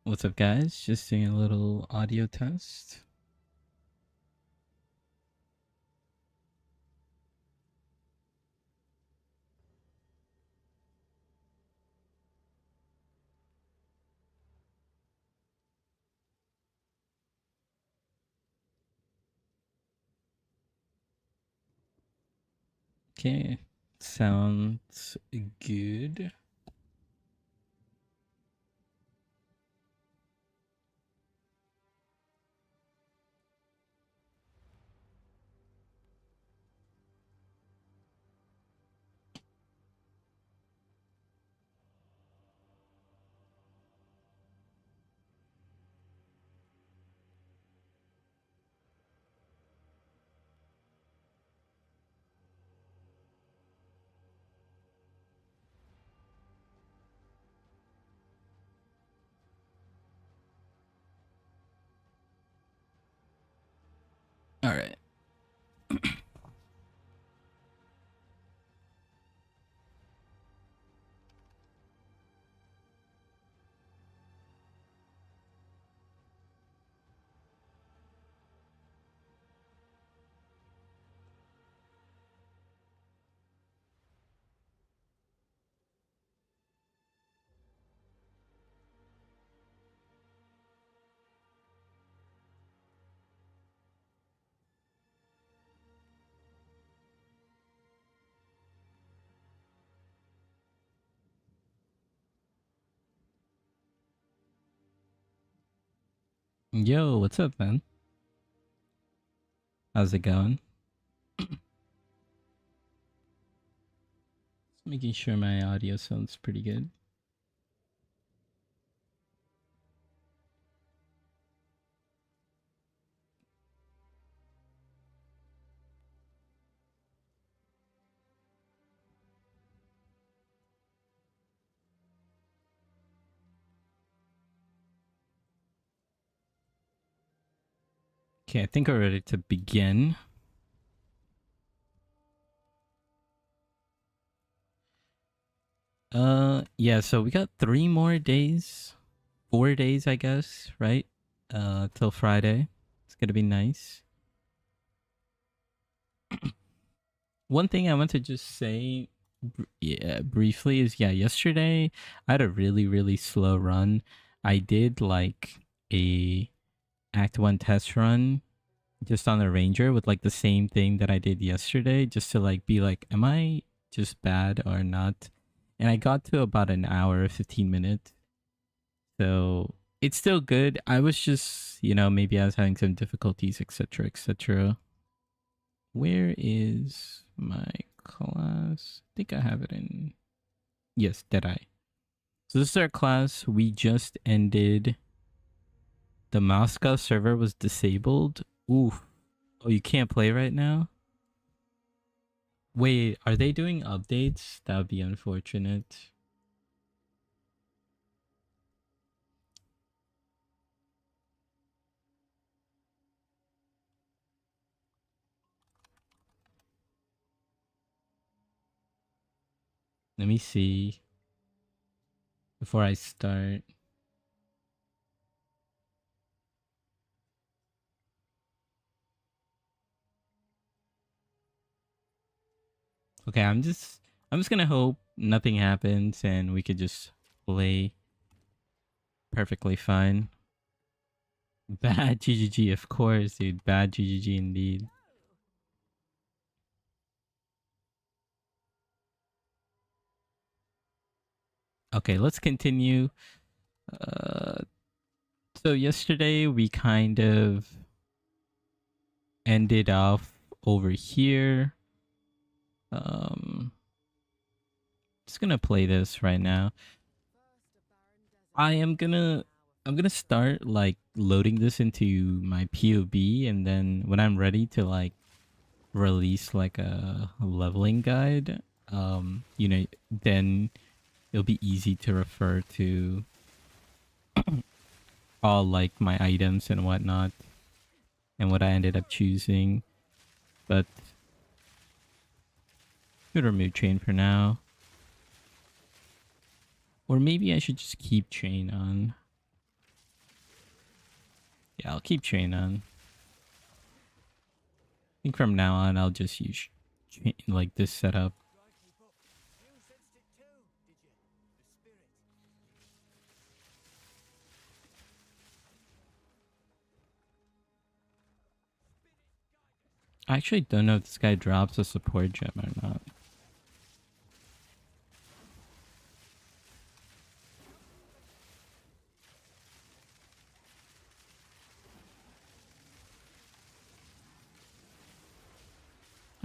What's up, guys? Just doing a little audio test. Okay, sounds good. All right. Yo, what's up, man? How's it going? Just making sure my audio sounds pretty good. Okay, I think we're ready to begin. Yeah, so we got 3 more days. 4 days, I guess, right? Till Friday. It's gonna be nice. One thing I want to just say briefly is yesterday I had a really slow run. I did like a act 1 test run just on the ranger with like the same thing that I did yesterday, just to like be like, am I just bad or not? And I got to about an hour 15 minutes, so it's still good. I was just, maybe I was having some difficulties, etc, etc. Where is my class? I think I have it in. Yes, Deadeye. So this is our class. We just ended. The Moscow server was disabled. Oof. Oh, you can't play right now? Wait, are they doing updates? That would be unfortunate. Let me see before I start. Okay, I'm just gonna hope nothing happens and we could just play perfectly fine. Bad GGG, of course, dude. Bad GGG indeed. Okay, let's continue. So yesterday we kind of ended off over here. Just gonna play this right now. I'm gonna start like loading this into my POB, and then when I'm ready to like release like a leveling guide, then it'll be easy to refer to all like my items and whatnot and what I ended up choosing. But could remove chain for now. Or maybe I should just keep chain on. Yeah, I'll keep train on. I think from now on I'll just use like this setup. I actually don't know if this guy drops a support gem or not.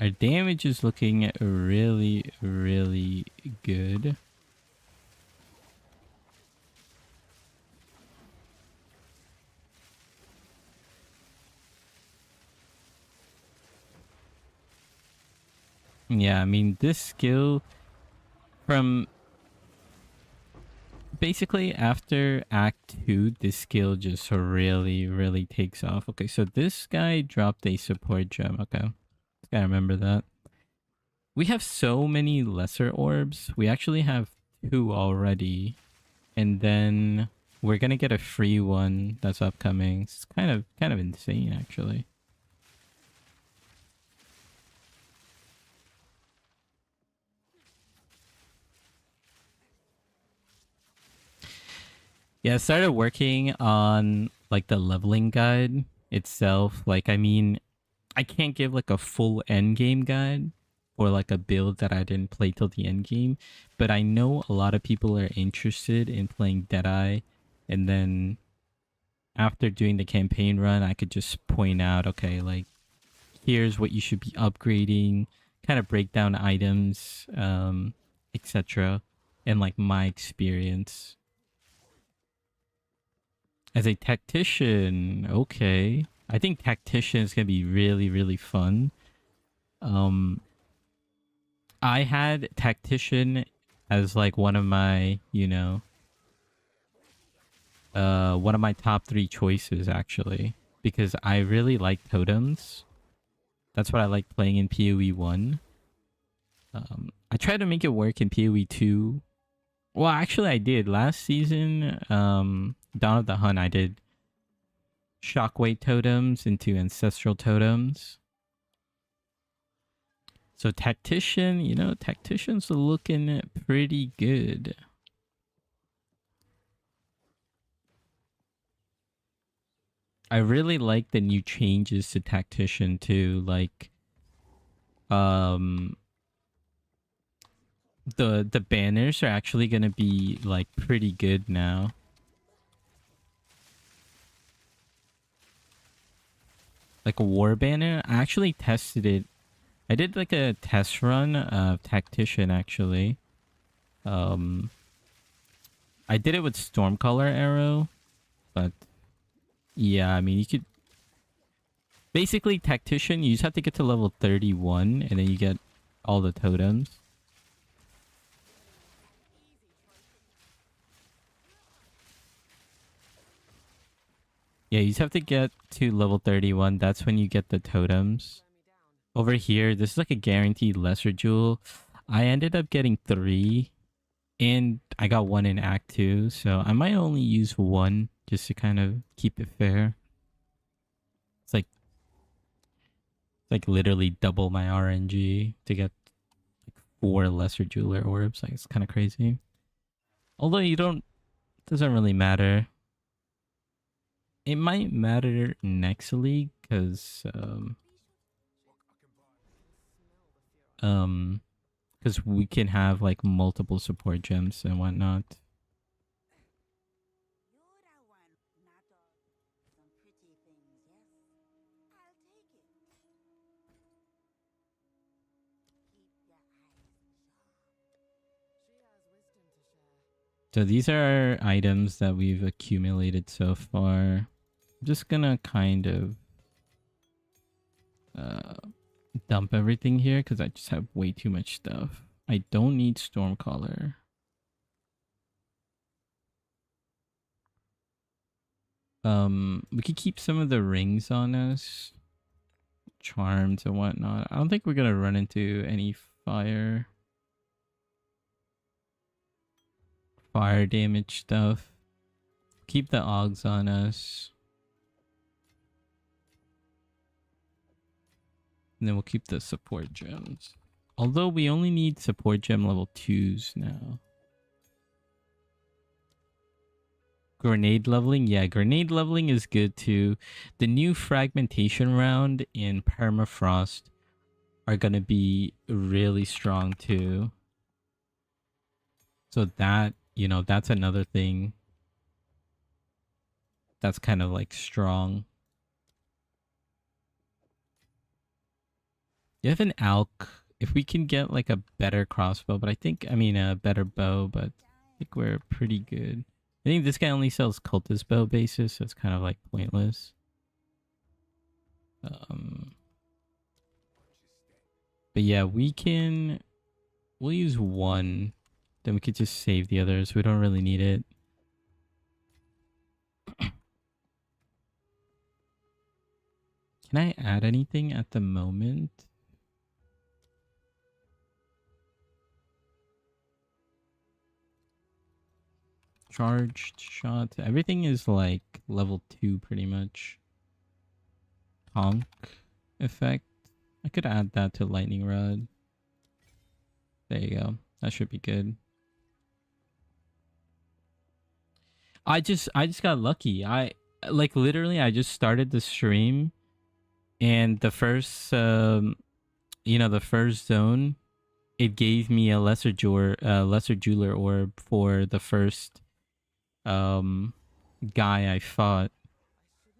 Our damage is looking really, really good. Yeah, I mean, this skill from basically after Act 2, this skill just really, really takes off. Okay, so this guy dropped a support gem. Okay, gotta remember that. We have so many lesser orbs. We actually have 2 already. And then we're gonna get a free one that's upcoming. It's kind of insane, actually. Yeah, I started working on like the leveling guide itself. Like, I mean, I can't give like a full end game guide or like a build that I didn't play till the end game, but I know a lot of people are interested in playing Deadeye, and then after doing the campaign run, I could just point out, okay, like here's what you should be upgrading, kind of break down items, etc., and like my experience as a tactician. Okay, I think tactician is gonna be really, really fun. Um, I had tactician as like one of my, one of my top 3 choices actually, because I really like totems. That's what I like playing in PoE 1. I tried to make it work in PoE 2. Well, actually I did. Last season, Dawn of the Hunt, I did shockwave totems into ancestral totems. So tactician, tactician's looking pretty good. I really like the new changes to tactician too, like um the banners are actually going to be like pretty good now. Like a war banner, I actually tested it. I did like a test run of tactician actually. Um I did it with Stormcaller arrow, but yeah, I mean you could basically tactician, you just have to get to level 31 and then you get all the totems. Yeah, you just have to get to level 31. That's when you get the totems. Over here, this is like a guaranteed lesser jewel. I ended up getting 3 and I got 1 in Act 2. So I might only use 1 just to kind of keep it fair. It's like literally double my RNG to get like 4 lesser jeweler orbs. Like it's kind of crazy. Although doesn't really matter. It might matter next league because because we can have like multiple support gems and whatnot. So these are our items that we've accumulated so far. I'm just gonna kind of dump everything here because I just have way too much stuff. I don't need Stormcaller. We could keep some of the rings on us, charms and whatnot. I don't think we're gonna run into any fire damage stuff. Keep the Augs on us. And then we'll keep the support gems. Although we only need support gem level 2s now. Grenade leveling? Yeah, grenade leveling is good too. The new fragmentation round in Permafrost are going to be really strong too. So that, you know, that's another thing that's kind of like strong. You have an Alk. If we can get like a better crossbow, but I mean a better bow, but I think we're pretty good. I think this guy only sells cultist bow bases, so it's kind of like pointless. But yeah, we'll use one. Then we could just save the others. We don't really need it. Can I add anything at the moment? Charged shot. Everything is like level 2 pretty much. Honk effect. I could add that to lightning rod. There you go. That should be good. I just got lucky. I like literally I just started the stream and the first the first zone, it gave me a lesser jeweler orb for the first guy I fought.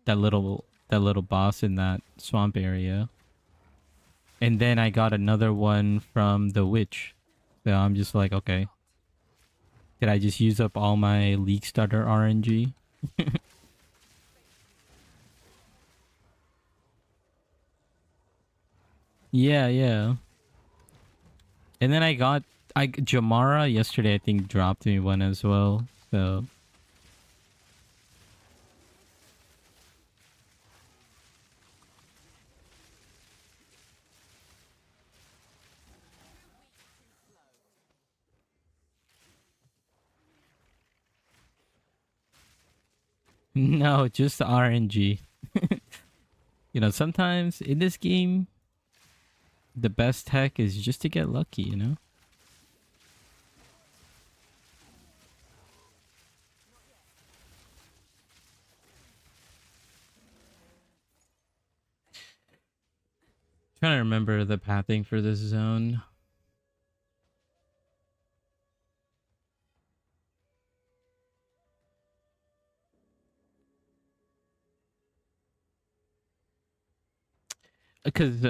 That little boss in that swamp area. And then I got another one from the witch. So I'm just like, okay. Did I just use up all my league starter RNG? Yeah. And then I Jamara yesterday I think dropped me one as well. So no, just RNG. You know, sometimes in this game, the best tech is just to get lucky, you know? Trying to remember the pathing for this zone. Because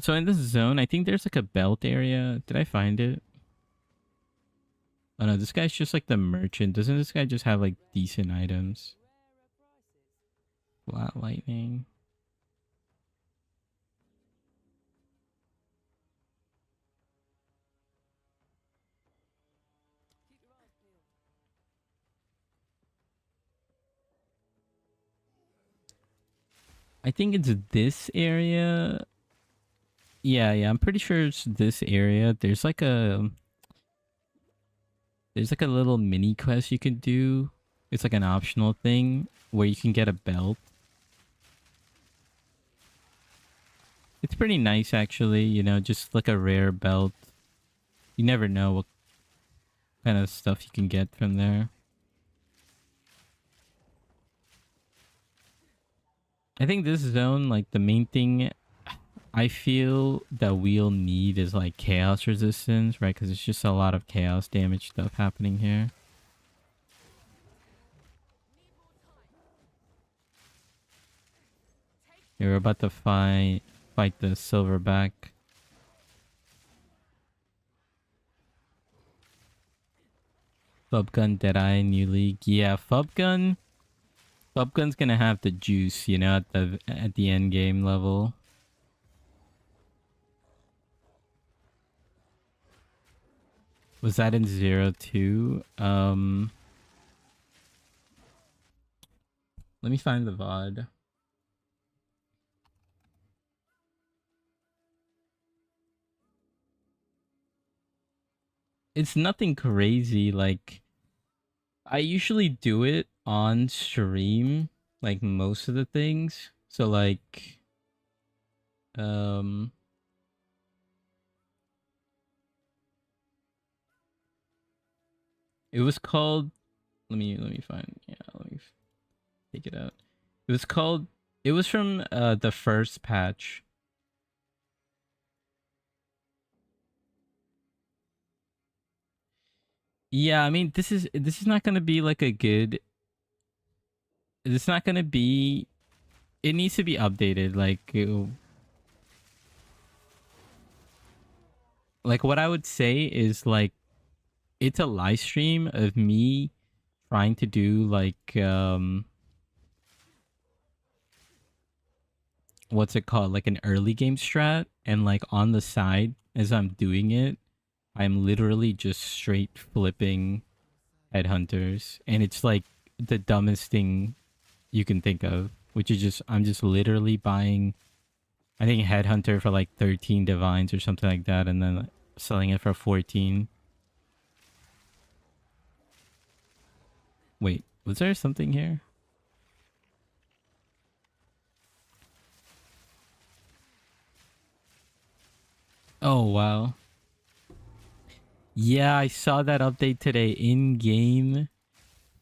so in this zone I think there's like a belt area. Did I find it? Oh no, this guy's just like the merchant. Doesn't this guy just have like decent items? Flat lightning. I think it's this area. Yeah, I'm pretty sure it's this area. There's like a little mini quest you can do. It's like an optional thing where you can get a belt. It's pretty nice actually, you know, just like a rare belt. You never know what kind of stuff you can get from there. I think this zone, like the main thing I feel that we'll need is like chaos resistance, right? Because it's just a lot of chaos damage stuff happening here. We're about to fight the silverback. Fubgun, Deadeye, New League. Yeah, Fubgun's gonna have the juice, you know, at the end game level. Was that in 0-2? Let me find the VOD. It's nothing crazy. Like, I usually do it on stream, like most of the things. So like, Um, it was called. Let me find. Yeah, let me take it out. It was called. It was from the first patch. Yeah, I mean this is not gonna be like a good. It's not gonna be. It needs to be updated. Like what I would say is like it's a live stream of me trying to do like what's it called, like an early game strat, and like on the side as I'm doing it I'm literally just straight flipping headhunters, and it's like the dumbest thing you can think of, which is just I'm just literally buying, I think, headhunter for like 13 divines or something like that, and then selling it for 14. Wait, was there something here? Oh wow. Yeah, I saw that update today. In game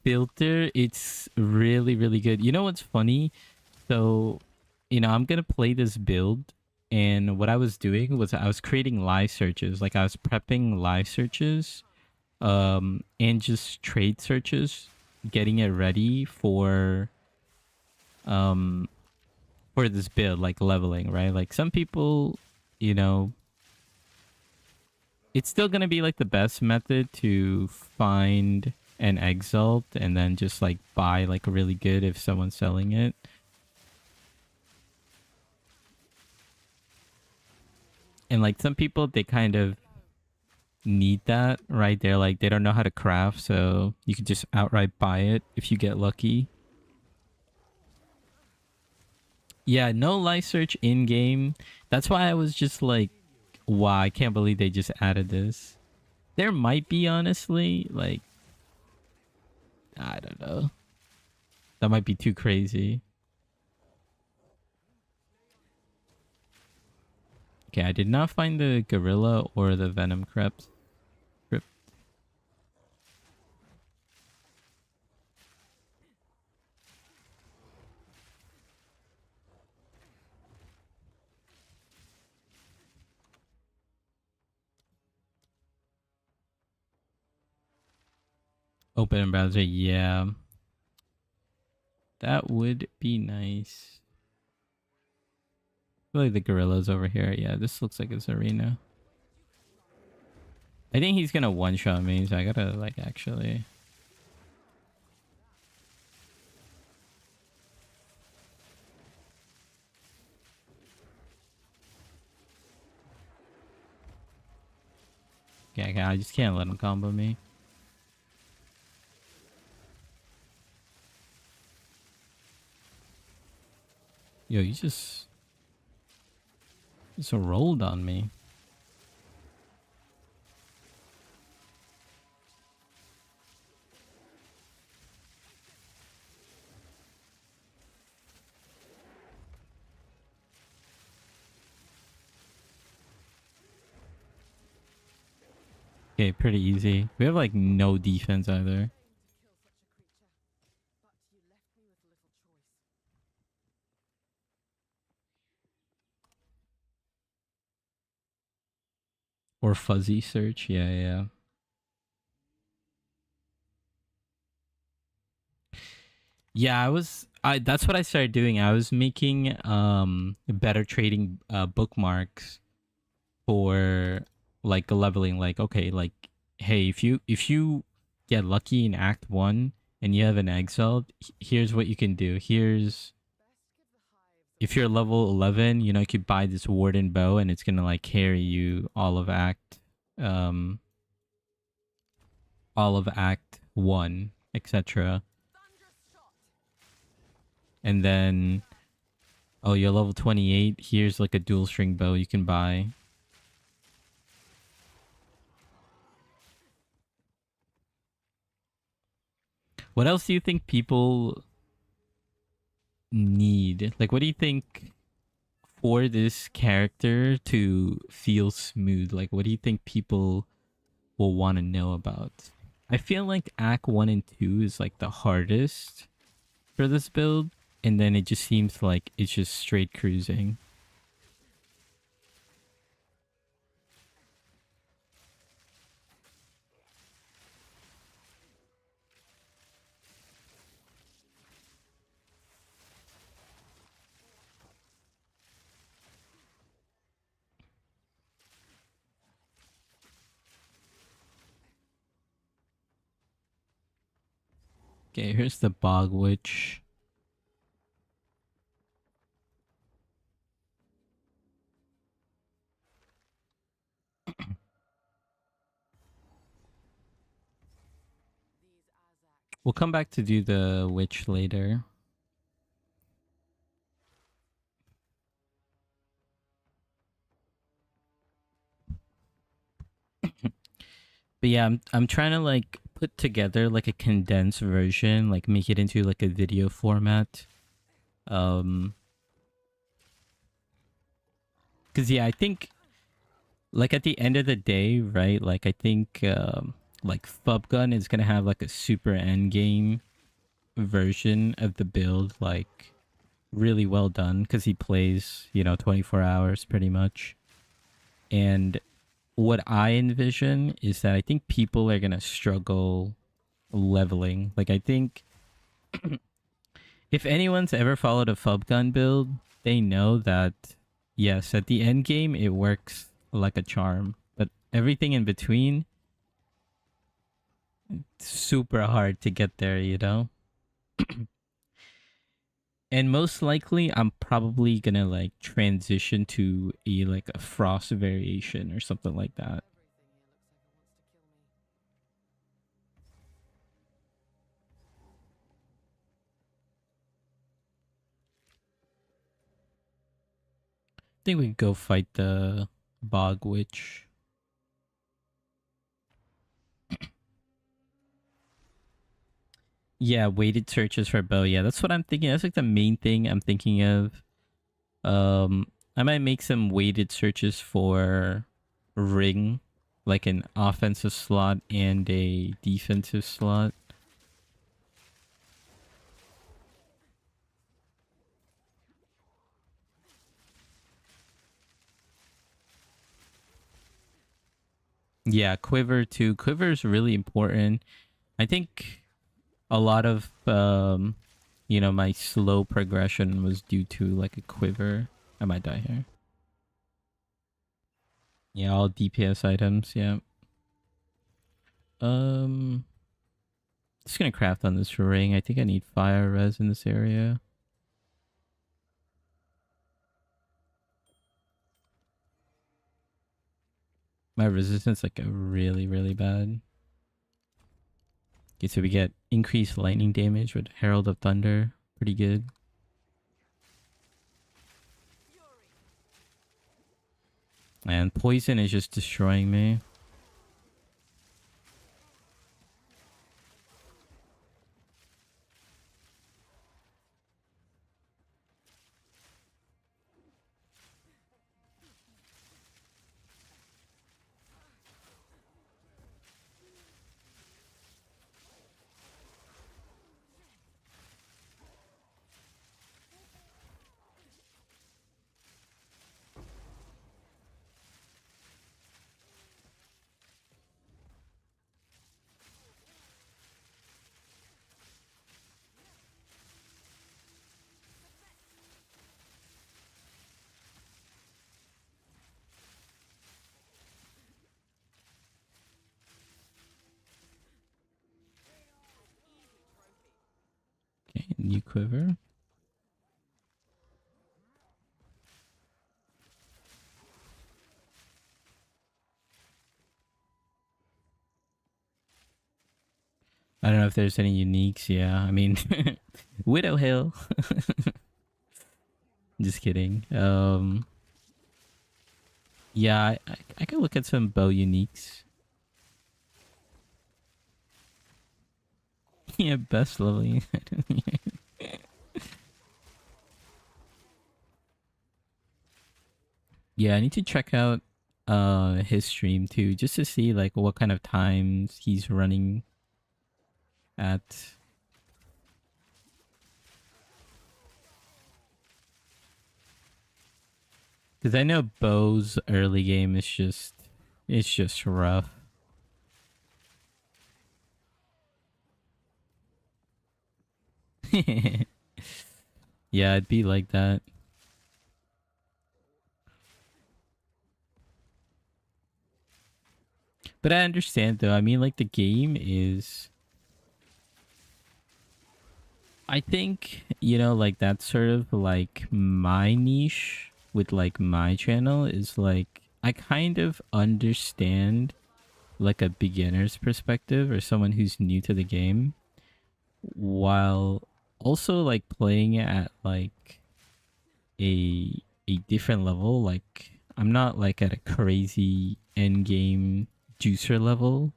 filter, it's really, really good. You know what's funny? So, I'm gonna play this build, and what I was doing was I was creating live searches. Like I was prepping live searches, and just trade searches, getting it ready um, for this build, like leveling, right? Like some people, you know, it's still gonna be like the best method to find an exalt and then just like buy like really good if someone's selling it. And like some people, they kind of need that, right? They're like they don't know how to craft, so you can just outright buy it if you get lucky. Yeah, no live search in game. That's why I was just like, wow, I can't believe they just added this. There might be, honestly, like, I don't know. That might be too crazy. Okay, I did not find the gorilla or the venom crept. Open in browser, yeah. That would be nice. I feel like the gorilla's over here. Yeah, this looks like it's arena. I think he's gonna one-shot me, so I gotta, like, actually... Yeah, I just can't let him combo me. Yo, you just rolled on me. Okay, pretty easy. We have like no defense either. Or fuzzy search. Yeah, yeah. Yeah, that's what I started doing. I was making better trading bookmarks for like leveling, like okay, like hey, if you get lucky in act 1 and you have an exalt, here's what you can do. Here's if you're level 11, you could buy this warden bow and it's going to like carry you um all of act 1, etc. And then oh, you're level 28, here's like a dual string bow you can buy. What else do you think people need? Like, what do you think for this character to feel smooth? Like, what do you think people will want to know about? I feel like Act 1 and 2 is like the hardest for this build, and then it just seems like it's just straight cruising. Okay, here's the Bog Witch. We'll come back to do the witch later. But yeah, I'm trying to like put together like a condensed version, like make it into like a video format. Cause yeah, I think like at the end of the day, right? Like I think like Fubgun is gonna have like a super end game version of the build, like really well done because he plays, 24 hours pretty much. And what I envision is that I think people are gonna struggle leveling. Like I think if anyone's ever followed a Fubgun build, they know that yes, at the end game it works like a charm, but everything in between, it's super hard to get there, And most likely I'm probably gonna like transition to a frost variation or something like that. I think we can go fight the Bog Witch. Yeah, weighted searches for bow. Yeah, that's what I'm thinking. That's like the main thing I'm thinking of. I might make some weighted searches for ring, like an offensive slot and a defensive slot. Yeah, quiver too. Quiver is really important. I think a lot of my slow progression was due to like a quiver. I might die here. Yeah, all DPS items. Yeah. Um, just gonna craft on this ring. I think I need fire res in this area. My resistance like a really really bad. Okay, so we get increased lightning damage with Herald of Thunder. Pretty good. And poison is just destroying me. Okay, new quiver. I don't know if there's any uniques. Yeah, I mean, Widow Hill. Just kidding. Yeah, I could look at some bow uniques. Yeah, best leveling. Yeah, I need to check out his stream too, just to see like what kind of times he's running at. Because I know Bo's early game is just, it's just rough. Yeah, it'd be like that. But I understand though. I mean, like the game is. I think, you know, like that's sort of like my niche with like my channel is like I kind of understand like a beginner's perspective or someone who's new to the game while also like playing at like a different level. Like I'm not like at a crazy end game juicer level.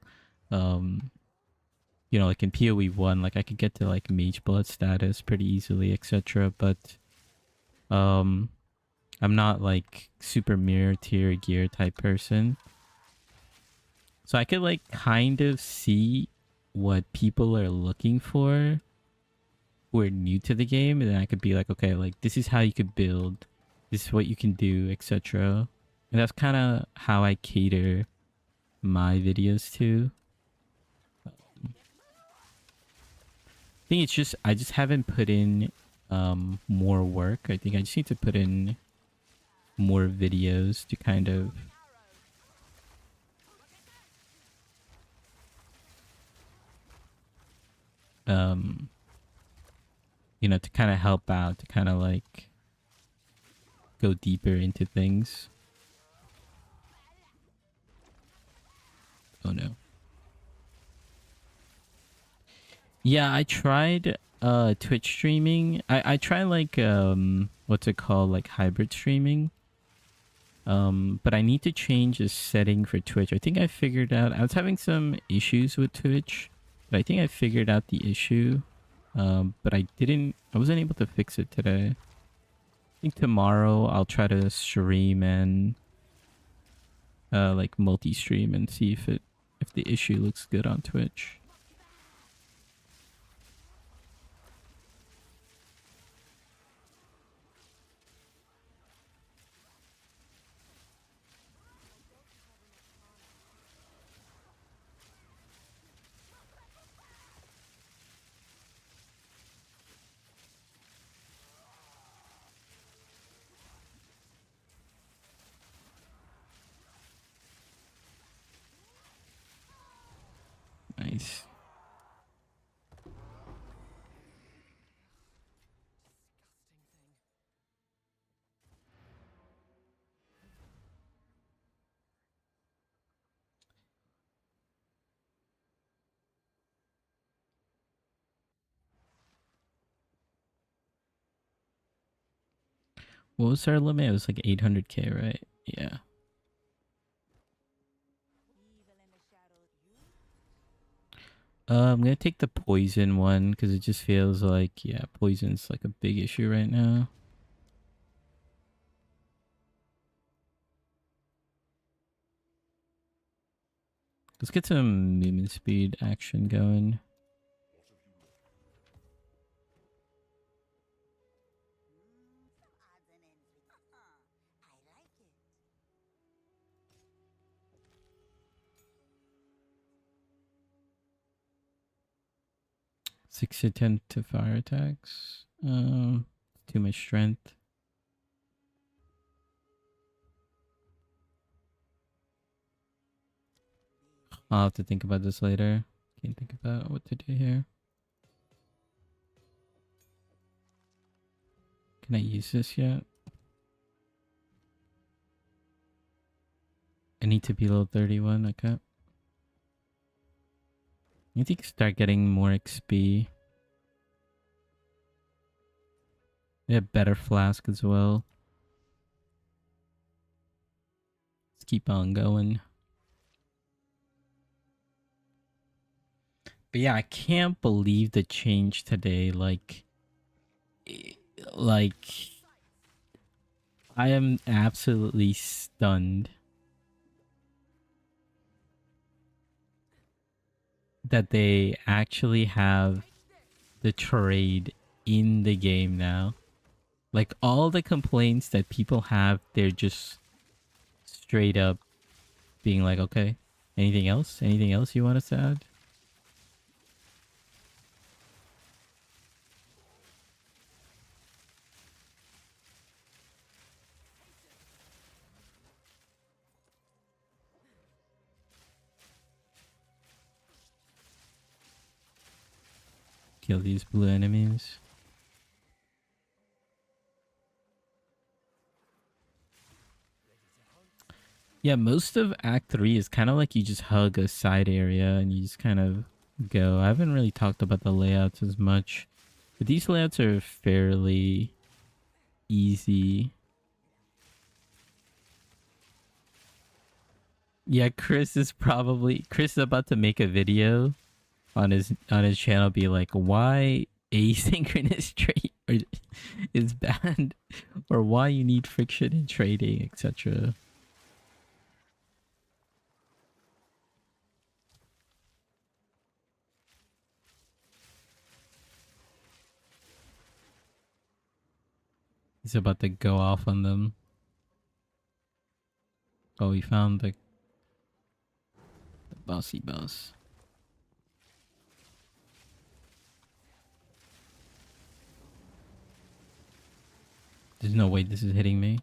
Um you know, like in PoE 1, like I could get to like mage blood status pretty easily, etc. But um I'm not like super mirror tier gear type person. So I could like kind of see what people are looking for who are new to the game, and then I could be like, okay, like this is how you could build, this is what you can do, etc. And that's kind of how I cater my videos to. I think it's just I just haven't put in more work. I think I just need to put in more videos to kind of um you know, to kind of help out, to kind of like go deeper into things. Oh no. Yeah, I tried Twitch streaming. I try like what's it called, like hybrid streaming. But I need to change a setting for Twitch. I think I figured out I was having some issues with Twitch, but I think I figured out the issue. But I wasn't able to fix it today. I think tomorrow I'll try to stream and like multi-stream and see if the issue looks good on Twitch. Nice. What was our limit? It was like 800k, right? Yeah. I'm gonna take the poison one because it just feels like, yeah, poison's like a big issue right now. Let's get some movement speed action going. Six to 10 to fire attacks. Too much strength. I'll have to think about this later. Can't think about what to do here. Can I use this yet? I need to be level 31. Okay. I need to start getting more XP. We have better flask as well. Let's keep on going. But yeah, I can't believe the change today. Like I am absolutely stunned that they actually have the trade in the game now. Like all the complaints that people have, they're just straight up being like, okay, anything else? Anything else you want us to add? Kill these blue enemies. Yeah, most of Act 3 is kind of like you just hug a side area and you just kind of go. I haven't really talked about the layouts as much, but these layouts are fairly easy. Yeah, Chris is about to make a video on his channel be like, why asynchronous trade is banned or why you need friction in trading, etc. He's about to go off on them. Oh, he found the bossy boss. There's no way this is hitting me.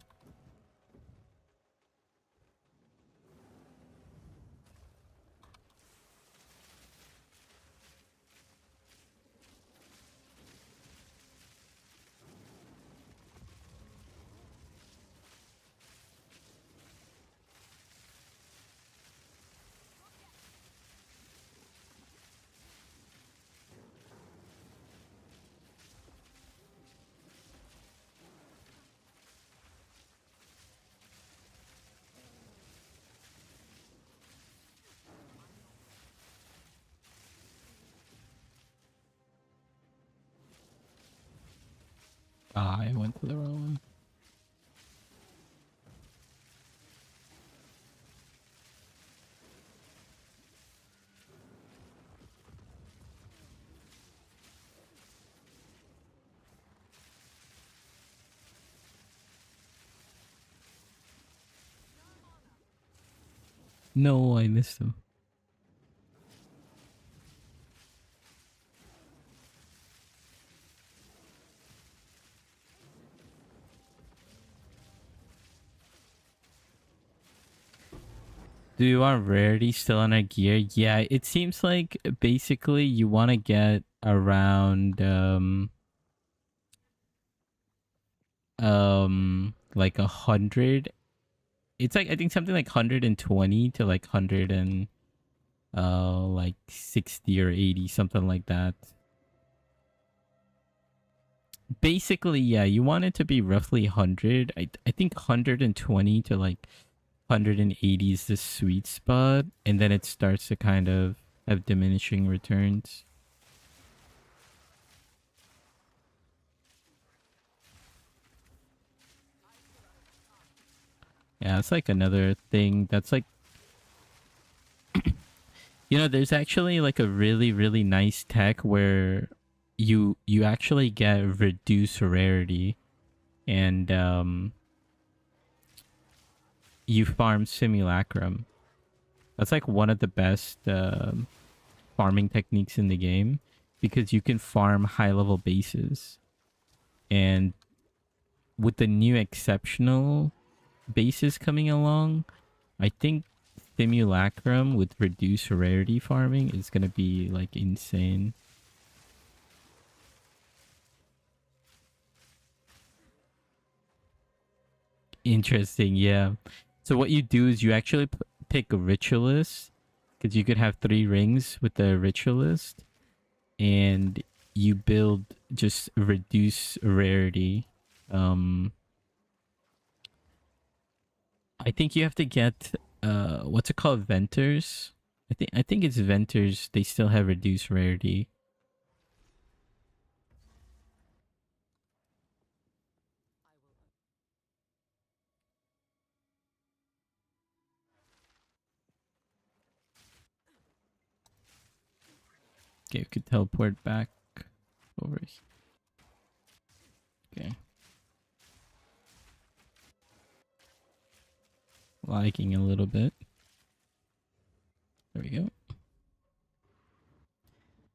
Ah, I went to the wrong one. No, I missed him. Do you want rarity still on our gear? Yeah, it seems like basically you want to get around like 100. It's like I think something like 120 to like 100 and like 60 or 80, something like that. Basically, yeah, you want it to be roughly 100. I think 120 to like 180 is the sweet spot, and then it starts to kind of have diminishing returns. Yeah, it's like another thing that's like, there's actually like a really really nice tech where you actually get reduced rarity, and you farm simulacrum. That's like one of the best farming techniques in the game because you can farm high level bases, and with the new exceptional bases coming along, I think simulacrum with reduced rarity farming is gonna be like insane. Interesting, yeah. So what you do is you actually pick a ritualist because you could have 3 rings with the ritualist, and you build just reduce rarity. Um, I think you have to get what's it called, venters. I think it's venters. They still have reduced rarity. Okay, we could teleport back over here. Okay. Lagging a little bit. There we go.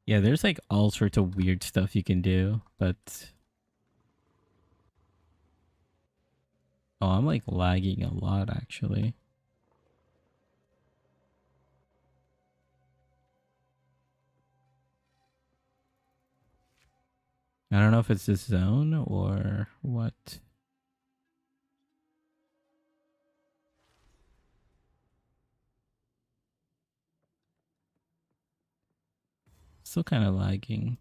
Yeah, there's like all sorts of weird stuff you can do, but... Oh, I'm like lagging a lot actually. I don't know if it's this zone or what. Still kind of lagging.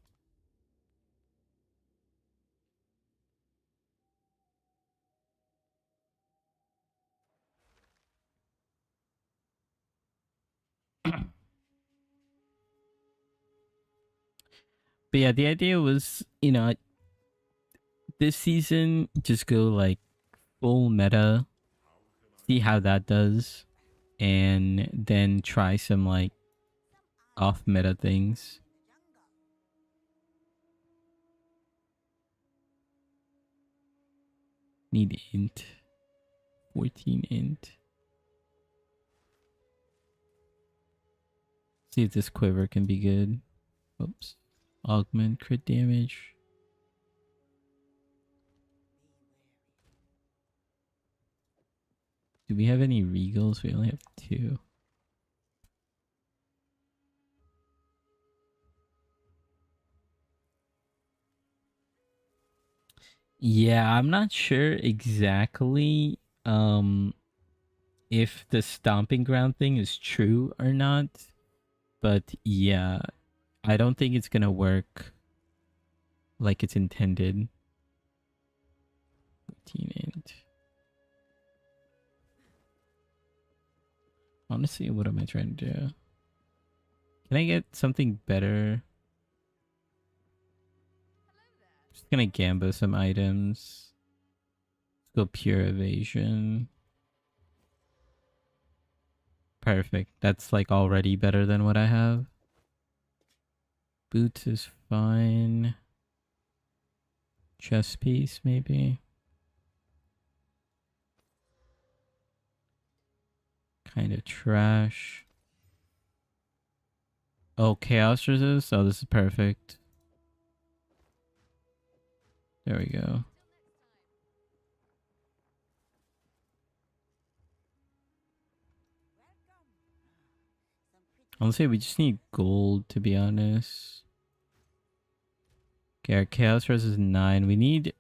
But yeah, the idea was, you know, this season, just go like full meta, see how that does, and then try some like off meta things. Need int. 14 int. See if this quiver can be good. Oops. Augment crit damage. Do we have any regals? We only have 2. Yeah, I'm not sure exactly if the stomping ground thing is true or not. But yeah, I don't think it's gonna work like it's intended. 14 int. Honestly, what am I trying to do? Can I get something better? Just gonna gamba some items. Let's go pure evasion. Perfect. That's like already better than what I have. Boots is fine. Chest piece, maybe. Kind of trash. Oh, chaos resist? Oh, this is perfect. There we go. Honestly, we just need gold, to be honest. Okay, our chaos res is 9. We need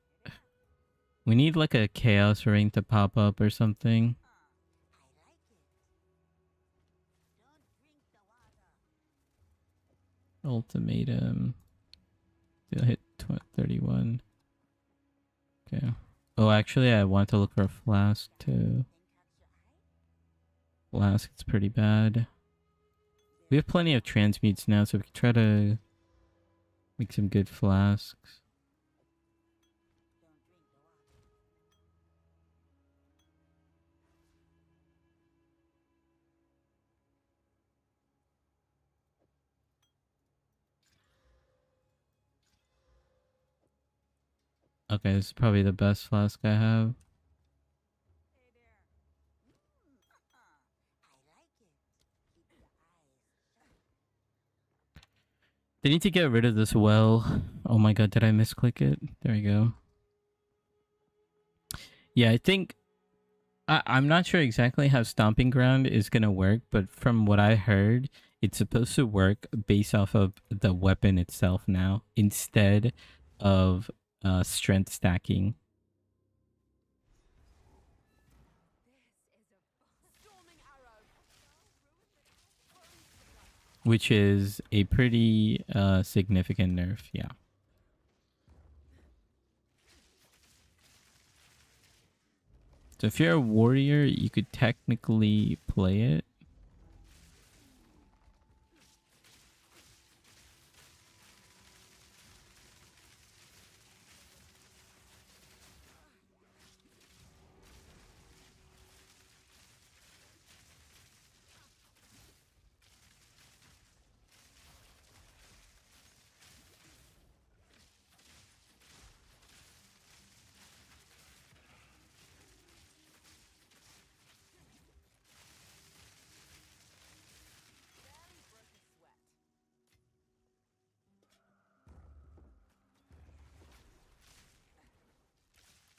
like a chaos ring to pop up or something. Ultimatum. They'll hit 31. Okay. Oh, actually, I want to look for a flask too. Flask, it's pretty bad. We have plenty of transmutes now, so we can try to make some good flasks. Okay, this is probably the best flask I have. They need to get rid of this well. Oh my god, did I misclick it? There we go. Yeah, I think... I'm not sure exactly how Stomping Ground is going to work, but from what I heard, it's supposed to work based off of the weapon itself now, instead of strength stacking. Which is a pretty significant nerf, yeah. So if you're a warrior, you could technically play it.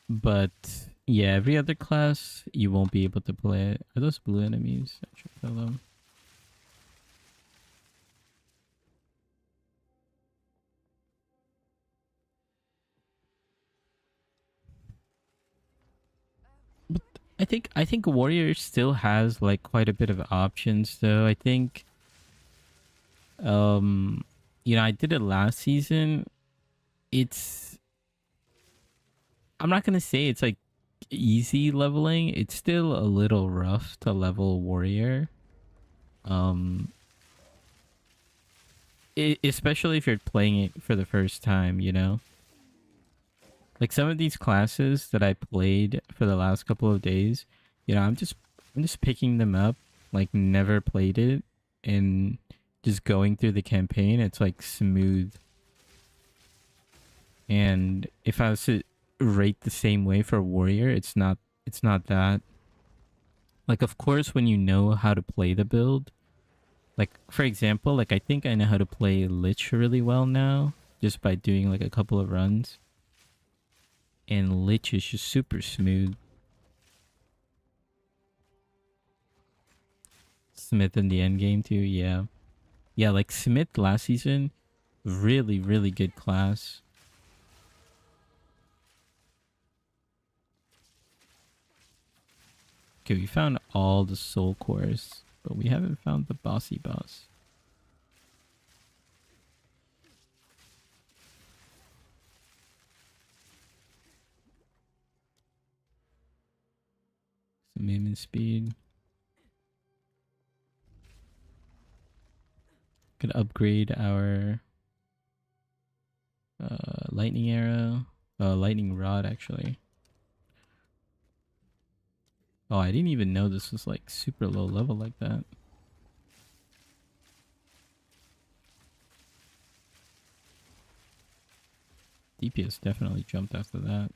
But yeah, every other class you won't be able to play it. Are those blue enemies? I should kill them. But I think Warrior still has like quite a bit of options though. I think um I did it last season. It's I'm not gonna say it's like easy leveling. It's still a little rough to level Warrior. Um especially if you're playing it for the first time, Like some of these classes that I played for the last couple of days, I'm just picking them up, like never played it, and just going through the campaign. It's like smooth. And if I was to rate the same way for Warrior, it's not that. Like of course when you know how to play the build, like for example, like I think I know how to play Lich really well now, just by doing like a couple of runs. And Lich is just super smooth. Smith in the end game too, yeah. Yeah, like Smith last season, really, really good class. Okay, we found all the soul cores, but we haven't found the bossy boss. Some movement speed. Could upgrade our lightning arrow. Lightning rod actually. Oh, I didn't even know this was like super low level like that. DPS definitely jumped after that.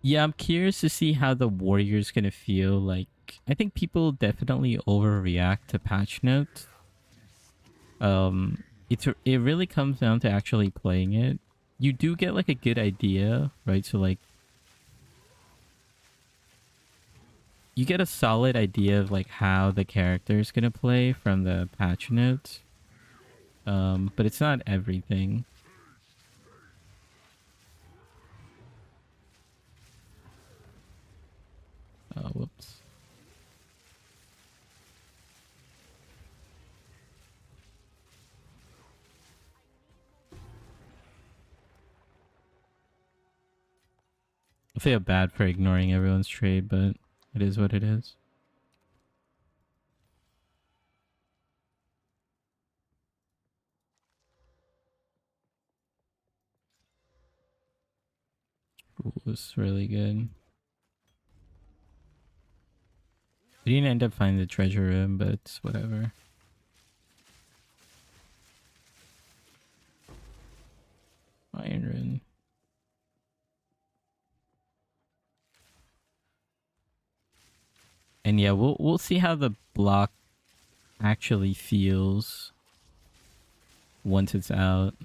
Yeah, I'm curious to see how the Warrior's gonna feel. Like, I think people definitely overreact to patch notes. It really comes down to actually playing it. You do get like a good idea, right? So like, you get a solid idea of like how the character is gonna play from the patch notes. But it's not everything. Whoops. I feel bad for ignoring everyone's trade, but it is what it is. Ooh, it was really good. We didn't end up finding the treasure room, but it's whatever. Iron rune. And yeah, we'll see how the block actually feels once it's out.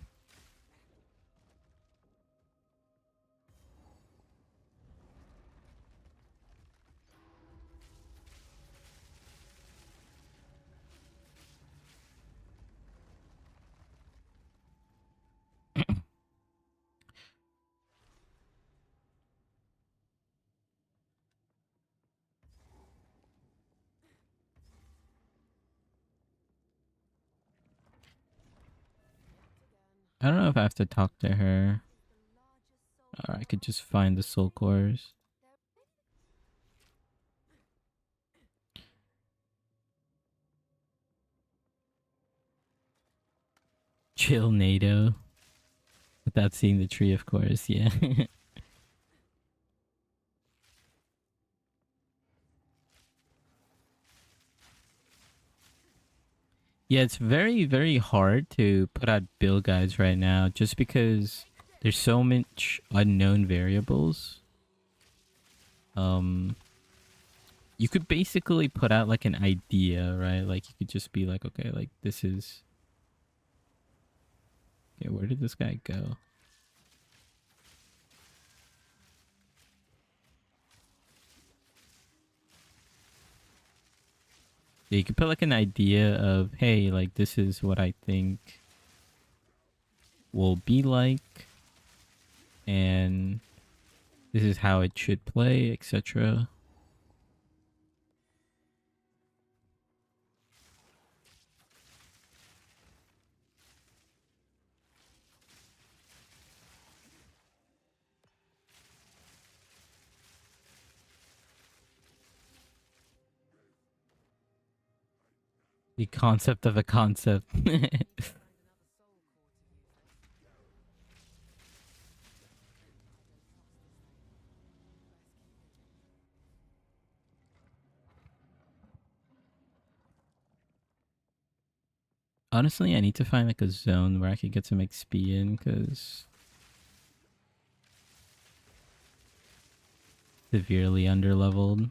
I don't know if I have to talk to her. Or I could just find the soul cores. Chill NATO. Without seeing the tree, of course, yeah. Yeah, it's very, very hard to put out build guides right now just because there's so much unknown variables. Um, you could basically put out like an idea, right? Like you could just be like, okay, like this is Okay, where did this guy go? Yeah, you could put like an idea of, hey, like this is what I think will be like, and this is how it should play, etc. The concept of a concept. Honestly, I need to find like a zone where I could get some XP in, because severely underleveled.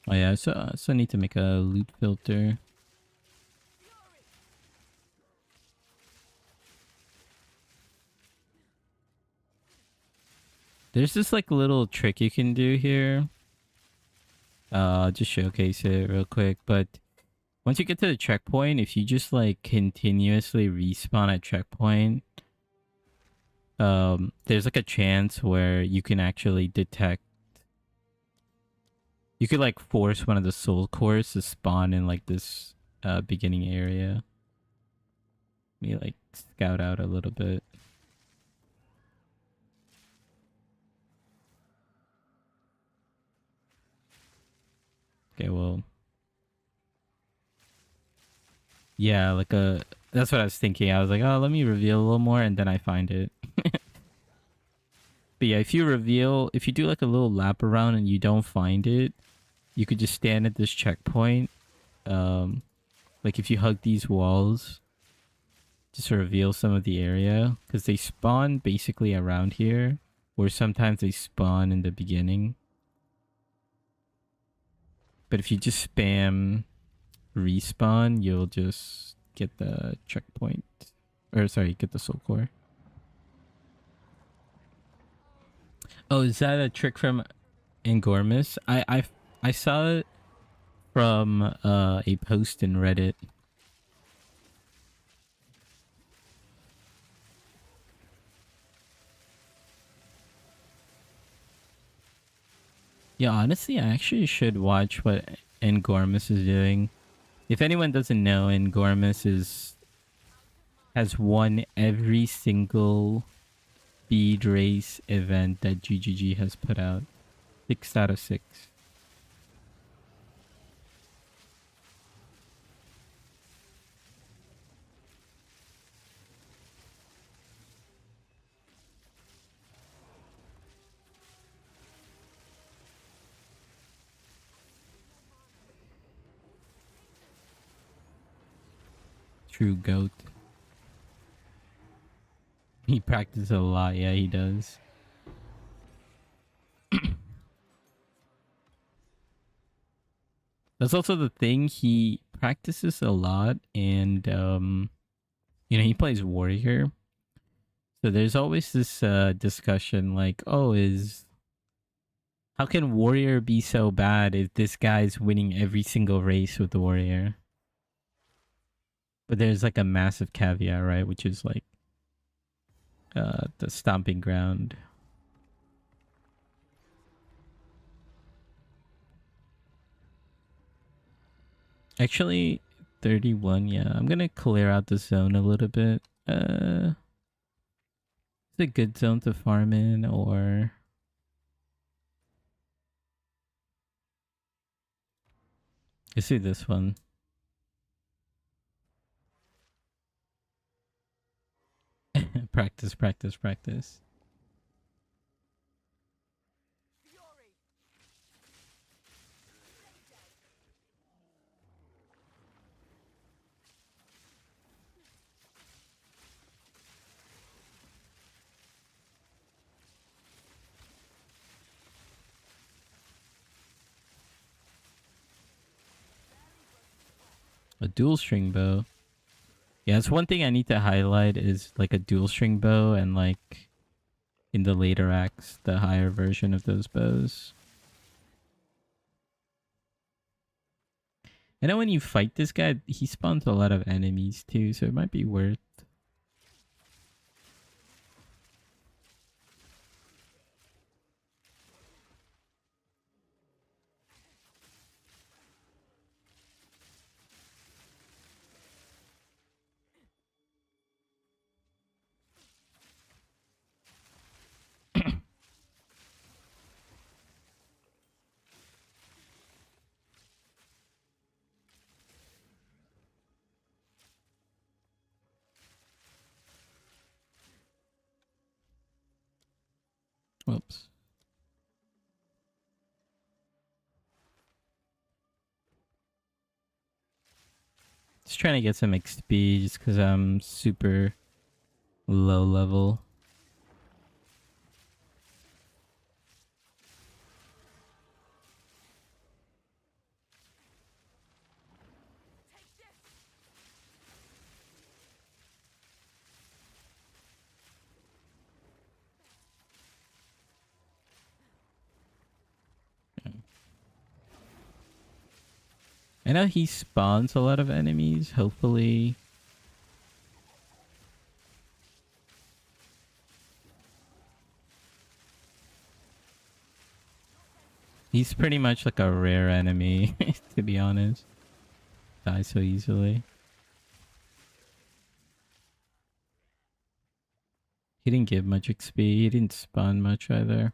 Oh yeah, so I need to make a loot filter. There's this like little trick you can do here. I'll just showcase it real quick. But once you get to the checkpoint, if you just like continuously respawn at checkpoint, there's like a chance where you can actually detect. You could like force one of the soul cores to spawn in like this beginning area. Let me like scout out a little bit. Okay, well, yeah, like that's what I was thinking. I was like, oh, let me reveal a little more, and then I find it. But yeah, if you do like a little lap around and you don't find it, you could just stand at this checkpoint. Like if you hug these walls, just to reveal some of the area, because they spawn basically around here, or sometimes they spawn in the beginning. But if you just spam respawn, you'll just get the checkpoint. Or sorry, get the soul core. Oh, is that a trick from Ingormus? I saw it from a post in Reddit. Yeah, honestly, I actually should watch what Ingormus is doing. If anyone doesn't know, Ingormus has won every single speed race event that GGG has put out. 6 out of 6. True goat. He practices a lot. Yeah, he does. That's also the thing. He practices a lot, and he plays warrior. So there's always this discussion like, oh, how can warrior be so bad if this guy's winning every single race with the warrior? But there's like a massive caveat, right? Which is like the stomping ground. Actually, 31, yeah. I'm gonna clear out the zone a little bit. It's a good zone to farm in, or let's do this one. Practice, practice, practice. A dual string bow. Yeah, it's one thing I need to highlight is like a dual string bow and like in the later acts, the higher version of those bows. I know when you fight this guy, he spawns a lot of enemies too, so it might be worth. Whoops. Just trying to get some XP just because I'm super low level. I know he spawns a lot of enemies, hopefully. He's pretty much like a rare enemy, to be honest. Die so easily. He didn't give much XP, he didn't spawn much either.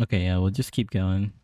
Okay, yeah, we'll just keep going.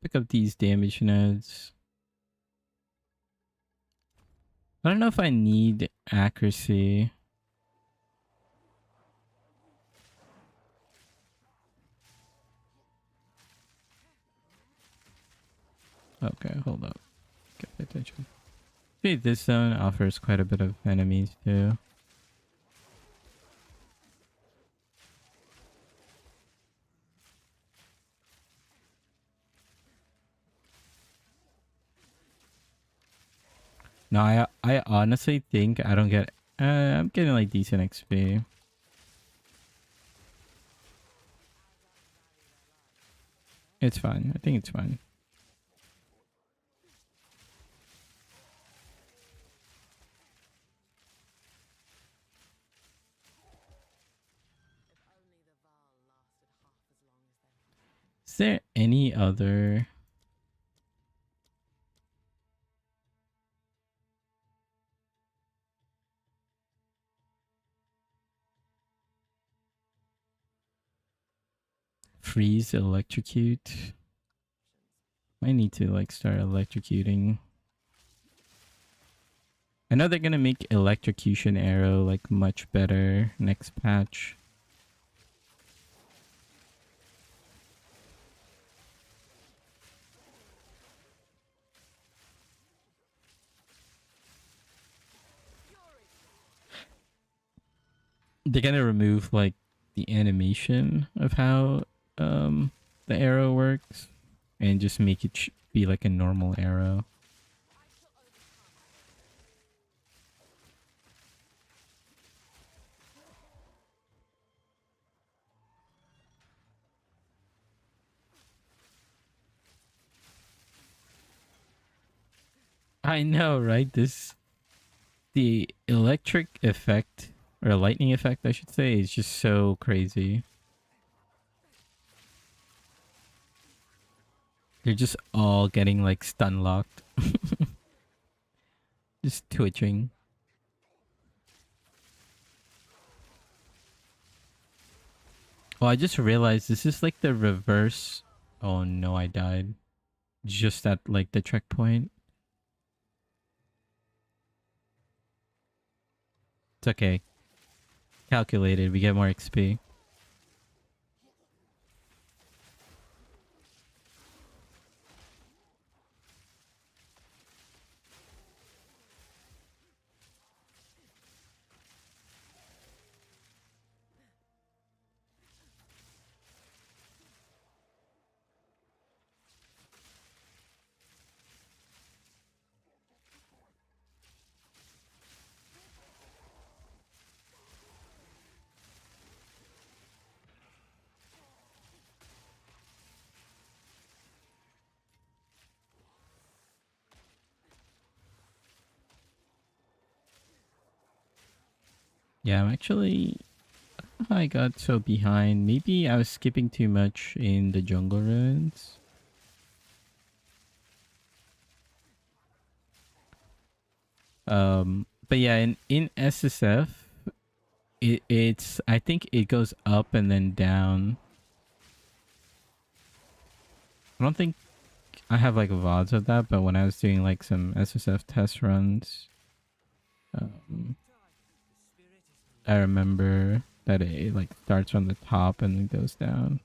Pick up these damage nodes. I don't know if I need accuracy. Okay, hold up. Okay, pay attention. See, this zone offers quite a bit of enemies too. No, I honestly think I don't get. I'm getting like decent XP. It's fine. I think it's fine. Is there any other? Freeze, electrocute. I need to like start electrocuting. I know they're gonna make electrocution arrow like much better next patch. They're gonna remove like the animation of how the arrow works and just make it be like a normal arrow. I know, right? The electric effect or a lightning effect, I should say, is just so crazy. They're just all getting like stun locked, just twitching. Oh, I just realized this is like the reverse. Oh no, I died. Just at like the checkpoint. It's okay. Calculated. We get more XP. Yeah, I'm actually... I got so behind. Maybe I was skipping too much in the jungle ruins. But yeah, in SSF, it's... I think it goes up and then down. I don't think I have like VODs of that, but when I was doing like some SSF test runs, um, I remember that it like starts from the top and then goes down.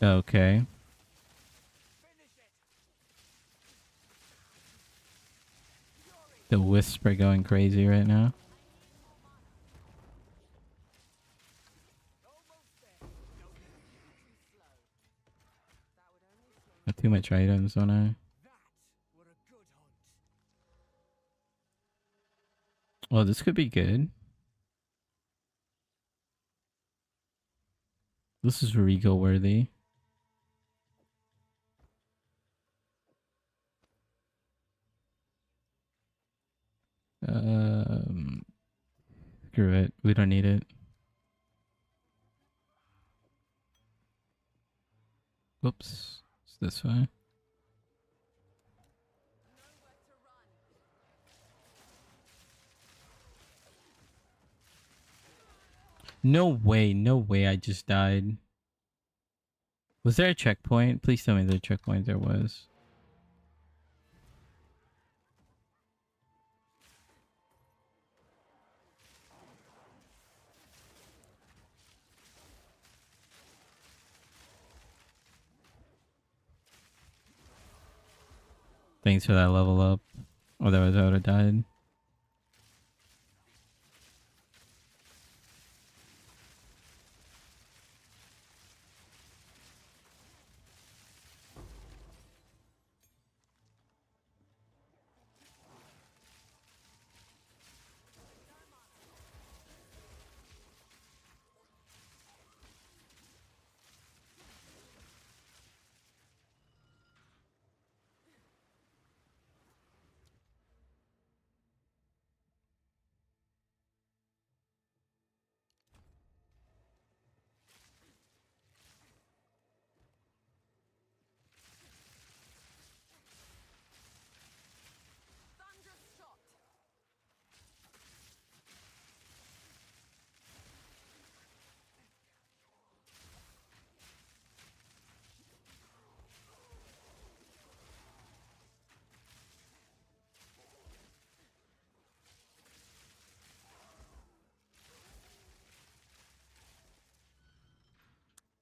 Okay. The wisps are going crazy right now. Got too much items, don't I? Well, this could be good. This is Rigo worthy. Um, Screw it. We don't need it. Whoops. It's this way. No way. No way I just died. Was there a checkpoint? Please tell me there's a checkpoint. There was. Thanks for that level up. Otherwise I would have died.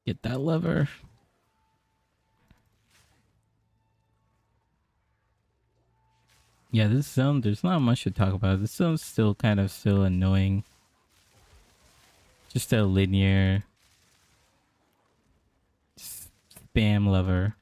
Get that lever. Yeah, this zone, there's not much to talk about. This zone's still kind of still annoying. Just a linear spam lever.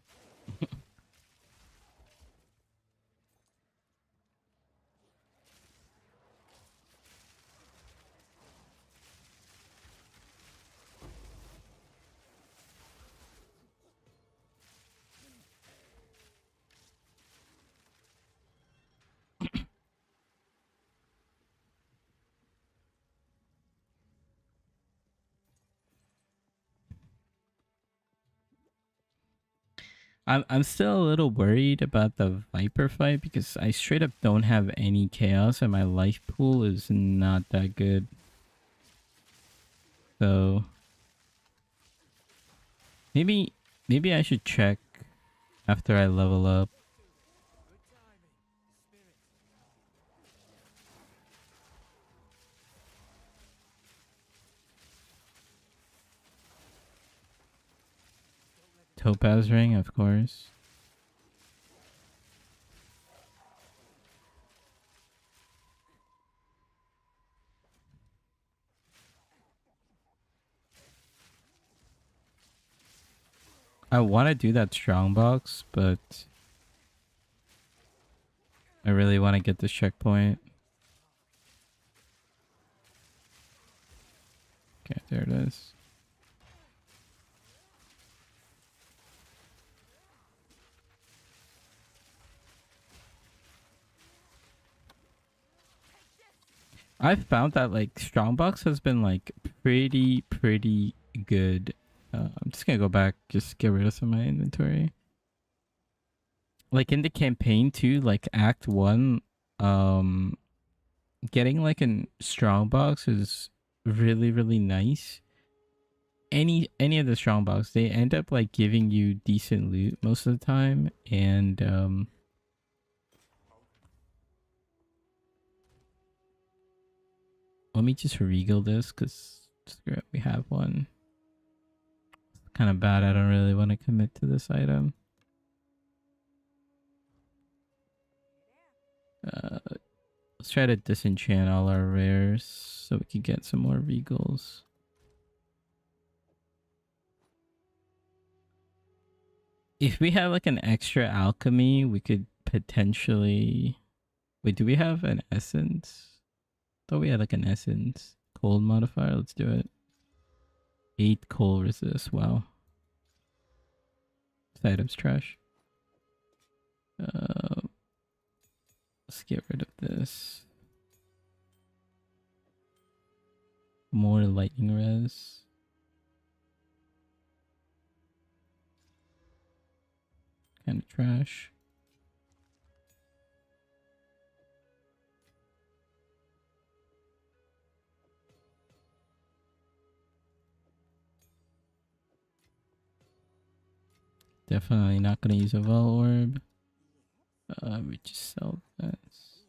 I'm still a little worried about the Viper fight because I straight up don't have any chaos and my life pool is not that good. So maybe I should check after I level up. Topaz ring, of course. I want to do that strongbox, but I really want to get this checkpoint. Okay, there it is. I've found that like strongbox has been like pretty good. I'm just gonna go back, just get rid of some of my inventory. Like in the campaign too, like Act 1, getting like a strongbox is really nice. Any of the strongbox, they end up like giving you decent loot most of the time, and let me just regal this because we have one. It's kind of bad. I don't really want to commit to this item. Let's try to disenchant all our rares so we can get some more regals. If we have like an extra alchemy, we could potentially... Wait, do we have an essence? Thought we had like an essence. Cold modifier, let's do it. 8 cold resist, wow. This item's trash. Let's get rid of this. More lightning res. Kind of trash. Definitely not gonna use a Vel Orb. We just sell this.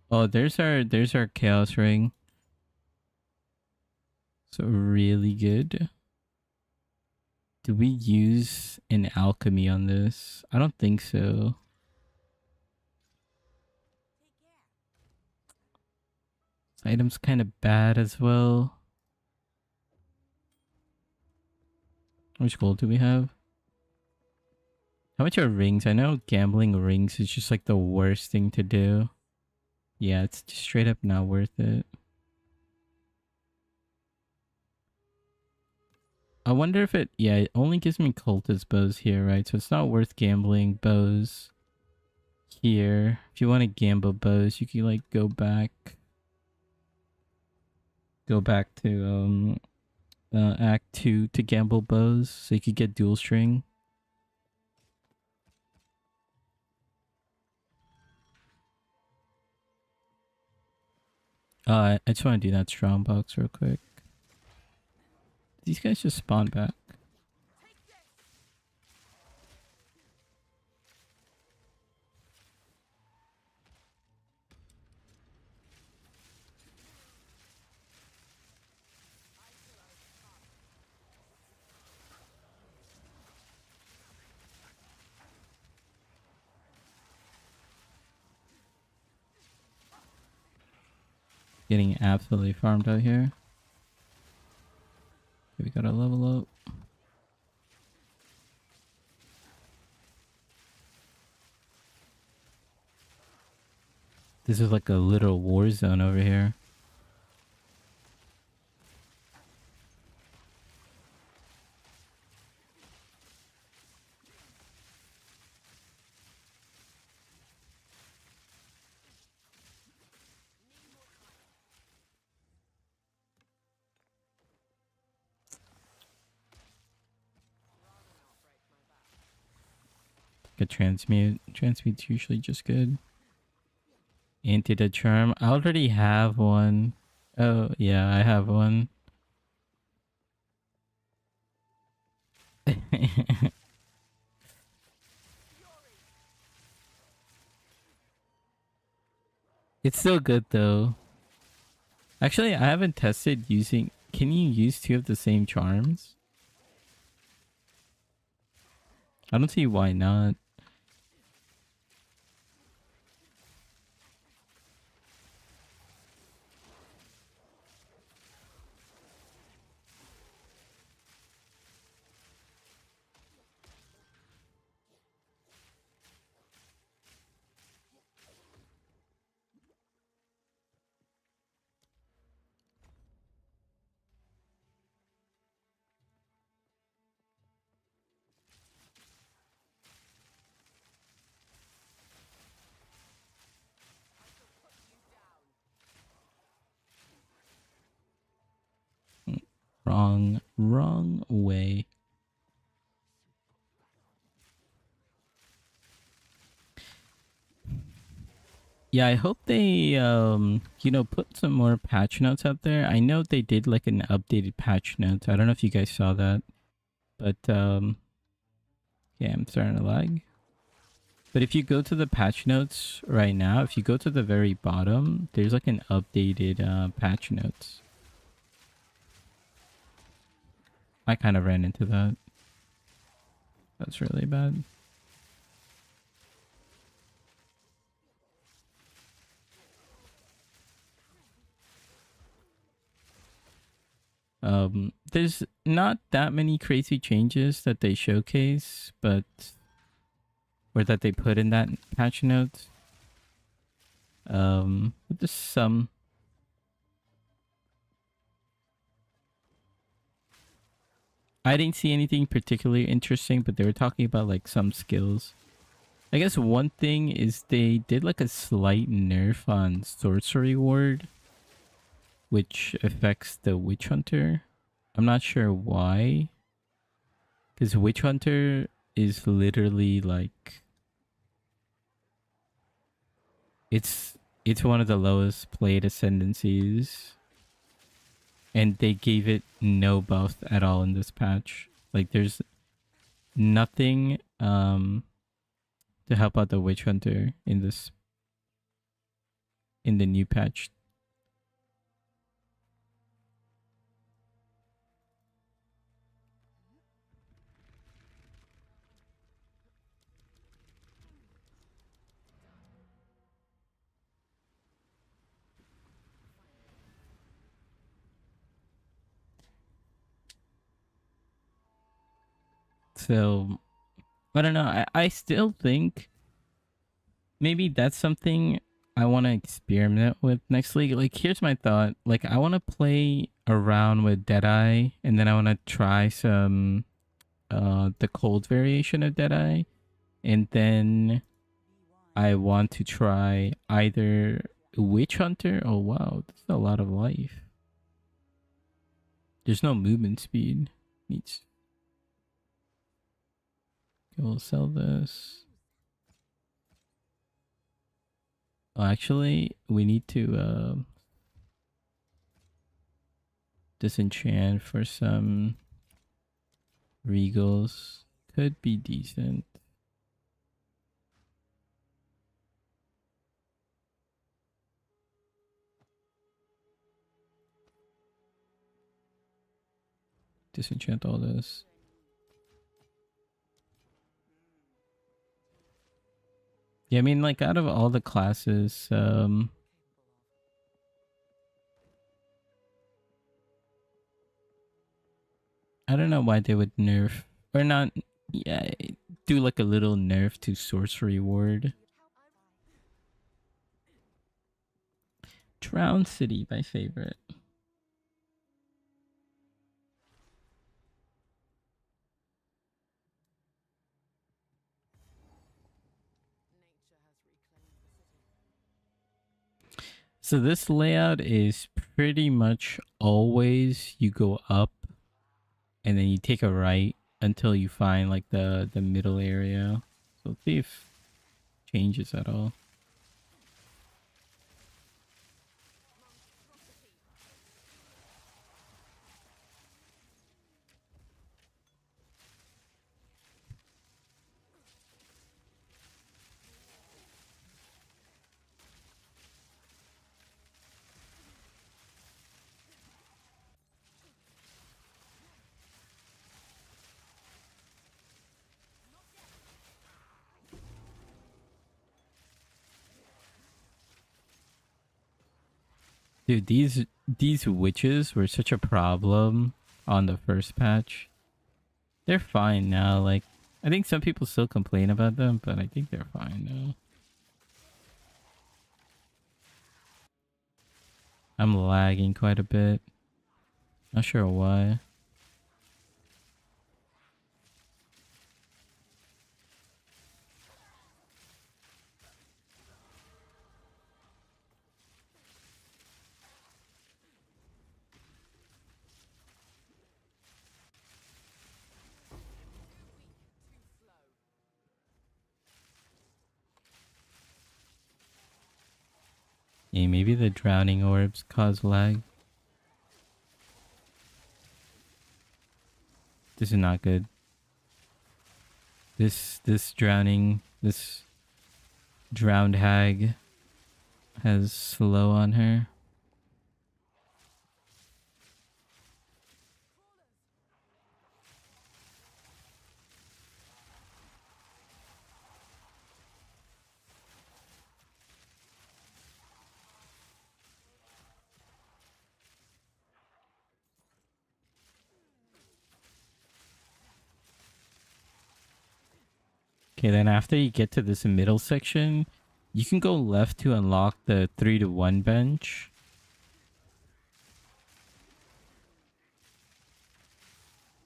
Oh, there's our Chaos Ring. So really good. Do we use an alchemy on this? I don't think so. This item's kind of bad as well. How much gold do we have? How much are rings? I know gambling rings is just like the worst thing to do. Yeah, it's just straight up not worth it. I wonder if it... Yeah, it only gives me cultist bows here, right? So it's not worth gambling bows here. If you want to gamble bows, you can like go back to Act 2 to gamble bows, so you could get dual string. I just want to do that strong box real quick. These guys just spawn back. Getting absolutely farmed out here. We gotta level up. This is like a little war zone over here. a transmute. Transmute's usually just good. Antidote charm. I already have one. Oh, yeah, I have one. It's still good though. Actually, I haven't tested using... Can you use two of the same charms? I don't see why not. Wrong way. Yeah, I hope they, you know, put some more patch notes out there. I know they did like an updated patch notes. I don't know if you guys saw that, but, yeah, I'm starting to lag. But if you go to the patch notes right now, if you go to the very bottom, there's like an updated, patch notes. I kind of ran into that. That's really bad. There's not that many crazy changes that they showcase, but or that they put in that patch note. But there's some. I didn't see anything particularly interesting, but they were talking about like some skills. I guess one thing is they did like a slight nerf on sorcery ward, which affects the witch hunter. I'm not sure why, because witch hunter is literally like it's one of the lowest played ascendancies, and they gave it no buff at all in this patch. Like there's nothing to help out the witch hunter in the new patch. So I don't know. I still think maybe that's something I want to experiment with next league. Like here's my thought. Like I want to play around with Deadeye, and then I want to try some the cold variation of Deadeye, and then I want to try either Witch Hunter. Oh wow, that's a lot of life. There's no movement speed. Needs. We'll sell this. Oh, actually, we need to disenchant for some regals. Could be decent. Disenchant all this. Yeah, I mean, like, out of all the classes, I don't know why they would nerf, or not, yeah, do like a little nerf to Sorcery Ward. Drown City, my favorite. So this layout is pretty much always you go up and then you take a right until you find like the middle area. So let's see if it changes at all. Dude, these witches were such a problem on the first patch. They're fine now. Like, I think some people still complain about them, but I think they're fine now. I'm lagging quite a bit. Not sure why. Yeah, maybe the drowning orbs cause lag. This is not good. This drowned hag has slow on her. Okay, then after you get to this middle section, you can go left to unlock the 3-to-1 bench.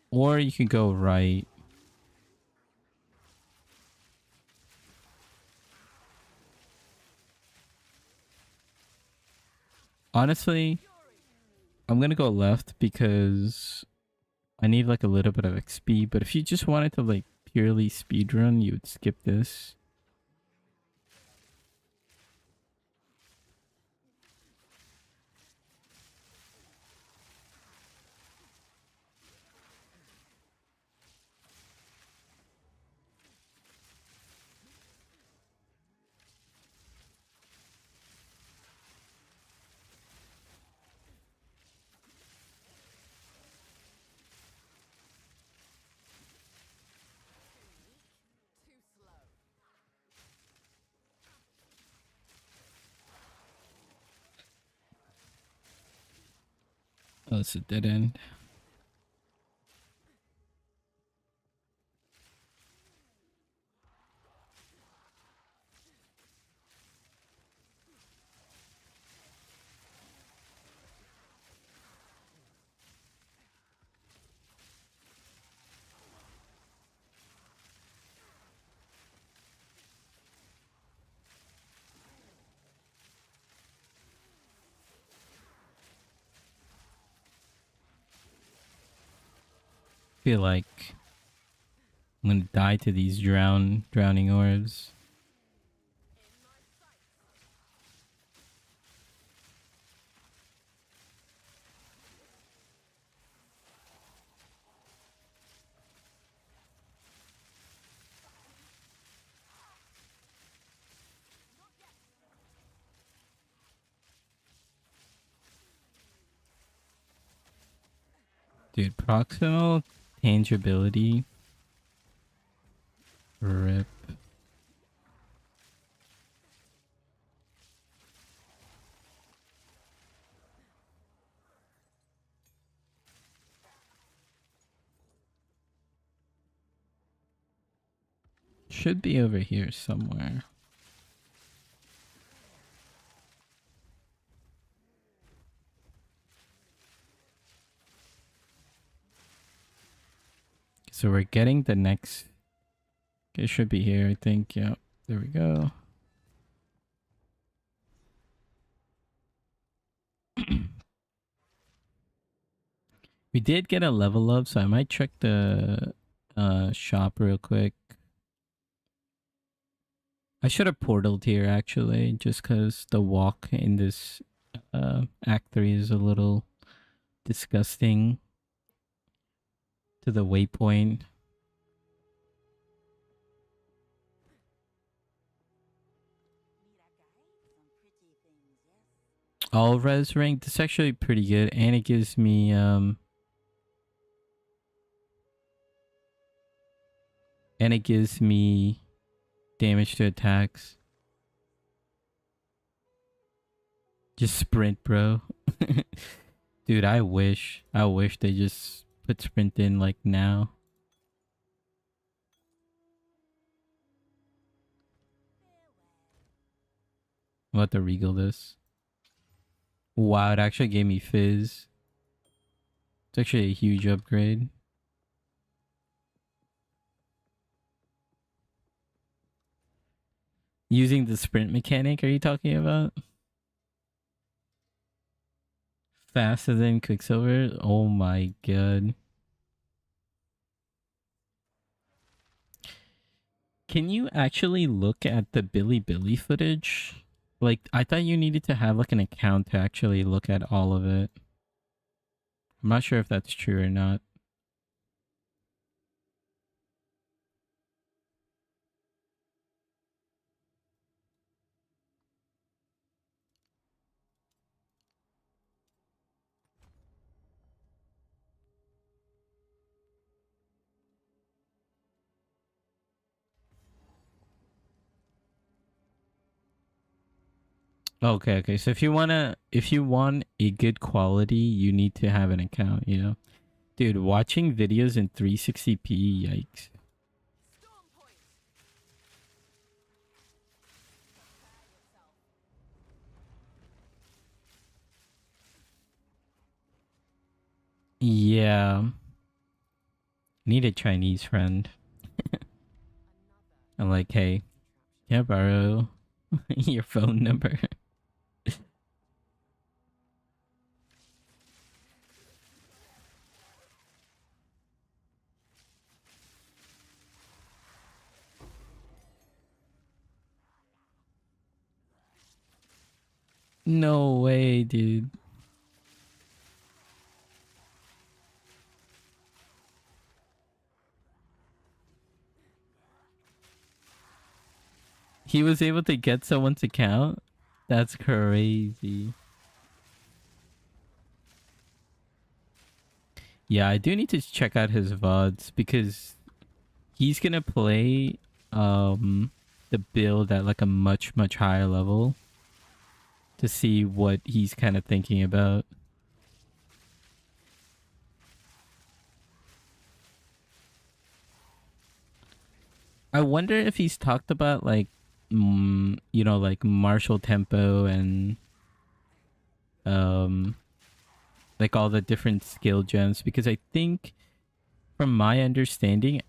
Or you can go right. Honestly, I'm gonna go left because I need like a little bit of XP. But if you just wanted to like purely speedrun, you would skip this. Oh, it's a dead end. Feel like I'm gonna die to these drowning orbs. Dude, proximal tangibility. Rip. Should be over here somewhere. So we're getting the next. It should be here, I think. Yeah, there we go. We did get a level up, so I might check the shop real quick. I should have portaled here actually, just because the walk in this Act 3 is a little disgusting to the waypoint. All res rank, that's actually pretty good, and it gives me damage to attacks. Just sprint, bro. Dude, I wish they just put sprint in like now. I'm about to regal this. Wow, it actually gave me fizz. It's actually a huge upgrade. Using the sprint mechanic, are you talking about? Faster than Quicksilver? Oh my god. Can you actually look at the Billy footage? Like, I thought you needed to have like an account to actually look at all of it. I'm not sure if that's true or not. Okay, okay. So if you want a good quality, you need to have an account, you know? Dude, watching videos in 360p, yikes. Yeah. Need a Chinese friend. I'm like, hey, can I borrow your phone number? No way, dude. He was able to get someone's account? That's crazy. Yeah, I do need to check out his VODs because he's gonna play the build at like a much higher level to see what he's kind of thinking about. I wonder if he's talked about like you know, like martial tempo and um like all the different skill gems, because I think from my understanding,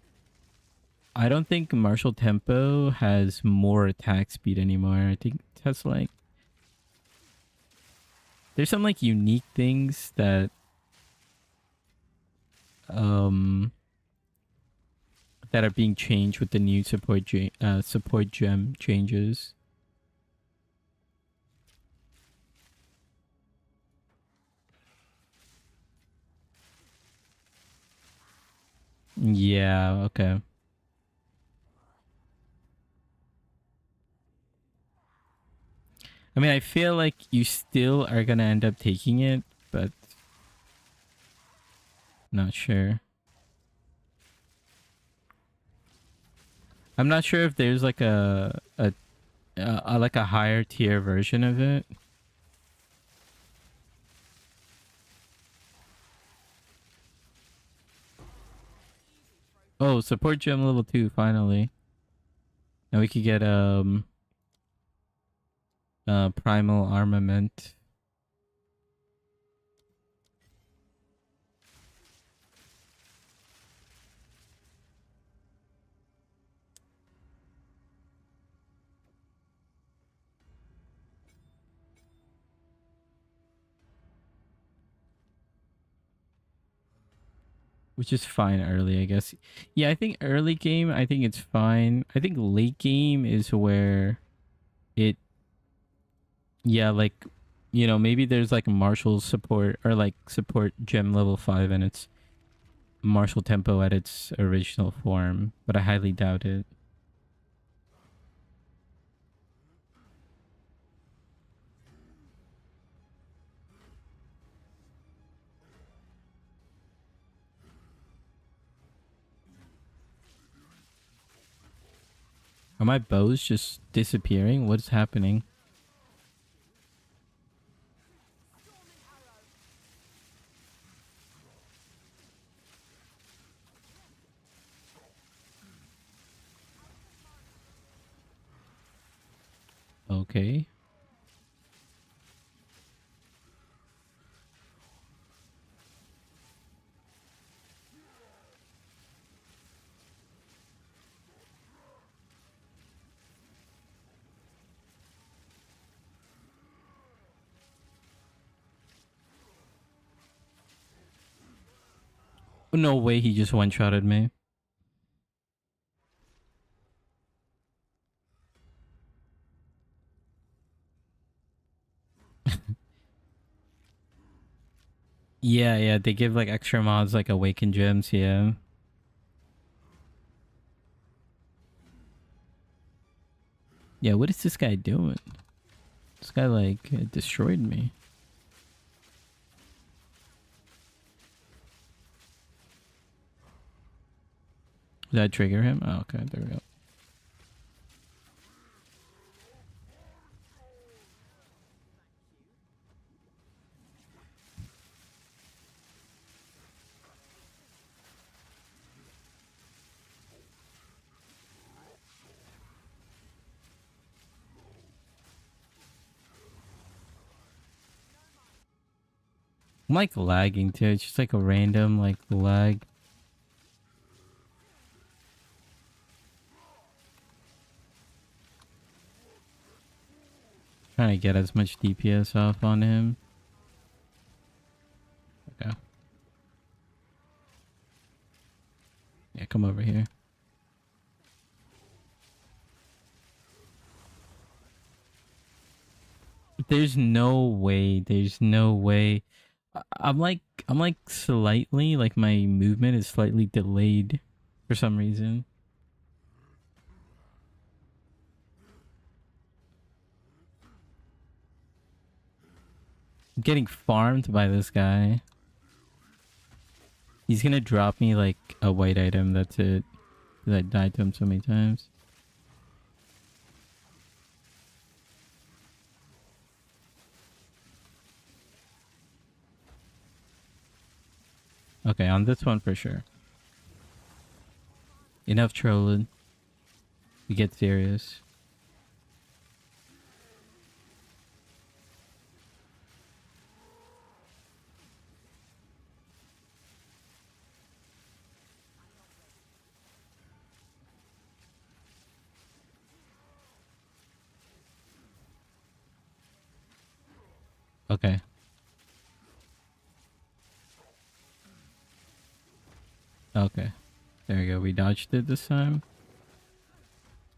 I don't think martial tempo has more attack speed anymore. I think it has like there's some like unique things that um that are being changed with the new support gem changes. Yeah, okay. I mean, I feel like you still are gonna end up taking it, but not sure. I'm not sure if there's like a like a higher tier version of it. Oh, support gem level 2 finally. Now we could get primal armament. which is fine early, I guess. Yeah, I think early game, I think it's fine. I think late game is where it, yeah, like, you know, maybe there's like martial support or like support gem level 5 and it's martial tempo at its original form, but I highly doubt it. Are my bows just disappearing? What's happening? Okay. No way he just one-shotted me. Yeah, yeah, they give like extra mods like awaken gems, yeah. Yeah, what is this guy doing? This guy like destroyed me. Did I trigger him? Oh, okay, there we go. I'm like lagging too. It's just like a random like lag. Trying to get as much DPS off on him. Okay. Yeah, come over here. There's no way. There's no way. I'm like slightly like my movement is slightly delayed for some reason. I'm getting farmed by this guy. He's gonna drop me like a white item. That's it. Cause I died to him so many times. Okay, on this one for sure. Enough trolling. We get serious. Okay. Okay. There we go. We dodged it this time.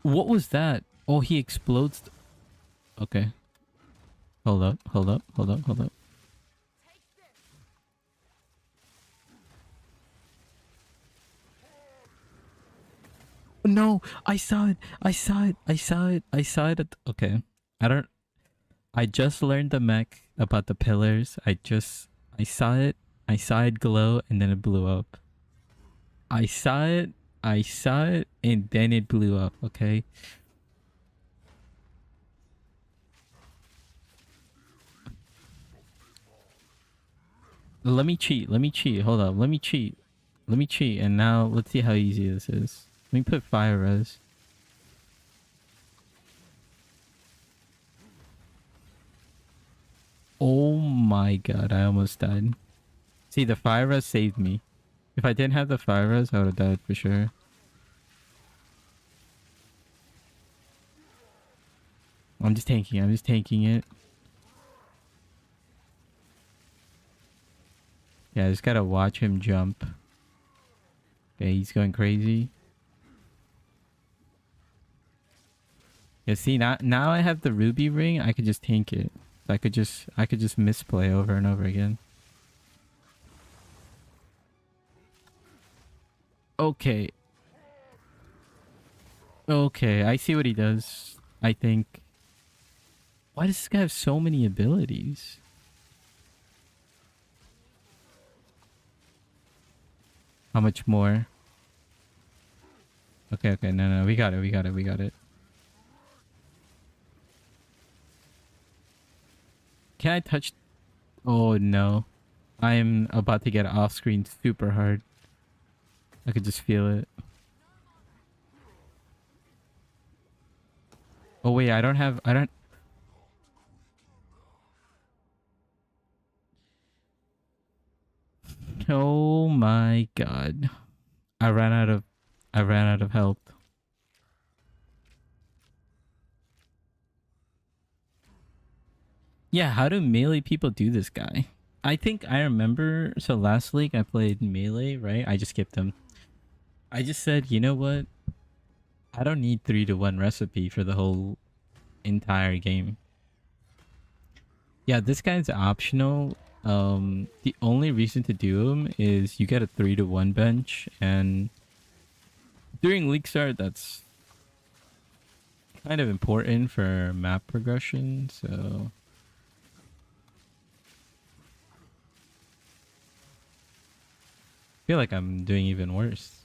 What was that? Oh, he explodes. Okay. Hold up. Hold up. Hold up. Hold up. No, I saw it. I saw it. I saw it. I saw it. Okay. I don't. I just learned the mech about the pillars. I saw it. I saw it glow and then it blew up. I saw it. I saw it and then it blew up. Okay. Let me cheat. Let me cheat. Hold up. Let me cheat. Let me cheat. And now let's see how easy this is. Let me put fire res. Oh my god, I almost died. See, the fire res saved me. If I didn't have the fire res, I would have died for sure. I'm just tanking it. I'm just tanking it. Yeah, I just gotta watch him jump. Okay, he's going crazy. Yeah, see now I have the ruby ring. I could just tank it. I could just misplay over and over again. Okay. Okay, I see what he does. I think. Why does this guy have so many abilities? How much more? Okay, okay, no, we got it. Can I touch? Oh no. I'm about to get off screen super hard. I could just feel it. Oh wait, I don't. Oh my god. I ran out of health. Yeah, how do melee people do this guy? I think I remember, so last league I played melee, right? I just skipped him. I just said, you know what? I don't need 3-to-1 recipe for the whole entire game. Yeah, this guy's optional. The only reason to do him is you get a 3-to-1 bench, and during league start, that's kind of important for map progression. So I feel like I'm doing even worse.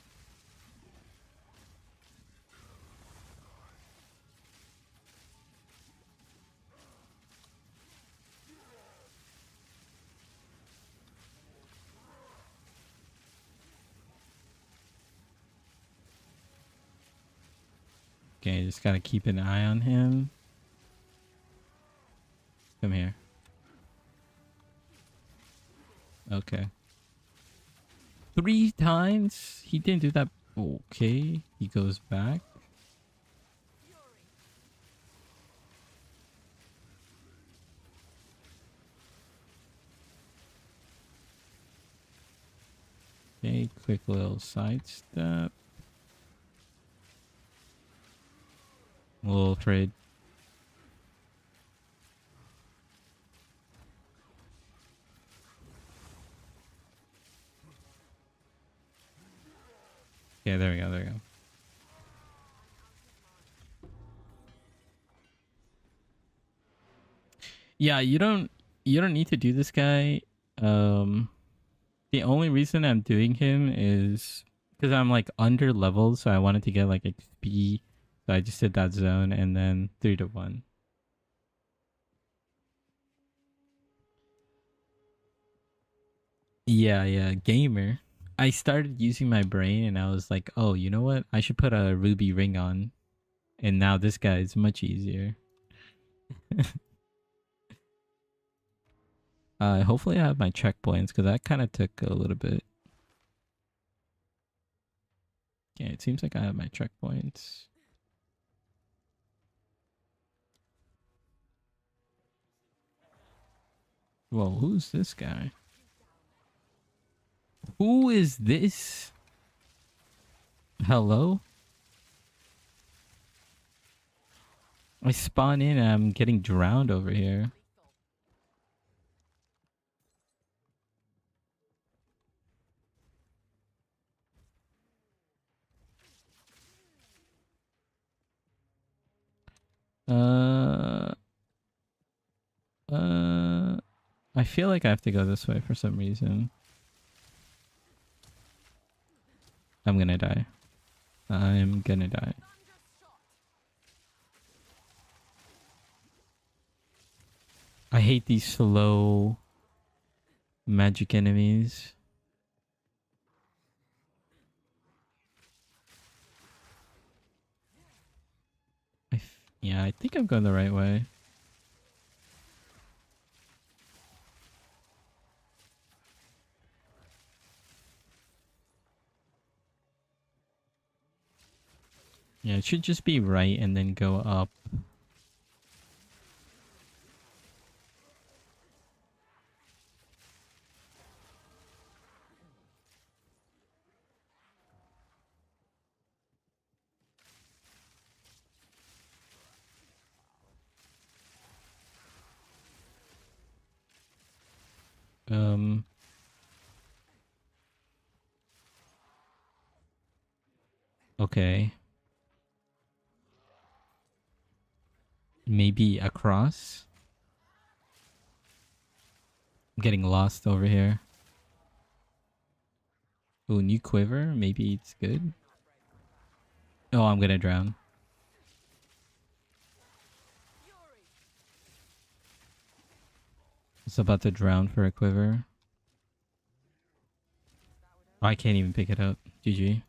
Okay, just gotta keep an eye on him. Come here. Okay. 3 times? He didn't do that. Okay. He goes back. Okay, quick little sidestep. A little trade. Yeah, there we go, there we go. Yeah, you don't need to do this guy. The only reason I'm doing him is because I'm like under leveled, so I wanted to get like XP. So I just did that zone and then 3-to-1. Yeah, gamer. I started using my brain and I was like, oh, you know what? I should put a ruby ring on. And now this guy is much easier. Hopefully I have my checkpoints because that kind of took a little bit. Yeah, it seems like I have my checkpoints. Whoa, who's this guy? Who is this? Hello? I spawn in and I'm getting drowned over here. Uh, I feel like I have to go this way for some reason. I'm gonna die. I'm gonna die. I hate these slow magic enemies. Yeah, I think I'm going the right way. Yeah, it should just be right and then go up. Okay. Maybe across? I'm getting lost over here. Ooh, new quiver? Maybe it's good? Oh, I'm gonna drown. It's about to drown for a quiver. Oh, I can't even pick it up. GG.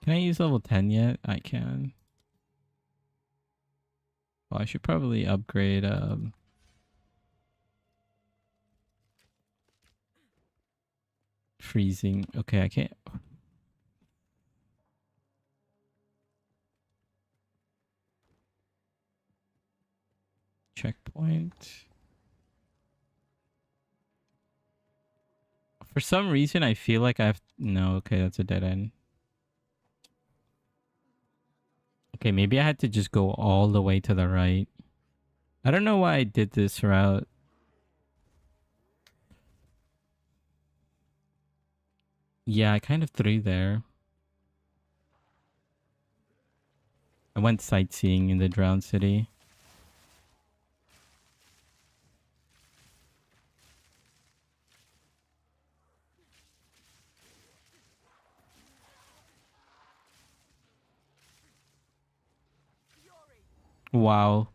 Can I use level 10 yet? I can. Well, I should probably upgrade freezing. Okay, I can't. Checkpoint. For some reason, I feel like I have... No, okay, that's a dead end. Okay, maybe I had to just go all the way to the right. I don't know why I did this route. Yeah, I kind of threw there. I went sightseeing in the drowned city. Wow.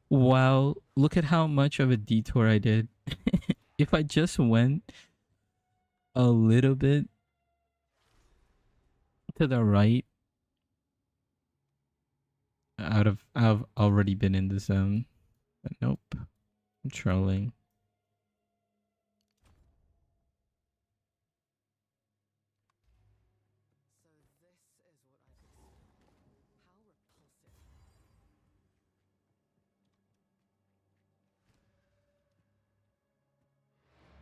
Wow. Look at how much of a detour I did. If I just went a little bit to the right, I've already been in the zone. But nope. I'm trolling.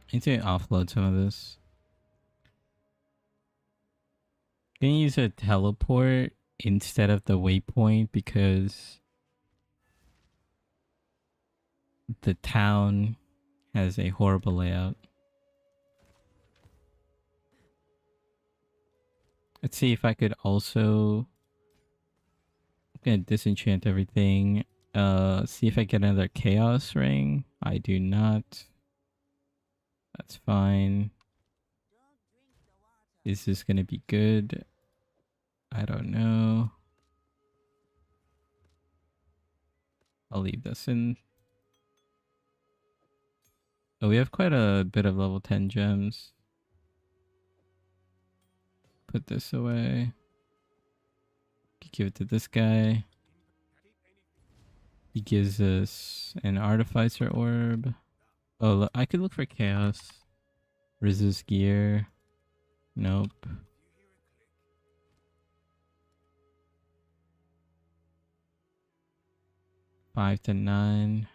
I need to offload some of this. Can you use a teleport instead of the waypoint because the town has a horrible layout. Let's see if I could also... I'm gonna disenchant everything. See if I get another chaos ring. I do not. That's fine. Is this gonna be good? I don't know. I'll leave this in. Oh, we have quite a bit of level 10 gems. Put this away. Give it to this guy. He gives us an artificer orb. Oh, look, I could look for chaos. Resist gear. Nope. Five to 9.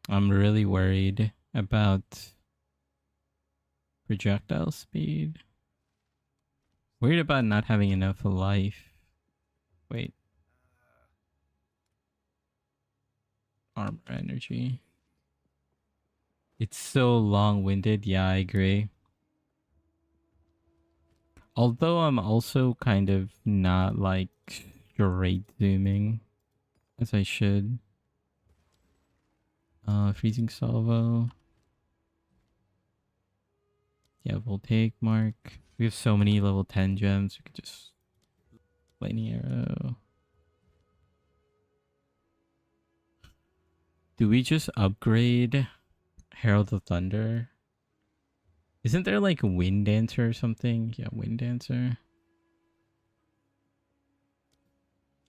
I'm really worried about projectile speed. Worried about not having enough life. Wait. Armor energy. It's so long-winded. Yeah, I agree. Although I'm also kind of not like straight zooming as I should. Freezing salvo. Yeah, voltaic mark. We have so many level 10 gems. We could just lightning arrow. Do we just upgrade Herald of Thunder? Isn't there like Wind Dancer or something? Yeah, Wind Dancer.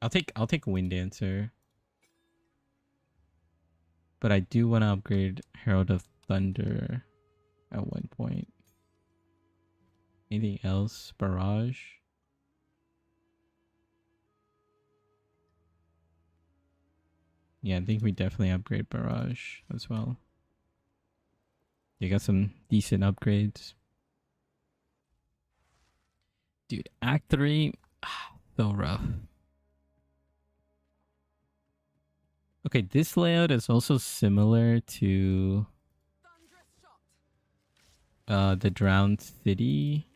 I'll take Wind Dancer. But I do want to upgrade Herald of Thunder at one point. Anything else? Barrage? Yeah, I think we definitely upgrade Barrage as well. You got some decent upgrades. Dude, Act 3, so rough. Okay, this layout is also similar to the Drowned City.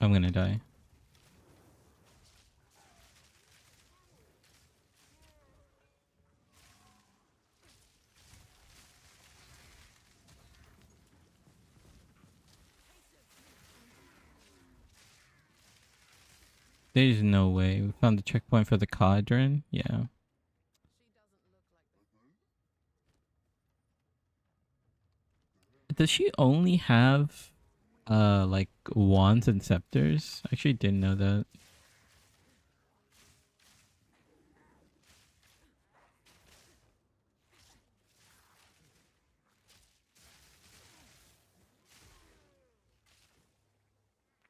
I'm gonna die. There's no way. We found the checkpoint for the Cauldron. Yeah. Does she only have like wands and scepters? I actually didn't know that.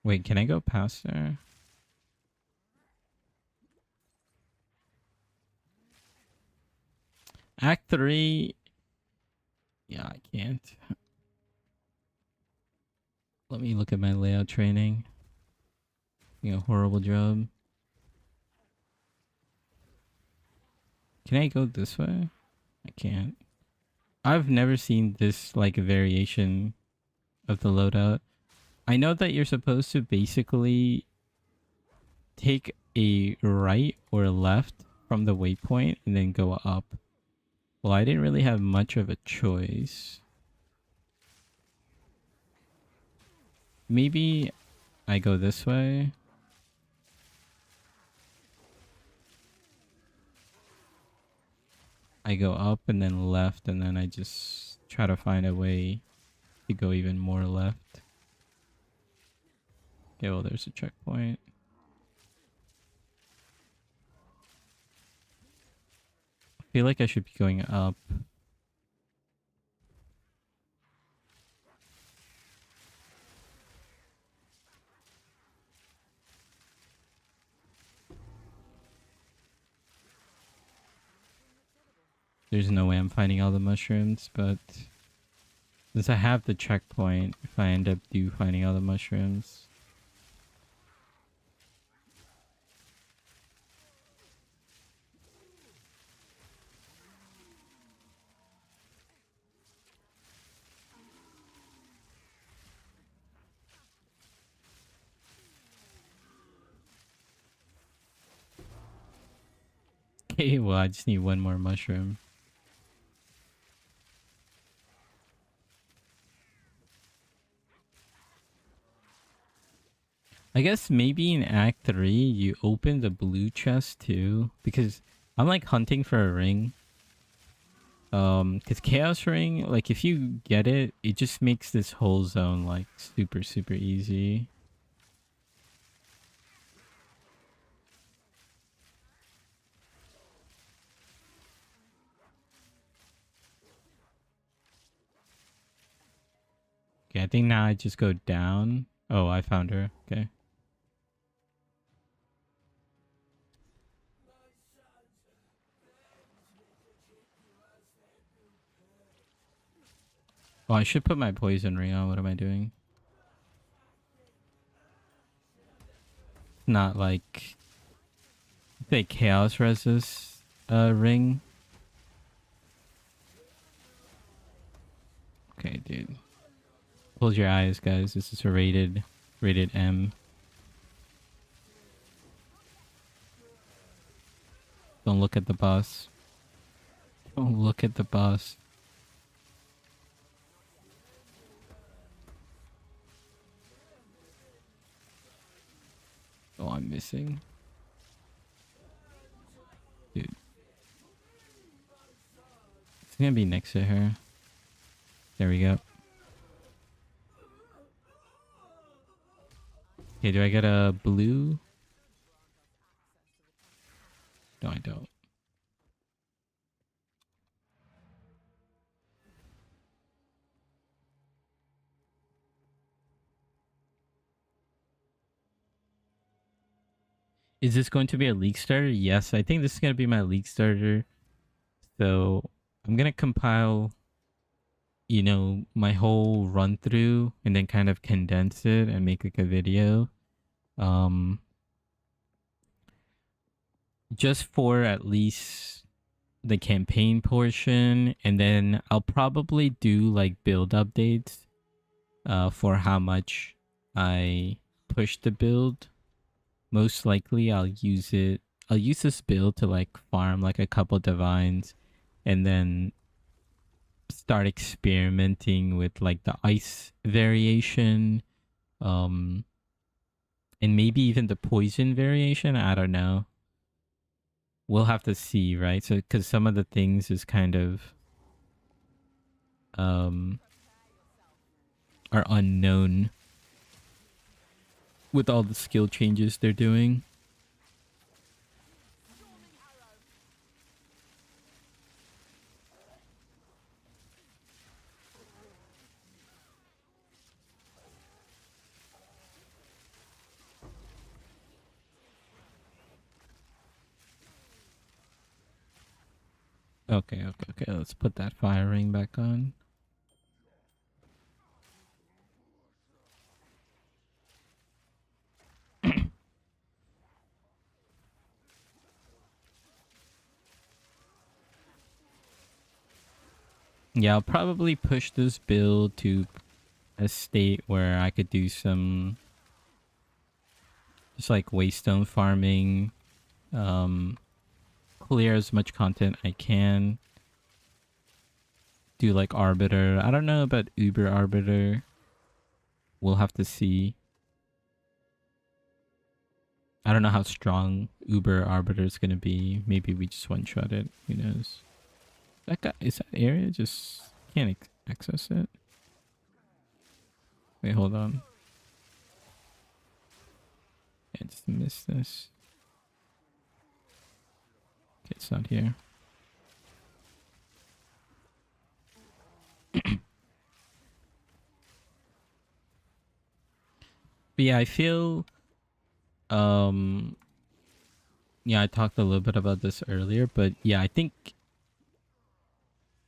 Wait, can I go past her? Act 3. Yeah, I can't. Let me look at my layout training. You know, horrible job. Can I go this way? I can't. I've never seen this like variation of the loadout. I know that you're supposed to basically take a right or left from the waypoint and then go up. Well, I didn't really have much of a choice. Maybe I go this way. I go up and then left, and then I just try to find a way to go even more left. Okay, well, there's a checkpoint. I feel like I should be going up. There's no way I'm finding all the mushrooms, but since I have the checkpoint, if I end up finding all the mushrooms. Okay, well, I just need one more mushroom. I guess maybe in Act 3, you open the blue chest too, because I'm like hunting for a ring. Because Chaos Ring, like if you get it, it just makes this whole zone like super, super easy. Okay, I think now I just go down. Oh, I found her. Okay. Oh, I should put my poison ring on. What am I doing? Not like the chaos resist ring. Okay, dude. Close your eyes, guys. This is a rated M. Don't look at the boss. Don't look at the boss. Oh, I'm missing. Dude. It's gonna be next to her. There we go. Okay, do I get a blue? No, I don't. Is this going to be a league starter? Yes, I think this is going to be my league starter. So I'm going to compile, you know, my whole run through and then kind of condense it and make like a video. Just for at least the campaign portion, and then I'll probably do like build updates for how much I push the build. Most likely I'll use this build to like farm like a couple divines and then start experimenting with like the ice variation, um and maybe even the poison variation. I don't know, we'll have to see, right? So because some of the things is kind of um are unknown with all the skill changes they're doing. Okay, let's put that fire ring back on. Yeah, I'll probably push this build to a state where I could do some just like waystone farming, clear as much content I can, do like Arbiter. I don't know about Uber Arbiter. We'll have to see. I don't know how strong Uber Arbiter is going to be. Maybe we just one-shot it. Who knows? That guy, is that area just can't access it? Wait, hold on. I just missed this. Okay, it's not here. But yeah, I feel yeah, I talked a little bit about this earlier, but yeah, I think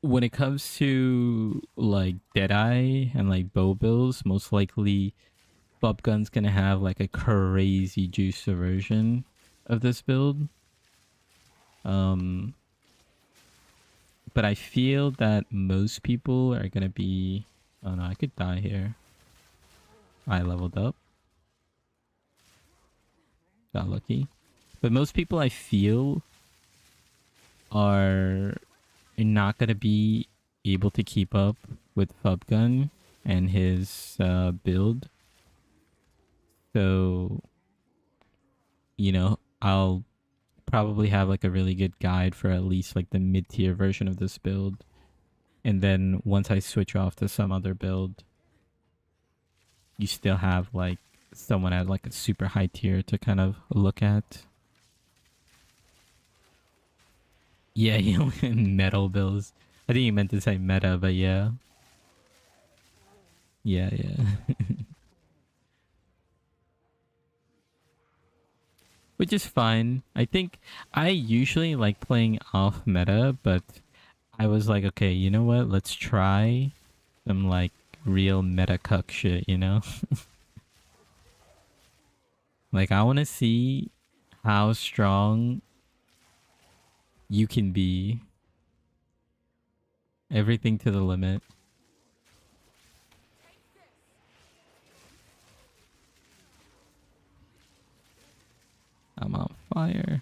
when it comes to like Deadeye and like bow builds, most likely Bubgun's gonna have like a crazy juicer version of this build. But I feel that most people are gonna be, oh no, I could die here. I leveled up. Got lucky. But most people I feel are not gonna be able to keep up with Bubgun and his build. So, you know, I'll probably have like a really good guide for at least like the mid-tier version of this build. And then once I switch off to some other build, you still have like someone at like a super high tier to kind of look at. Yeah, you know, metal builds. I think you meant to say meta, but yeah. Yeah, yeah. Which is fine. I think I usually like playing off meta, but I was like, okay, you know what? Let's try some like real meta cuck shit, you know? Like I want to see how strong you can be. Everything to the limit. I'm on fire.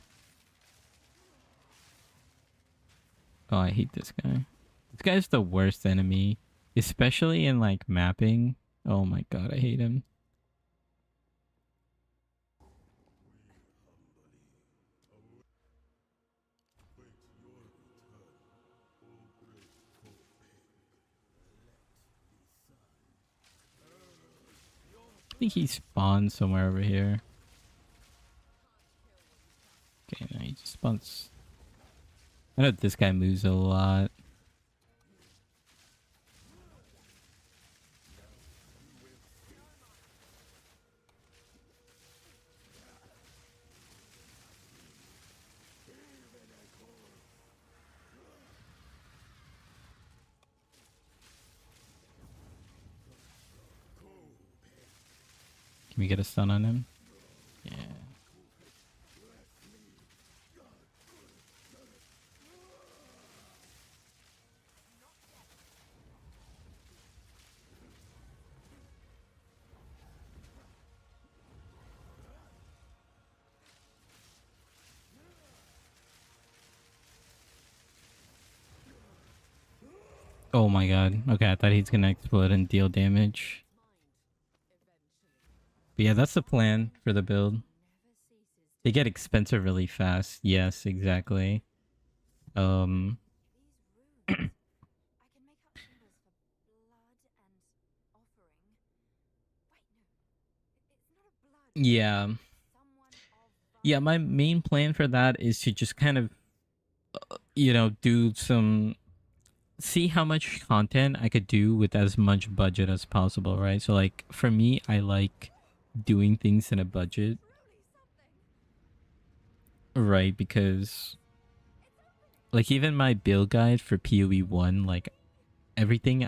Oh, I hate this guy. This guy's the worst enemy, especially in like mapping. Oh my god, I hate him. I think he spawned somewhere over here. Okay, no, he just spawns. I know this guy moves a lot. Can we get a stun on him? Yeah. Oh my god. Okay, I thought he's gonna explode and deal damage. But yeah, that's the plan for the build. They get expensive really fast. Yes, exactly. Um yeah. Yeah, my main plan for that is to just kind of do some see how much content I could do with as much budget as possible, right? So like for me, I like doing things in a budget, right? Because like even my build guide for PoE 1, like everything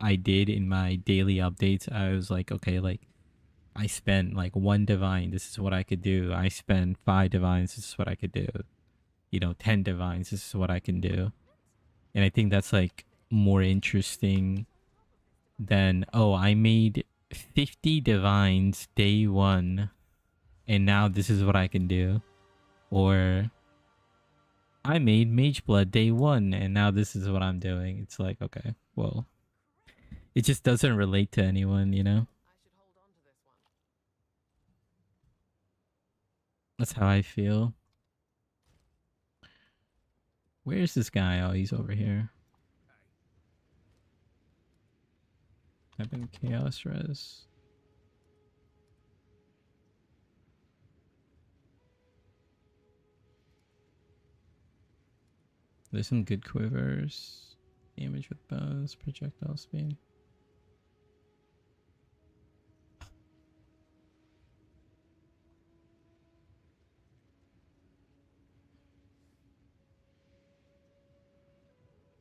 I did in my daily updates, I was like, okay, like I spent like 1 divine, this is what I could do. I spent 5 divines, this is what I could do. 10 divines, this is what I can do. And I think that's like more interesting than, oh, I made 50 divines day 1 and now this is what I can do. Or I made mage blood day 1 and now this is what I'm doing. It's like, okay, well, it just doesn't relate to anyone. That's how I feel. Where's this guy? Oh, he's over here. I've been chaos res. There's some good quivers. Damage with bows, projectile speed.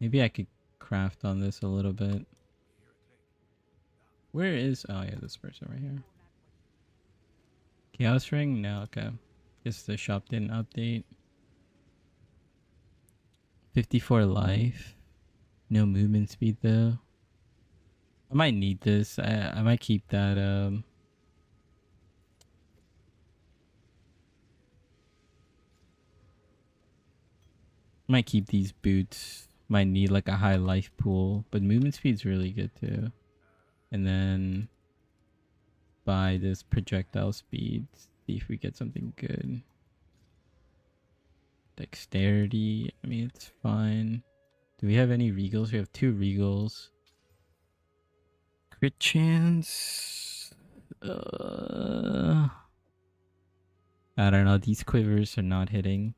Maybe I could craft on this a little bit. Where is... Oh yeah, this person right here. Chaos ring? No, okay. Guess the shop didn't update. 54 life. No movement speed though. I might need this. I might keep that. Might keep these boots. Might need like a high life pool, but movement speed's really good too. And then buy this projectile speed. See if we get something good. Dexterity. I mean, it's fine. Do we have any regals? We have 2 regals. Crit chance. I don't know. These quivers are not hitting.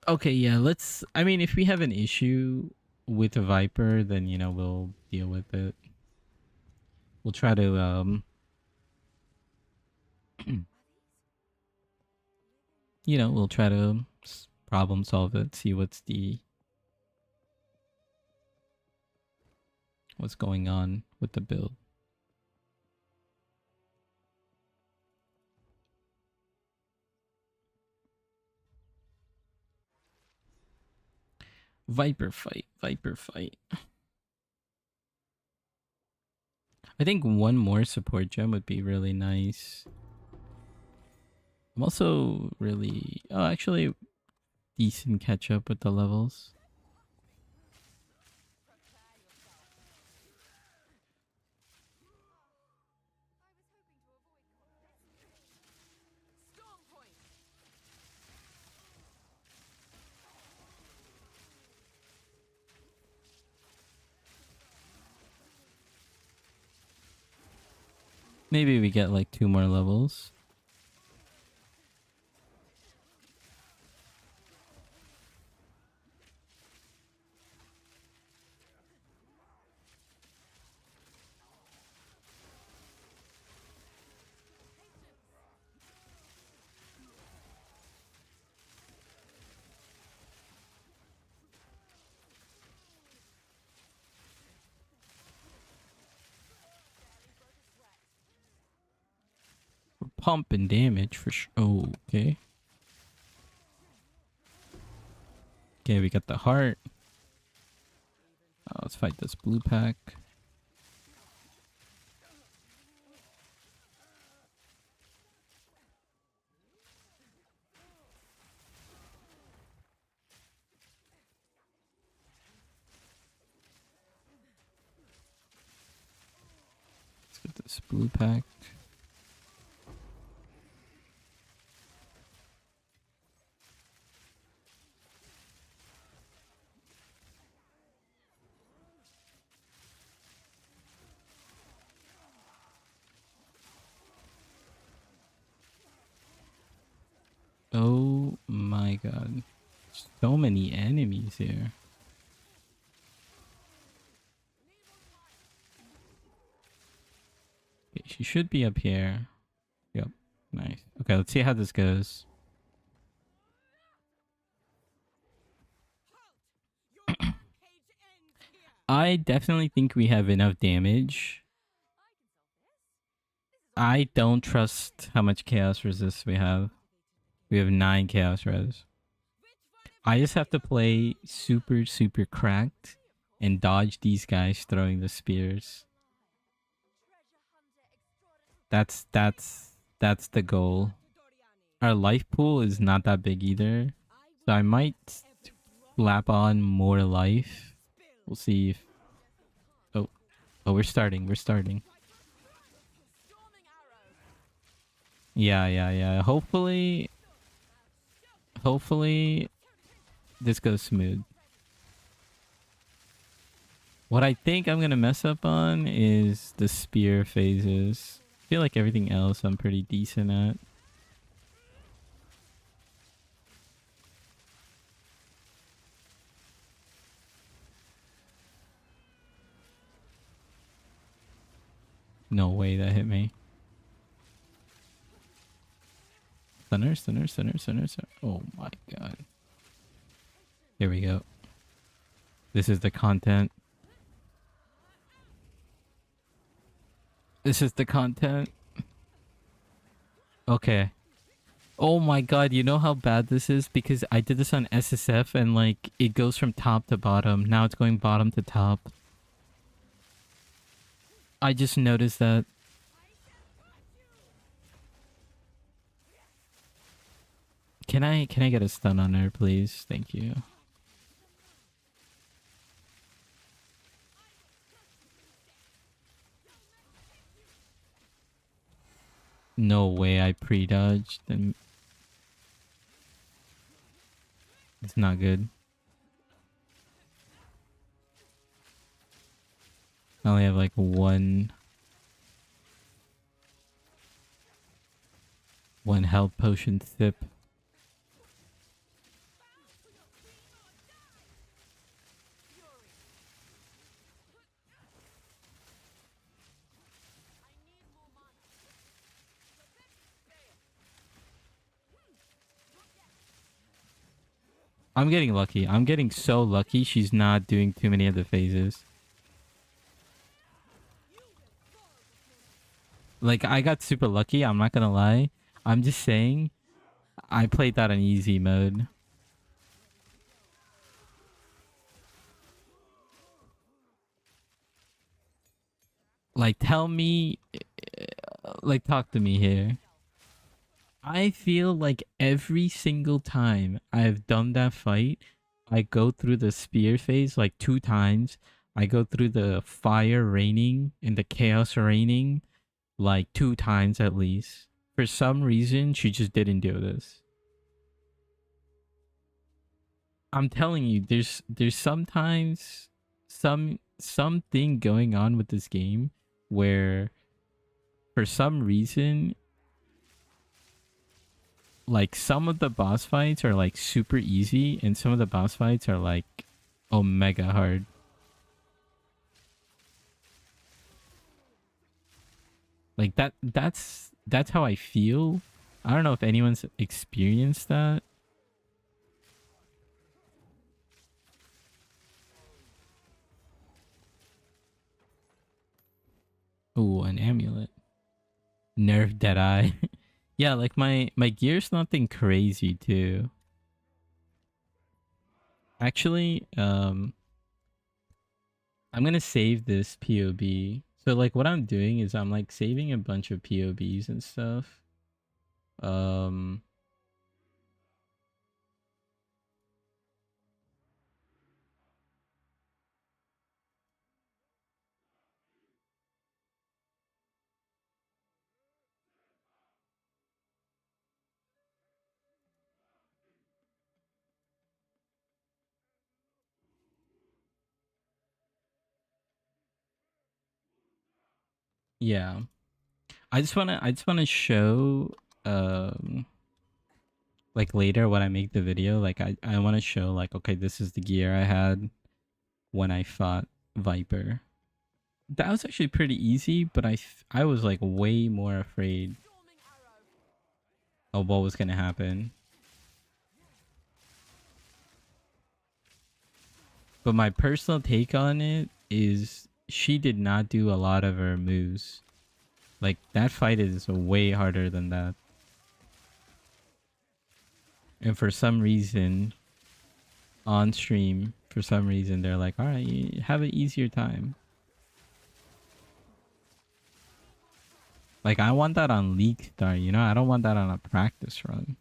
Okay, yeah, let's... I mean, if we have an issue with a Viper, then, we'll deal with it. We'll try to, we'll try to problem solve it, see what's going on with the build. Viper fight. I think one more support gem would be really nice. I'm also really... Oh, actually, decent catch up with the levels. Maybe we get like 2 more levels. pumping damage for sure. Oh, okay. Okay, we got the heart. Let's fight this blue pack. Let's get this blue pack. Oh my god. So many enemies here. Okay, she should be up here. Yep. Nice. Okay, let's see how this goes. I definitely think we have enough damage. I don't trust how much chaos resist we have. We have 9 chaos res. I just have to play super, super cracked and dodge these guys throwing the spears. That's the goal. Our life pool is not that big either. So I might slap on more life. We'll see if... Oh, we're starting. Yeah. Hopefully this goes smooth. What I think I'm gonna mess up on is the spear phases. I feel like everything else I'm pretty decent at. No way that hit me. Stunner. Oh my god. Here we go. This is the content. Okay. Oh my god, you know how bad this is? Because I did this on SSF and like it goes from top to bottom. Now it's going bottom to top. I just noticed that. Can I get a stun on her, please? Thank you. No way I pre-dodged and it's not good. I only have like one health potion sip. I'm getting lucky. I'm getting so lucky she's not doing too many of the phases. Like, I got super lucky, I'm not gonna lie. I'm just saying, I played that on easy mode. Like, tell me... Like, talk to me here. I feel like every single time I've done that fight, I go through the spear phase like 2 times. I go through the fire raining and the chaos raining like 2 times at least. For some reason, she just didn't do this. I'm telling you, there's sometimes something going on with this game where for some reason like some of the boss fights are like super easy and some of the boss fights are like omega hard. Like that's how I feel. I don't know if anyone's experienced that. Ooh, an amulet. Nerf Deadeye. Yeah, like my gear's nothing crazy too. Actually, I'm gonna save this POB. So like what I'm doing is I'm like saving a bunch of POBs and stuff. Um yeah. I just wanna show like later when I make the video, like I wanna show like okay, this is the gear I had when I fought Viper. That was actually pretty easy, but I was like way more afraid of what was gonna happen. But my personal take on it is she did not do a lot of her moves. Like that fight is way harder than that. And for some reason on stream, for some reason they're like, "All right, you have an easier time." Like I want that on League Star, you know? I don't want that on a practice run.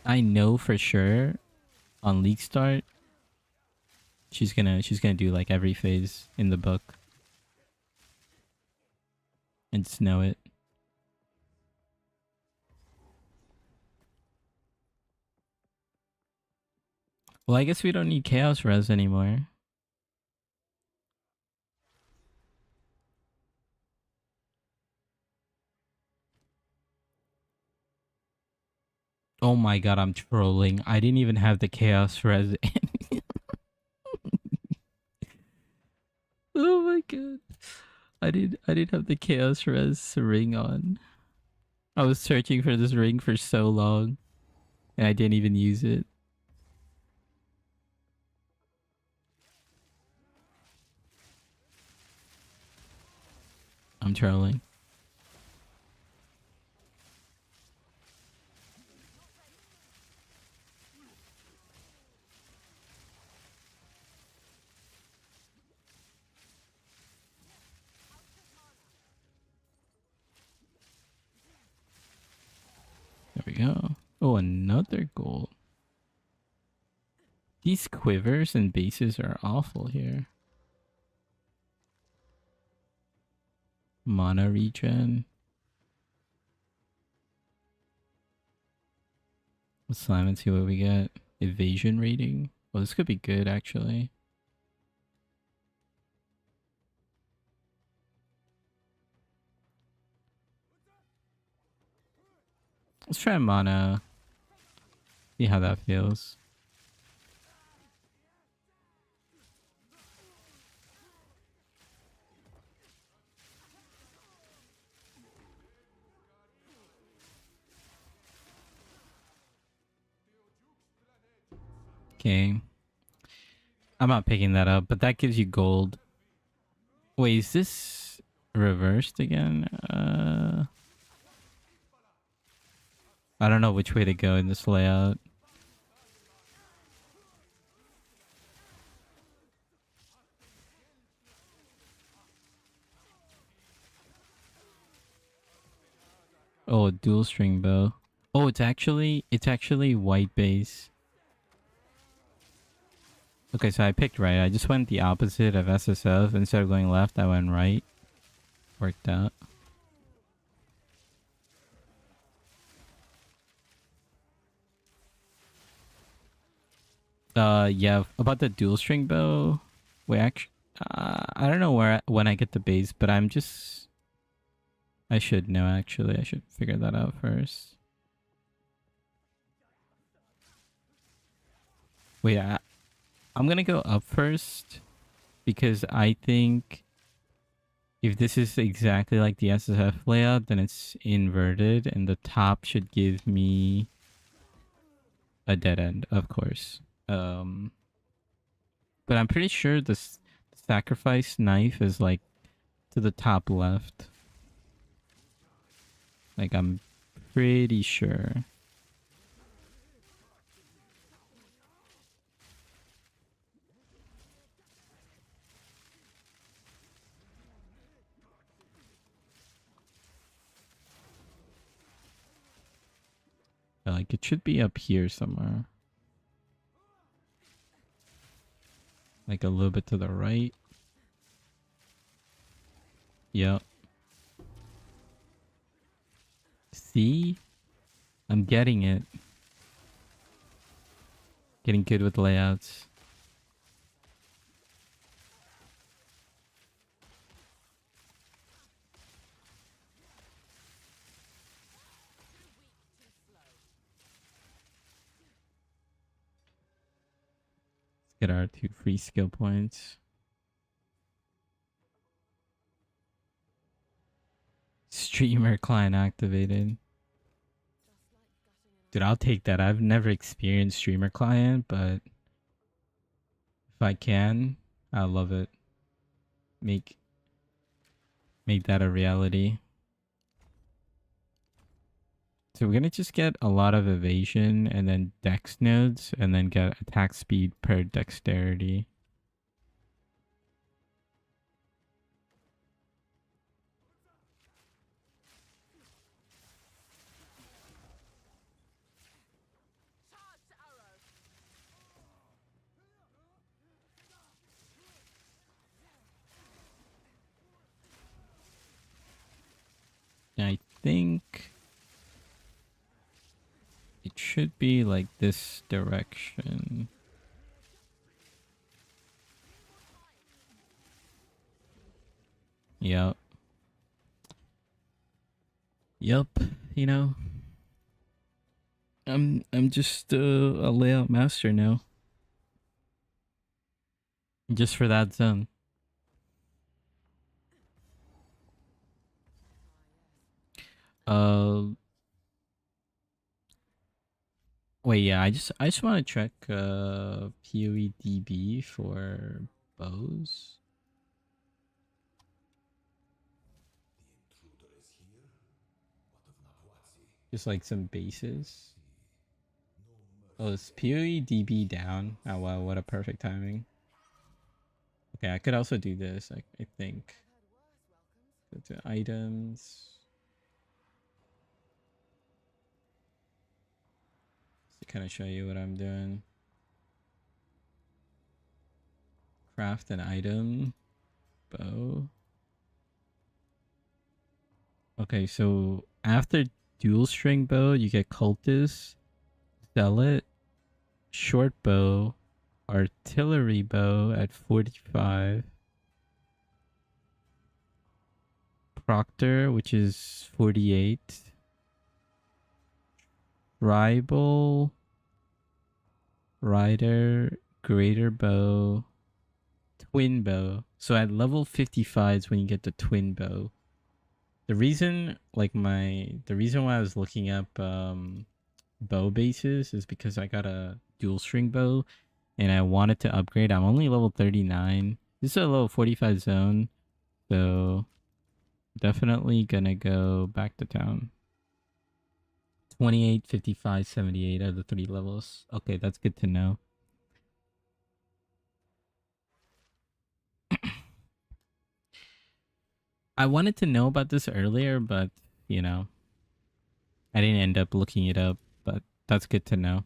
I know for sure on League Start she's gonna do like every phase in the book and just know it. Well, I guess we don't need Chaos Res anymore. Oh my god, I'm trolling. I didn't even have the Chaos Res. Oh my god. I didn't have the Chaos Res ring on. I was searching for this ring for so long and I didn't even use it. I'm trolling. There we go. Oh, another gold. These quivers and bases are awful here. Mana regen. Let's slime and see what we get. Evasion rating. Well, this could be good actually. Let's try mana. See how that feels. Okay. I'm not picking that up, but that gives you gold. Wait, is this reversed again? I don't know which way to go in this layout. Oh, dual string bow. Oh, it's actually white base. Okay, so I picked right. I just went the opposite of SSF. Instead of going left, I went right. Worked out. Yeah, about the dual string bow. Wait, actually, I don't know when I get the base, but I should know actually. I should figure that out first. Wait, I'm gonna go up first because I think if this is exactly like the SSF layout, then it's inverted and the top should give me a dead end, of course. But I'm pretty sure the sacrifice knife is like to the top left. Like I'm pretty sure. Like it should be up here somewhere. Like a little bit to the right. Yep. See? I'm getting it. Getting good with layouts. Let's get our 2 free skill points. Streamer client activated. Dude, I'll take that. I've never experienced streamer client, but if I can, I love it. Make that a reality. So we're gonna just get a lot of evasion and then dex nodes and then get attack speed per dexterity. I think it should be like this direction. Yep. Yep, you know. I'm just a layout master now. Just for that zone. Wait, yeah, I just want to check PoE DB for bows. Just like some bases. Oh, is PoE DB down? Oh wow, what a perfect timing. Okay, I could also do this, I think. Go to items. To kind of show you what I'm doing. Craft an item. Bow. Okay, so after dual string bow, you get cultist, zealot, short bow, artillery bow at 45, proctor, which is 48, tribal, rider, greater bow, twin bow. So at level 55 is when you get the twin bow. The reason why I was looking up bow bases is because I got a dual string bow and I wanted to upgrade. I'm only level 39. This is a level 45 zone, so definitely gonna go back to town. 28, 55, 78 are the 3 levels. Okay, that's good to know. I wanted to know about this earlier, but, you know, I didn't end up looking it up, but that's good to know.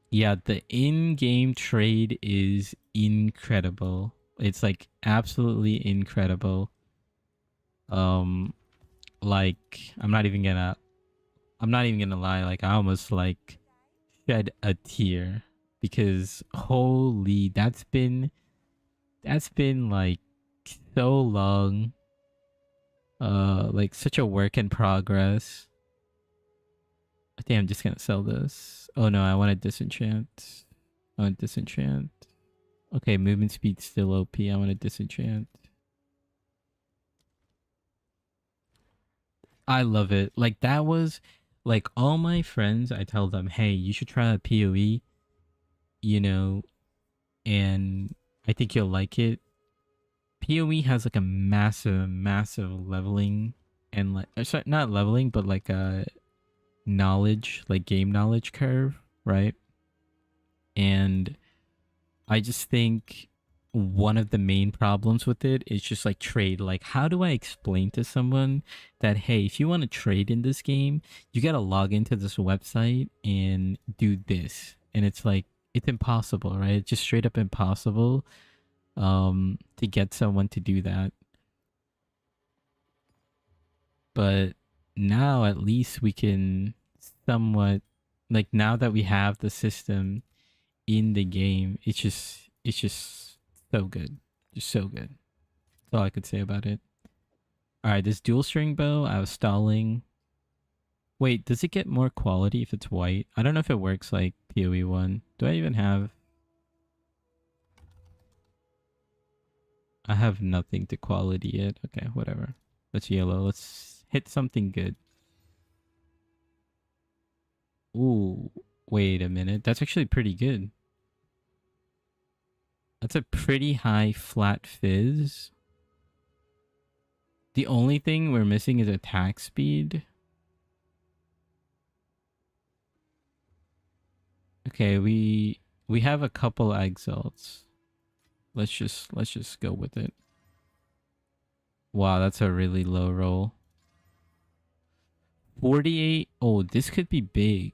Yeah, the in-game trade is incredible. It's like absolutely incredible. Like I'm not even gonna lie, like I almost like shed a tear because holy, that's been like so long. Like such a work in progress. I think I'm just gonna sell this. Oh no, I want to disenchant. I want to disenchant. Okay, movement speed still OP. I want to disenchant. I love it. Like that was like all my friends, I tell them, hey, you should try a PoE. you know, and I think you'll like it. PoE has like a massive leveling and like sorry, not leveling, but like a knowledge, like game knowledge curve, right? And I just think one of the main problems with it is just like trade. Like, how do I explain to someone that, hey, if you want to trade in this game, you got to log into this website and do this? And it's like, it's impossible, right? It's just straight up impossible to get someone to do that. But now at least we can somewhat, like, now that we have the system in the game, it's just so good. Just so good. That's all I could say about it. Alright, this dual string bow, I was stalling. Wait, does it get more quality if it's white? I don't know if it works like PoE 1. Do I even have... I have nothing to quality it. Okay, whatever. That's yellow. Let's hit something good. Ooh, wait a minute. That's actually pretty good. That's a pretty high flat fizz. The only thing we're missing is attack speed. Okay, we have a couple exalts. Let's just go with it. Wow, that's a really low roll. 48. Oh, this could be big.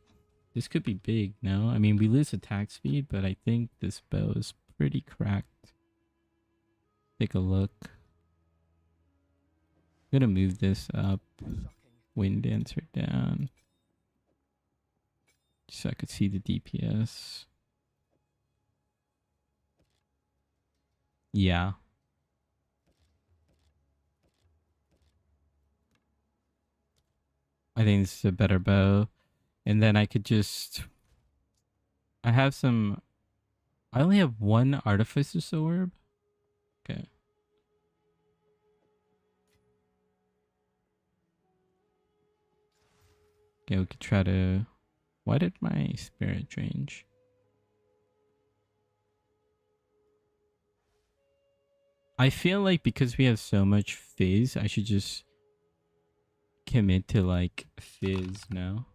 This could be big, no? I mean, we lose attack speed, but I think this bow is pretty cracked. Take a look. I'm gonna move this up. Wind dancer down. So I could see the DPS. Yeah. I think this is a better bow. And then I could just... I have some... I only have one Artificer's Orb. Okay. Okay, we could try to... Why did my spirit change? I feel like because we have so much fizz, I should just commit to like fizz now.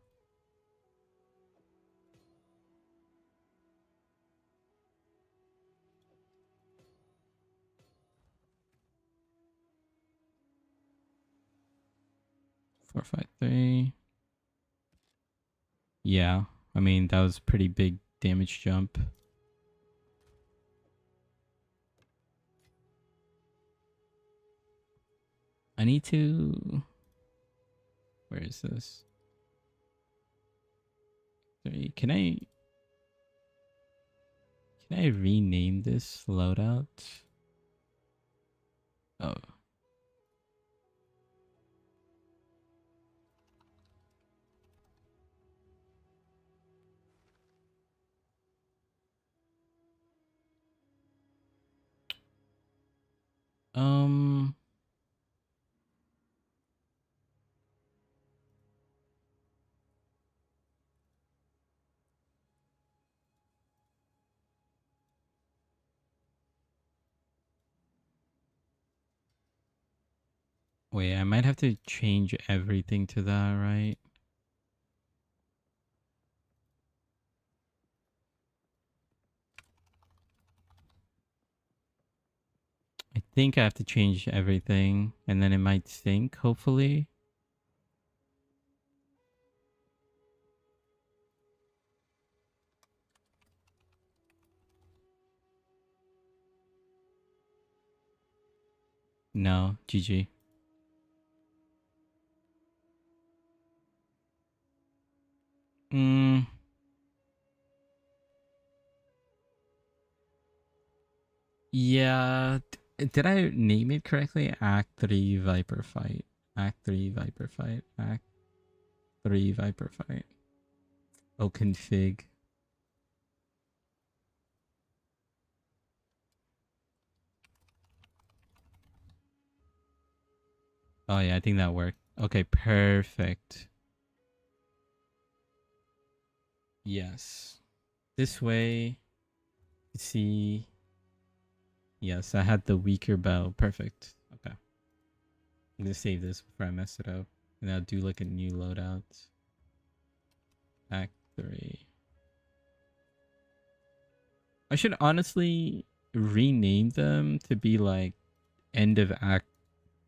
Four, five, three. Yeah, I mean that was pretty big damage jump. I need to... Where is this? Three. Can I rename this loadout? Oh. Wait, I might have to change everything to that, right? I think I have to change everything and then it might sync, hopefully. No, GG. Yeah. Did I name it correctly? Act 3 Viper Fight. Act 3 Viper Fight. Act 3 Viper Fight. Oh, config. Oh yeah, I think that worked. Okay, perfect. Yes. This way. See, yes, I had the weaker bow. Perfect. Okay. I'm gonna save this before I mess it up. And I'll do like a new loadout. Act 3. I should honestly rename them to be like end of Act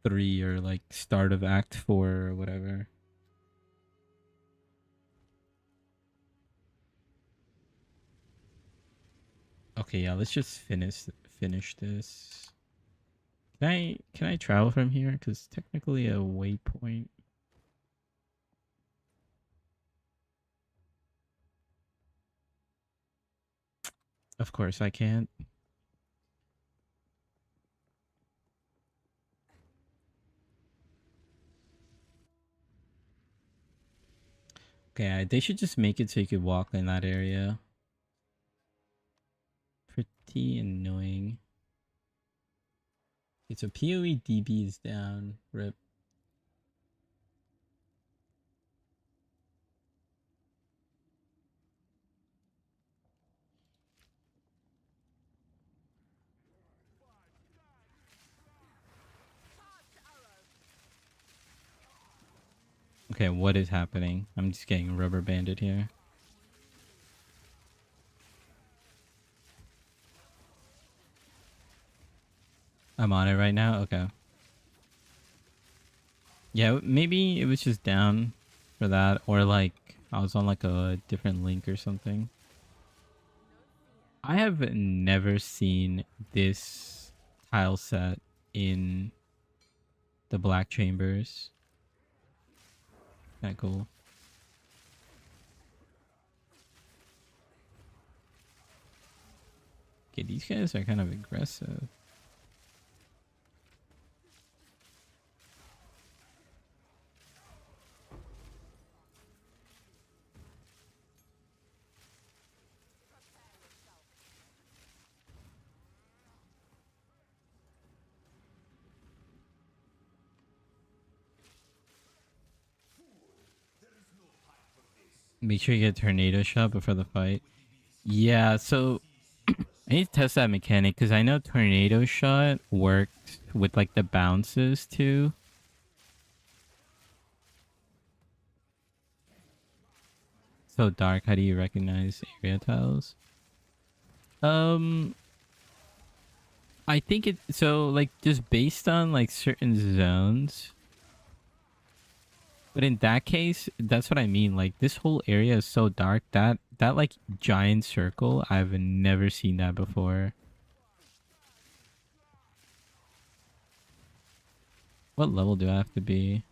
3 or like start of Act 4 or whatever. Okay, yeah, let's just finish this. Can I travel from here? Because technically a waypoint. Of course I can't. Okay, they should just make it so you could walk in that area. Pretty annoying. Okay, so PoE DB is down. Rip. Okay, what is happening? I'm just getting rubber banded here. I'm on it right now? Okay. Yeah, maybe it was just down for that. Or like I was on like a different link or something. I have never seen this tile set in the black chambers. Kinda cool. Okay, these guys are kind of aggressive. Make sure you get tornado shot before the fight. Yeah, so I need to test that mechanic because I know tornado shot worked with like the bounces too. So dark, how do you recognize area tiles? Um, I think it so like just based on like certain zones. But in that case, that's what I mean. Like this whole area is so dark that like giant circle, I've never seen that before. What level do I have to be?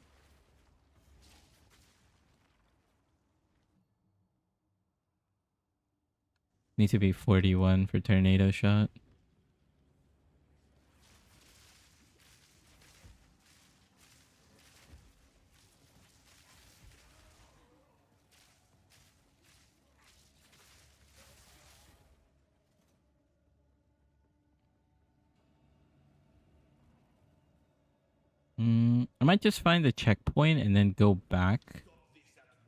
Need to be 41 for tornado shot. I might just find the checkpoint and then go back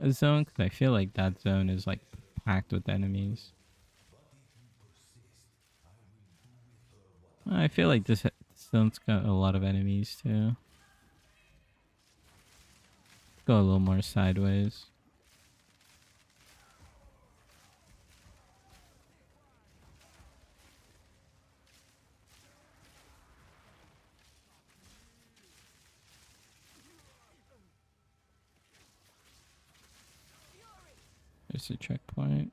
a zone because I feel like that zone is like packed with enemies. I feel like this zone's got a lot of enemies too. Go a little more sideways. There's a checkpoint.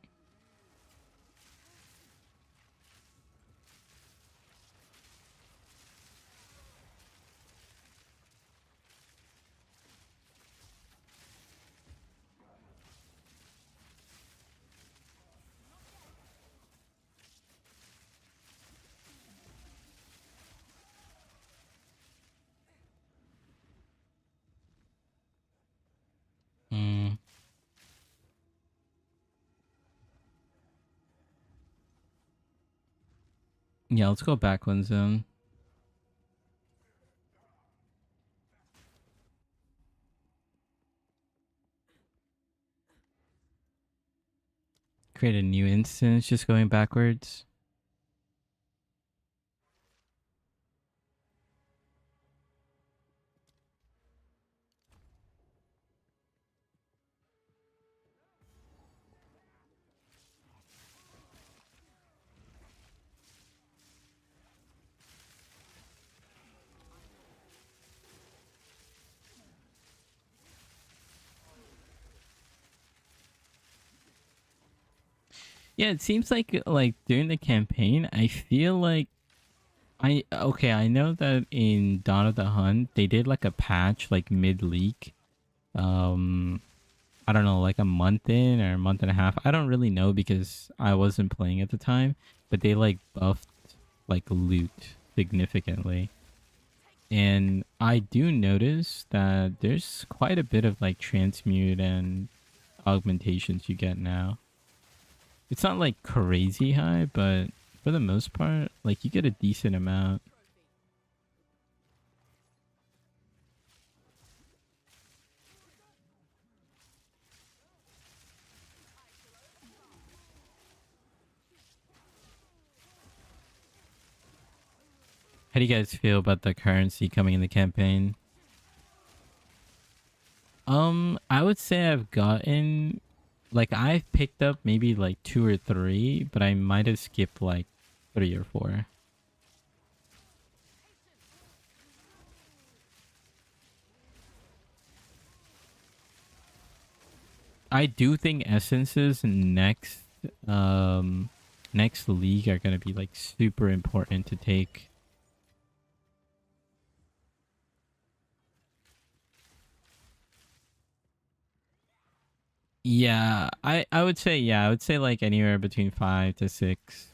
Mm. Yeah, let's go back one zone. Create a new instance, just going backwards. Yeah, it seems like during the campaign, I feel like I know that in Dawn of the Hunt they did like a patch like mid leak. Um I don't know, like a month in or a month and a half. I don't really know because I wasn't playing at the time, but they like buffed like loot significantly. And I do notice that there's quite a bit of like transmute and augmentations you get now. It's not like crazy high, but for the most part, like you get a decent amount. How do you guys feel about the currency coming in the campaign? I would say I've gotten like I've picked up maybe like two or three, but I might have skipped like three or four. I do think essences um next league are gonna be like super important to take. Yeah, I would say I would say like anywhere between 5 to 6.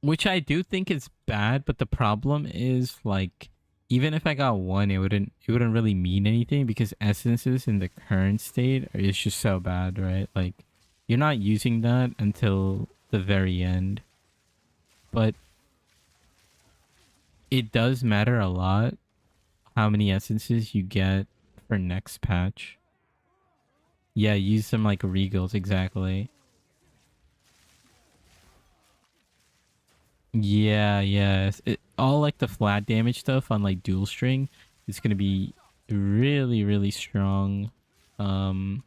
Which I do think is bad, but the problem is like even if I got one, it wouldn't really mean anything because essences in the current state is just so bad, right? Like you're not using that until the very end. But it does matter a lot how many essences you get for next patch. Yeah, use some like regals exactly. Yeah, yeah. All like the flat damage stuff on like dual string is gonna be really, really strong. Um,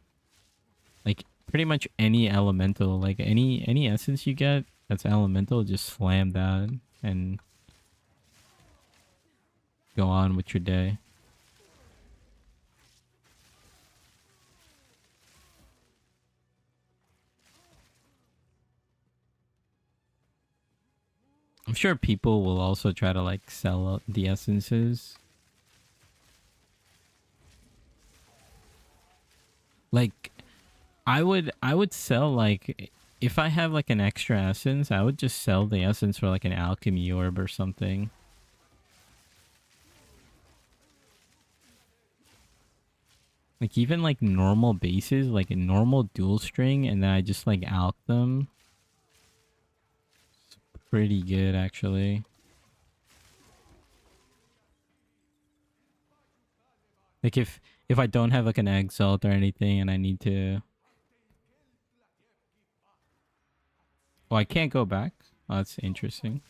like pretty much any elemental, like any essence you get that's elemental, just slam that and go on with your day. I'm sure people will also try to like sell out the essences. Like I would sell like if I have like an extra essence, I would just sell the essence for like an alchemy orb or something. Like even like normal bases, like a normal dual string, and then I just like alch them. Pretty good actually. Like if I don't have like an exalt or anything, and I need to, oh, I can't go back. Oh, that's interesting.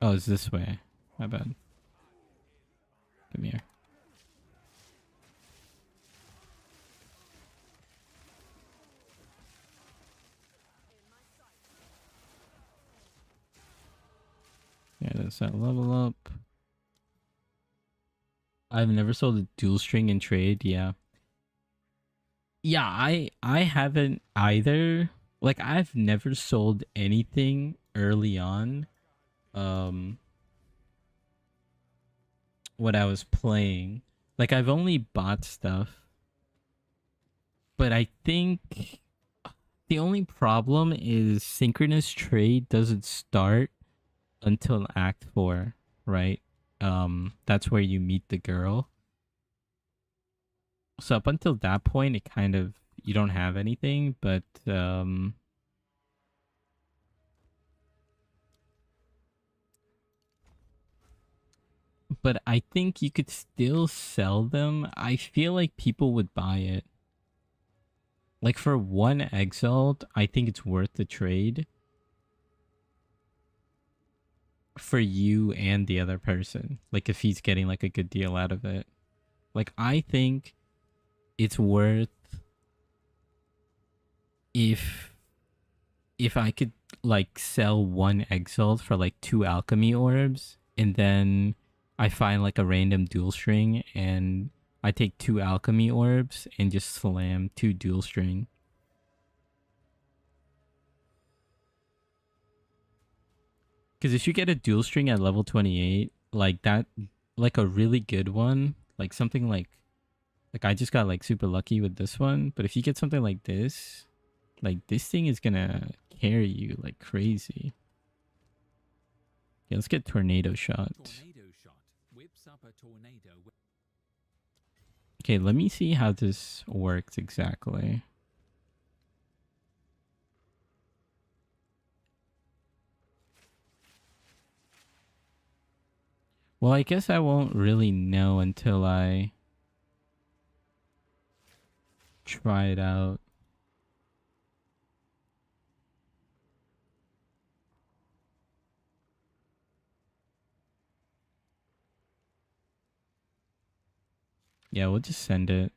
Oh, it's this way. My bad. Come here. Yeah, that's that level up. I've never sold a dual string in trade. Yeah. Yeah, I haven't either. Like I've never sold anything early on. Um when I was playing. Like I've only bought stuff, but I think the only problem is synchronous trade doesn't start until Act 4, right? That's where you meet the girl. So up until that point it kind of you don't have anything, but I think you could still sell them. I feel like people would buy it. Like for one exalt, I think it's worth the trade for you and the other person. Like if he's getting like a good deal out of it. Like I think it's worth if I could like sell one exalt for like two alchemy orbs and then I find like a random dual string and I take 2 alchemy orbs and just slam 2 dual string. Because if you get a dual string at level 28, like that, like a really good one, like something like I just got like super lucky with this one. But if you get something like this thing is gonna carry you like crazy. Yeah, let's get tornado shot. Okay, let me see how this works exactly. Well, I guess I won't really know until I try it out. Yeah, we'll just send it.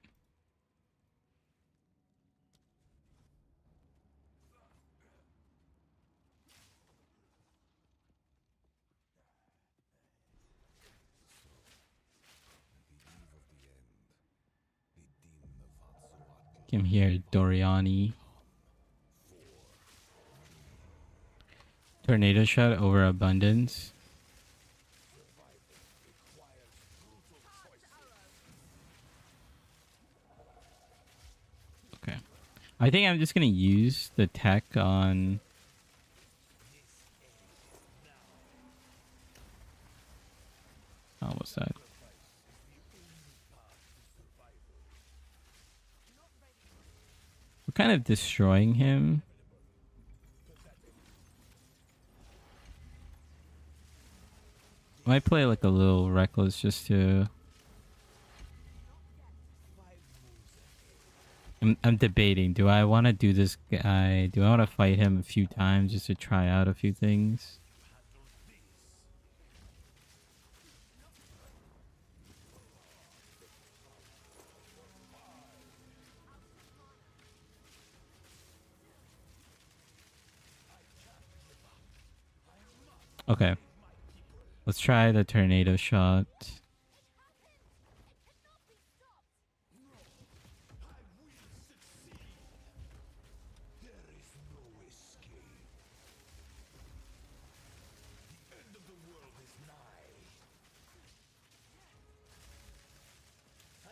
Come here, Doriani. Tornado shot over abundance. Okay. I think I'm just gonna use the tech on... Oh, what's that? We're kind of destroying him. I might play like a little reckless just to... I'm debating. Do I want to do this guy? Do I want to fight him a few times just to try out a few things? Okay. Let's try the tornado shot.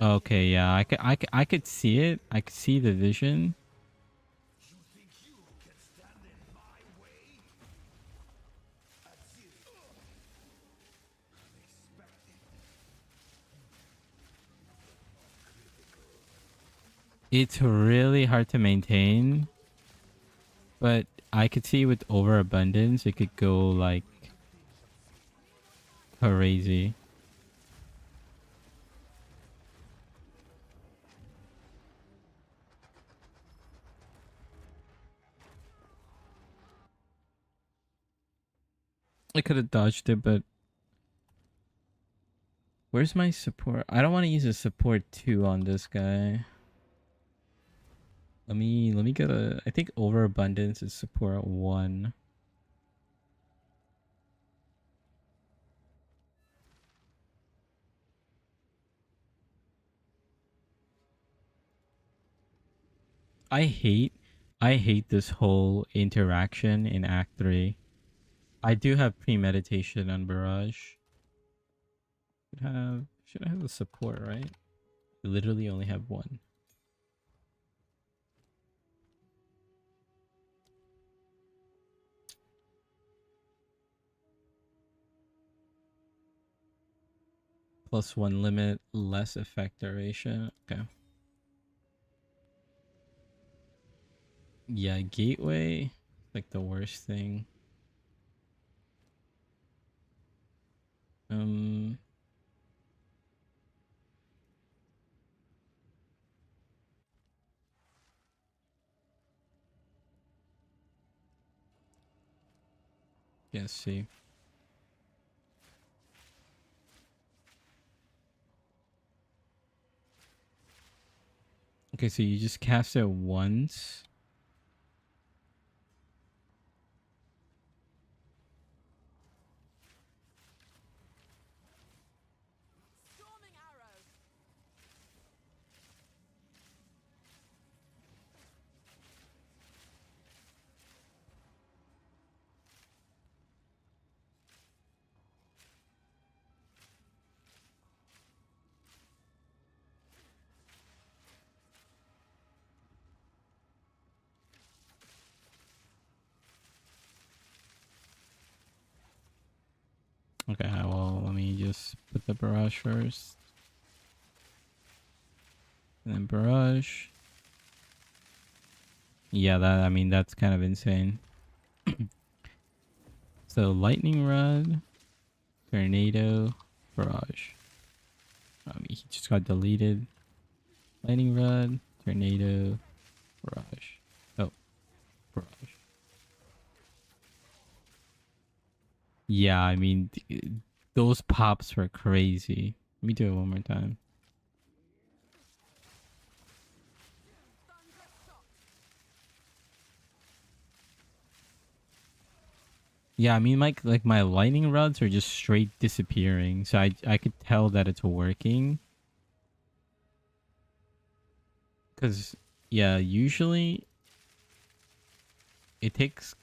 Okay, yeah, I could see it. I could see the vision. It's really hard to maintain, but I could see with overabundance, it could go like crazy. I could have dodged it, but where's my support? I don't want to use a support 2 on this guy. Let me get a... I think overabundance is support 1. I hate this whole interaction in Act 3. I do have premeditation on Barrage. Should I have the support, right? We literally only have 1. +1 limit, less effect duration. Okay. Yeah, gateway, like the worst thing. Yeah, see. Okay, so you just cast it once. Okay, well, let me just put the barrage first. And then barrage. Yeah, that, I mean, that's kind of insane. So, lightning rod, tornado, barrage. I mean, he just got deleted. Lightning rod, tornado, barrage. Oh, barrage. Yeah, I mean, those pops were crazy. Let me do it one more time. Yeah, I mean, like my lightning rods are just straight disappearing, so I could tell that it's working. Cause yeah, usually it takes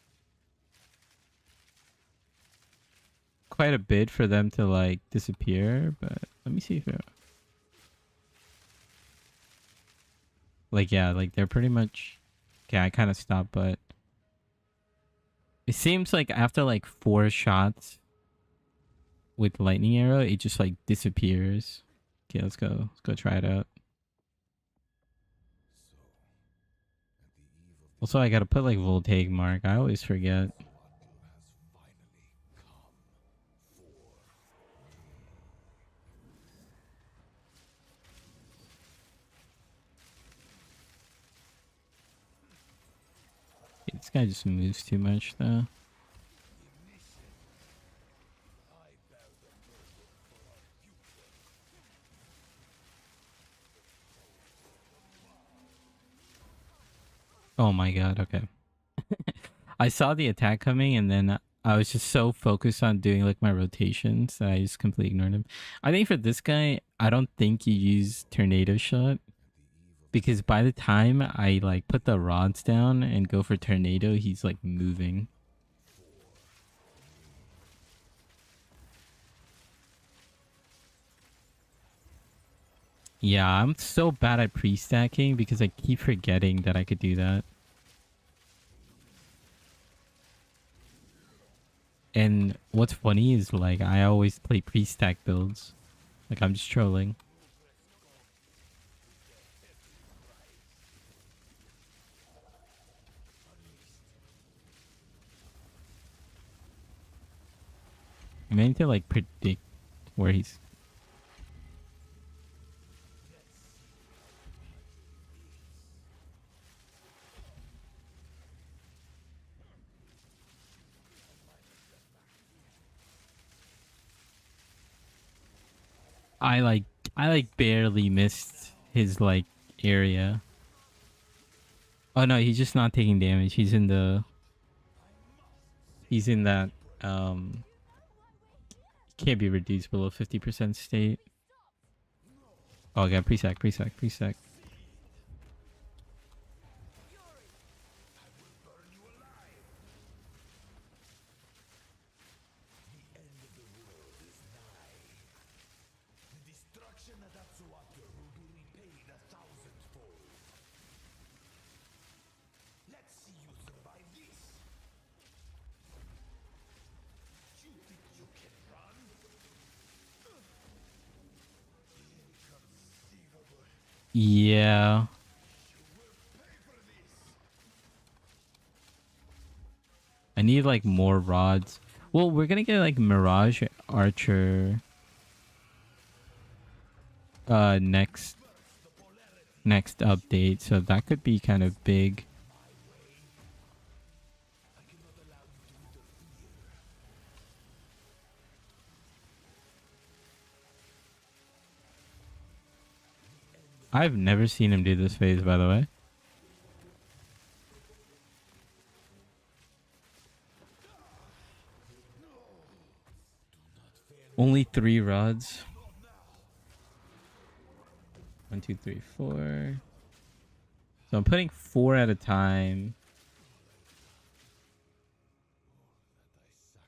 quite a bit for them to like disappear, but let me see if it, like, yeah, like they're pretty much, okay, I kind of stopped, but it seems like after like 4 shots with lightning arrow, it just like disappears. Okay, let's go. Let's go try it out. Also, I gotta put like voltaic mark. I always forget. This guy just moves too much though. Oh my god, okay. I saw the attack coming and then I was just so focused on doing like my rotations that I just completely ignored him. I think for this guy, I don't think you use tornado shot because by the time I like put the rods down and go for tornado, he's like moving. Yeah, I'm so bad at pre-stacking because I keep forgetting that I could do that. And what's funny is like I always play pre-stack builds. Like I'm just trolling. I need to like predict where he's. I like I like barely missed his like area. Oh no, he's just not taking damage. He's in that can't be reduced below 50% state. Oh, I got pre-sack. Yeah. I need like more rods. Well, we're gonna get like Mirage Archer next update, so that could be kind of big. I've never seen him do this phase, by the way. Only 3 rods. 1, 2, 3, 4. So I'm putting 4 at a time.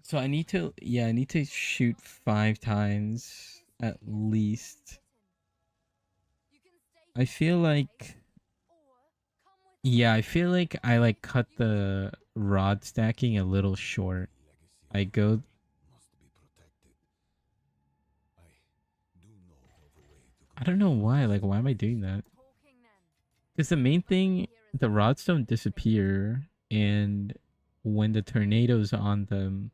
So I need to, yeah, I need to shoot 5 times at least. I feel like, yeah, I feel like I like cut the rod stacking a little short. I go, I don't know why. Like, why am I doing that? Because the main thing, the rods don't disappear, and when the tornado's on them,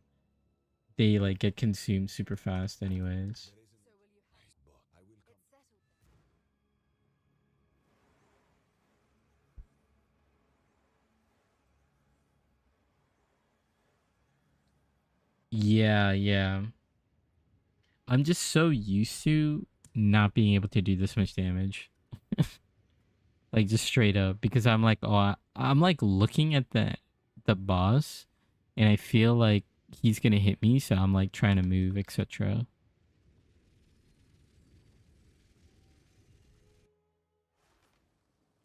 they like get consumed super fast, anyways. Yeah, yeah. I'm just so used to not being able to do this much damage. Like just straight up because I'm like, I'm like looking at the boss and I feel like he's going to hit me, so I'm like trying to move, etc.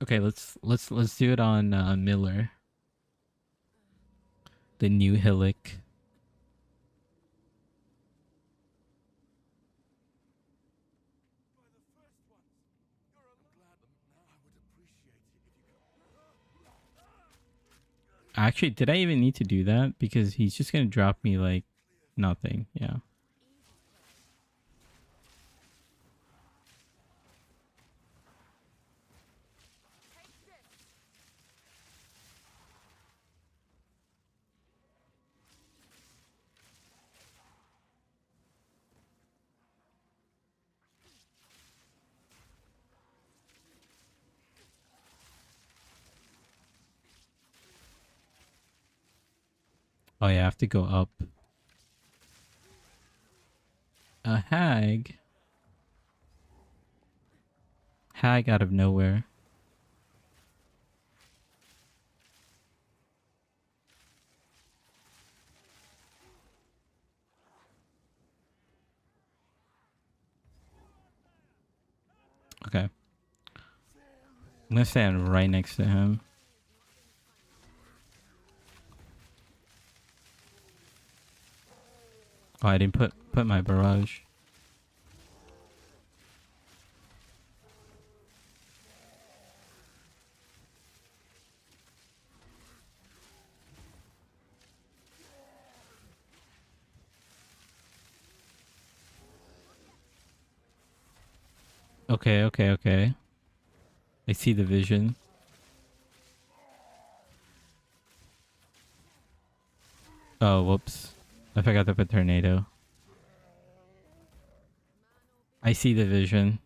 Okay, let's do it on Miller, the new Hillock. Actually, did I even need to do that? Because he's just going to drop me like nothing. Yeah. Oh yeah, I have to go up. A hag. Hag out of nowhere. Okay. I'm gonna stand right next to him. Oh, I didn't put my barrage. Okay, okay, okay. I see the vision. Oh, whoops. I forgot to put tornado. I see the vision.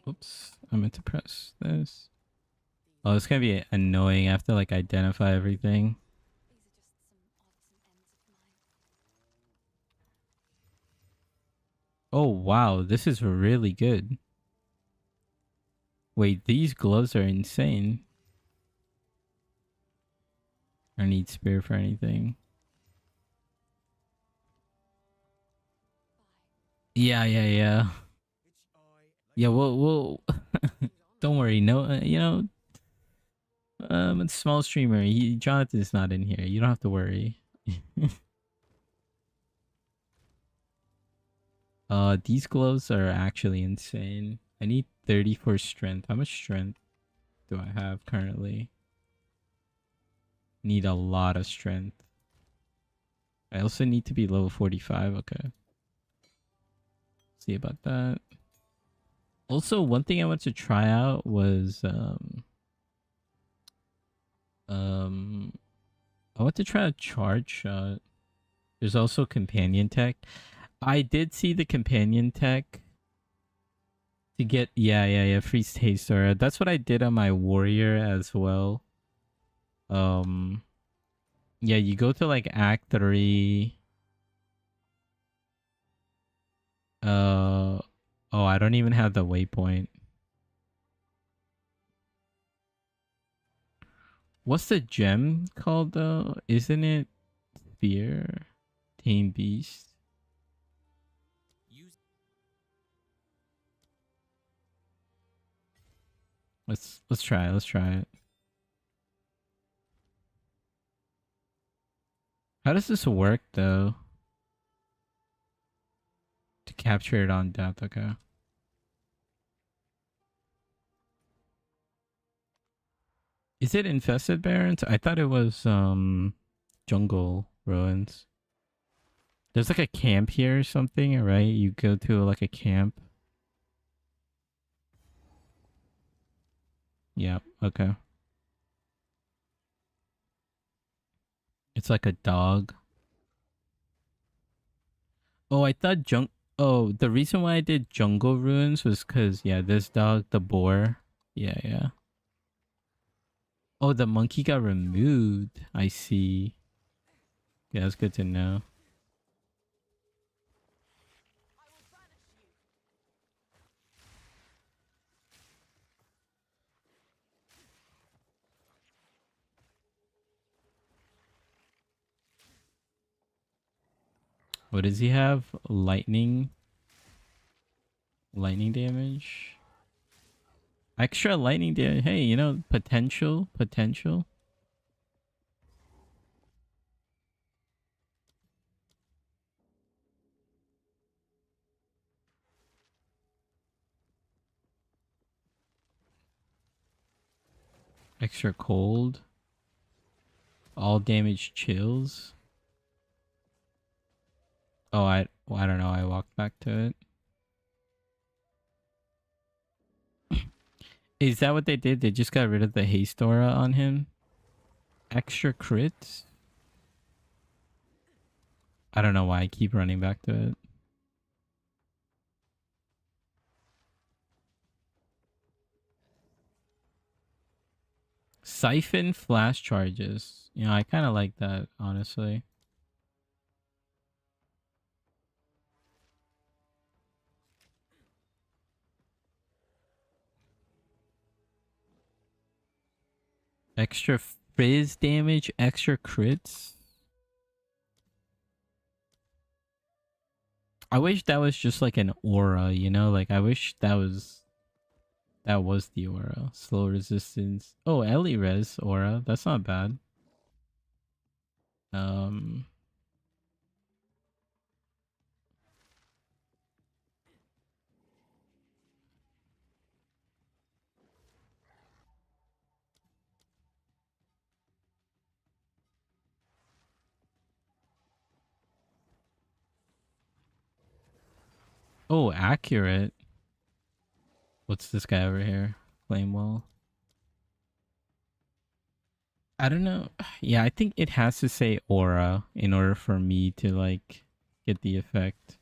Oops. I meant to press this. Oh, it's gonna be annoying. I have to like identify everything. Oh, wow. This is really good. Wait, these gloves are insane. I need spear for anything. Yeah, yeah, yeah. Yeah, we'll don't worry. No, it's a small streamer. Jonathan's not in here. You don't have to worry. These gloves are actually insane. I need 34 strength. How much strength do I have currently? Need a lot of strength. I also need to be level 45. Okay. See about that. Also, one thing I want to try out was um I want to try a charge shot. There's also companion tech. I did see the companion tech to get yeah freeze taster. That's what I did on my warrior as well. Um yeah, you go to like Act 3. Uh oh, I don't even have the waypoint. What's the gem called though? Isn't it Fear? Tame Beast? Let's try it. Let's try it. How does this work though? capture it on death. Okay. Is it infested barrens? I thought it was jungle ruins. There's like a camp here or something, right? You go to like a camp. Yeah, okay. It's like a dog. Oh, I thought oh, the reason why I did jungle ruins was because, yeah, this dog, the boar. Yeah, yeah. Oh, the monkey got removed. I see. Yeah, that's good to know. What does he have? Lightning damage. Extra lightning damage. Hey, you know, potential. Extra cold. All damage chills. Oh, I don't know. I walked back to it. Is that what they did? They just got rid of the haste aura on him? Extra crits? I don't know why I keep running back to it. Siphon flash charges. You know, I kind of like that, honestly. Extra frizz damage, extra crits. I wish that was just like an aura, you know? Like, I wish that was the aura. Slow resistance. Oh, Ellie res aura. That's not bad. Um, oh, accurate. What's this guy over here? Flame wall. I don't know. Yeah, I think it has to say aura in order for me to like get the effect.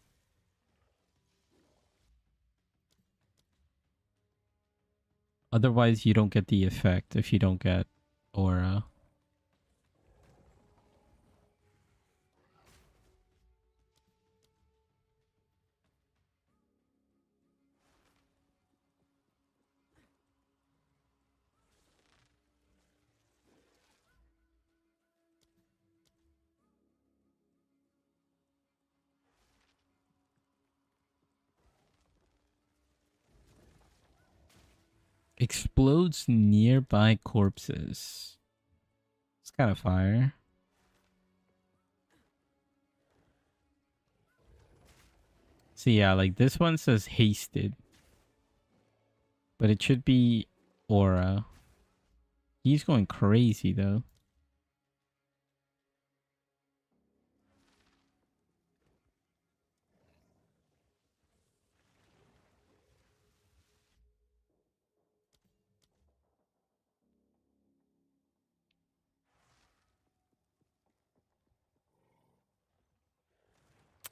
Otherwise, you don't get the effect if you don't get aura. Explodes nearby corpses. It's kind of fire. So yeah, like this one says hasted. But it should be aura. He's going crazy though.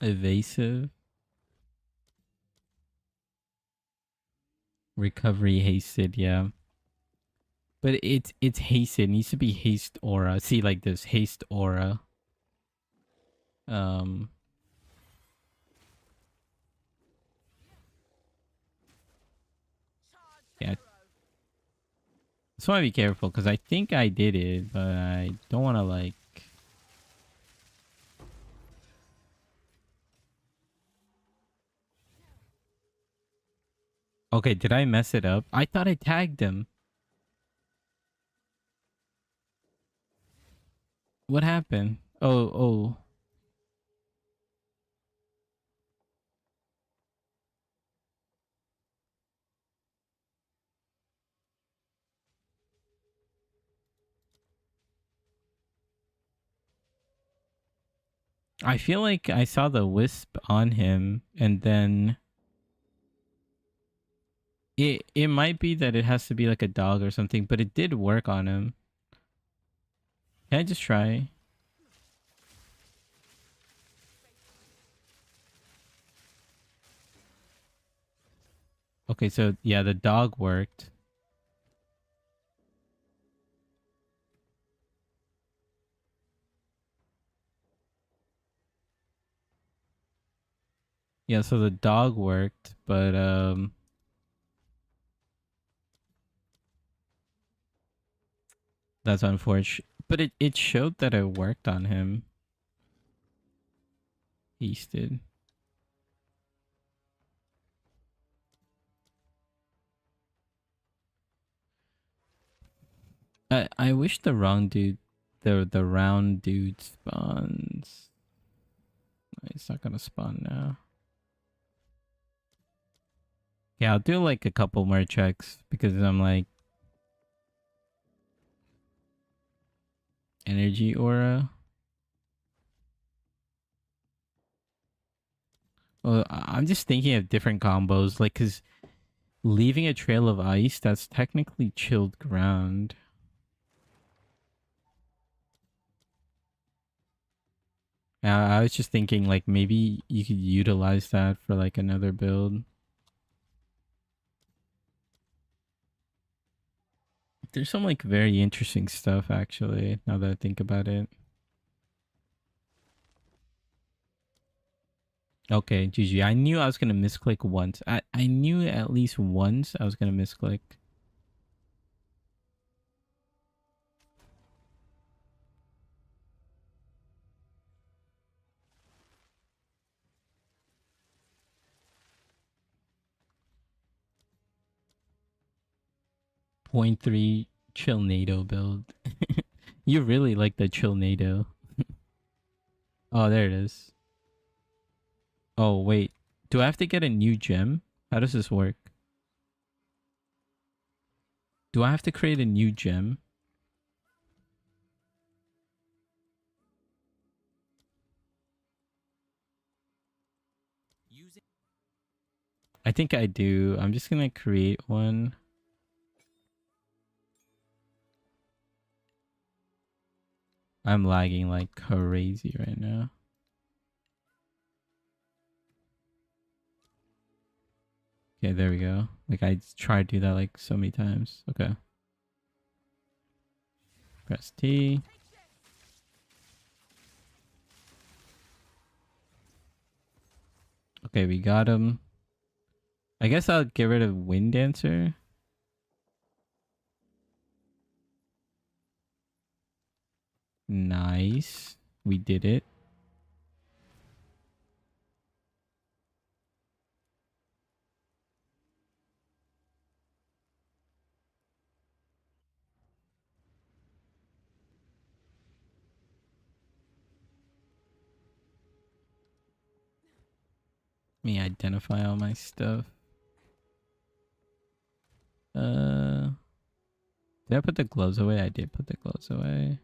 Evasive. Recovery hasted, yeah. But it's hasted. It needs to be haste aura. See, like this haste aura. Um yeah. Just want to be careful because I think I did it, but I don't want to like. Okay, did I mess it up? I thought I tagged him. What happened? Oh. I feel like I saw the wisp on him, and then it might be that it has to be like a dog or something, but it did work on him. Can I just try? Okay, so yeah, the dog worked. Yeah, so the dog worked, but that's unfortunate. But it showed that it worked on him. Easted. I wish the wrong dude, the round dude spawns. It's not gonna spawn now. Yeah, I'll do like a couple more checks because I'm like energy aura. Well, I'm just thinking of different combos, like because leaving a trail of ice, that's technically chilled ground. I was just thinking like maybe you could utilize that for like another build. There's some like very interesting stuff actually, now that I think about it. Okay, GG. I knew I was gonna misclick once. I knew at least once I was gonna misclick. Point 0.3 chill NATO build. You really like the chill NATO. Oh, there it is. Oh, wait. Do I have to get a new gem? How does this work? Do I have to create a new gem? I think I do. I'm just gonna create one. I'm lagging like crazy right now. Okay, there we go. Like I tried to do that like so many times. Okay. Press T. Okay, we got him. I guess I'll get rid of Wind Dancer. Nice. We did it. Let me identify all my stuff. Did I put the gloves away? I did put the gloves away.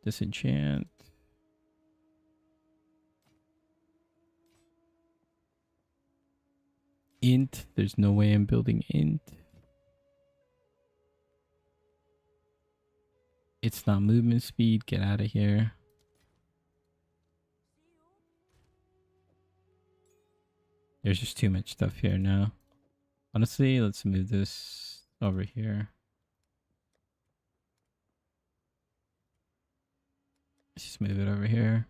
Disenchant. Int. There's no way I'm building int. It's not movement speed. Get out of here. There's just too much stuff here now. Honestly, let's move this over here. Let's just move it over here.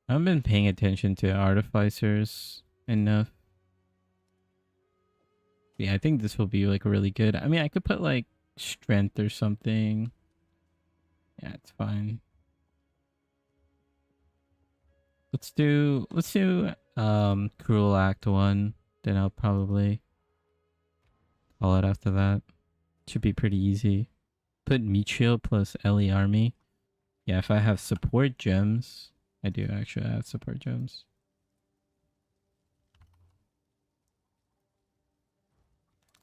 I haven't been paying attention to artificers enough. Yeah, I think this will be like really good. I mean, I could put like strength or something. Yeah, it's fine. Let's do Cruel Act 1. Then I'll probably call it after that. Should be pretty easy. Put Meat Shield plus Ellie Army. Yeah, if I have support gems, I do actually have support gems.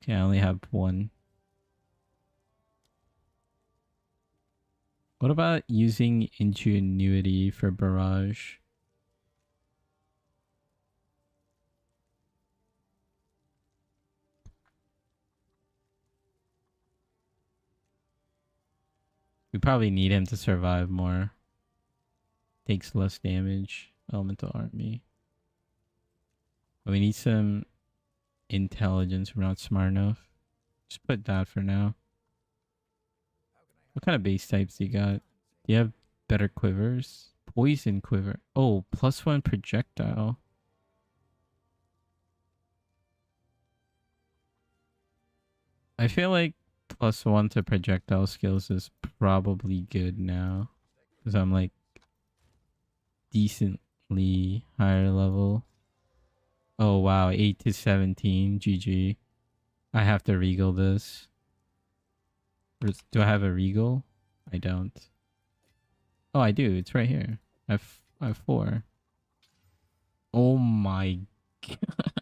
Okay, I only have one. What about using ingenuity for barrage? We probably need him to survive more. Takes less damage. Elemental army. But we need some intelligence. We're not smart enough. Just put that for now. What kind of base types do you got? Do you have better quivers? Poison quiver. Oh, +1 projectile. I feel like +1 to projectile skills is probably good now. Because I'm like decently higher level. Oh wow, 8 to 17. GG. I have to regal this. Do I have a regal? I don't. Oh, I do. It's right here. I have 4. Oh my god.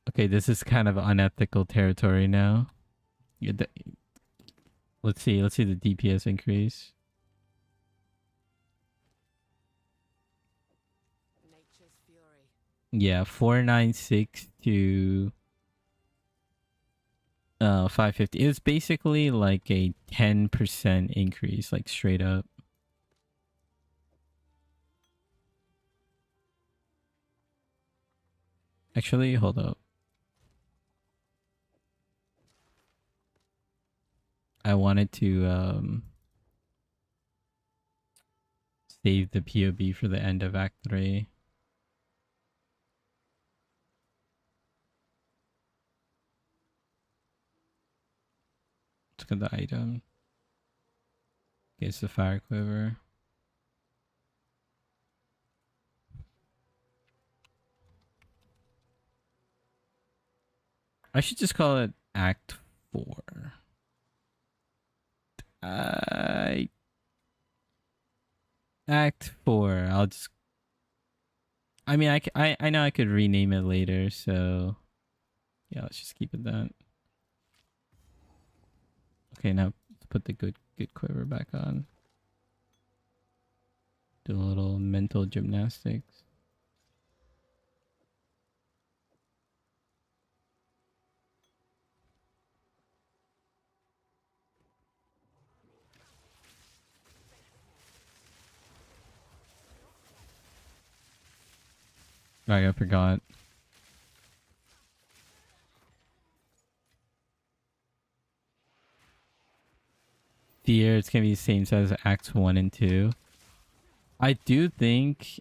Okay, this is kind of unethical territory now. Let's see the DPS increase. Yeah, 496 to 550. It's basically like a 10% increase, like straight up. Actually, hold up. I wanted to save the POB for the end of Act 3. Look at the item. Okay, it's the fire quiver. I should just call it Act 4. Act 4. I'll just... I mean, I know I could rename it later, so... Yeah, let's just keep it that. Okay, now let's put the good quiver back on. Do a little mental gymnastics. Right, I forgot. Fear, it's gonna be the same size as Acts 1 and 2. I do think...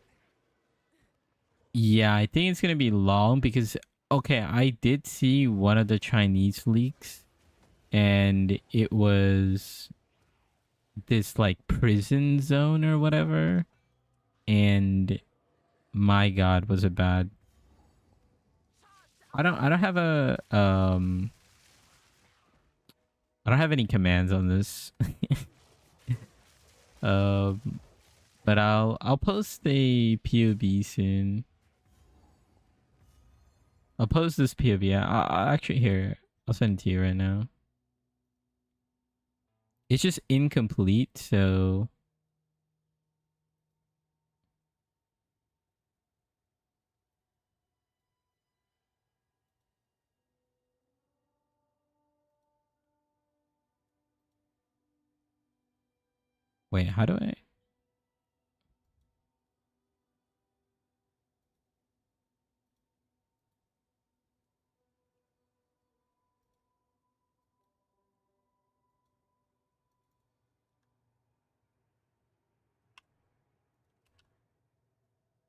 Yeah, I think it's gonna be long because... Okay, I did see one of the Chinese leaks. And it was... this, like, prison zone or whatever. And... My god, was it bad. I don't have a... I don't have any commands on this. But I'll post a POB soon. I'll post this POB. I'll actually here. I'll send it to you right now. It's just incomplete, so wait, how do I?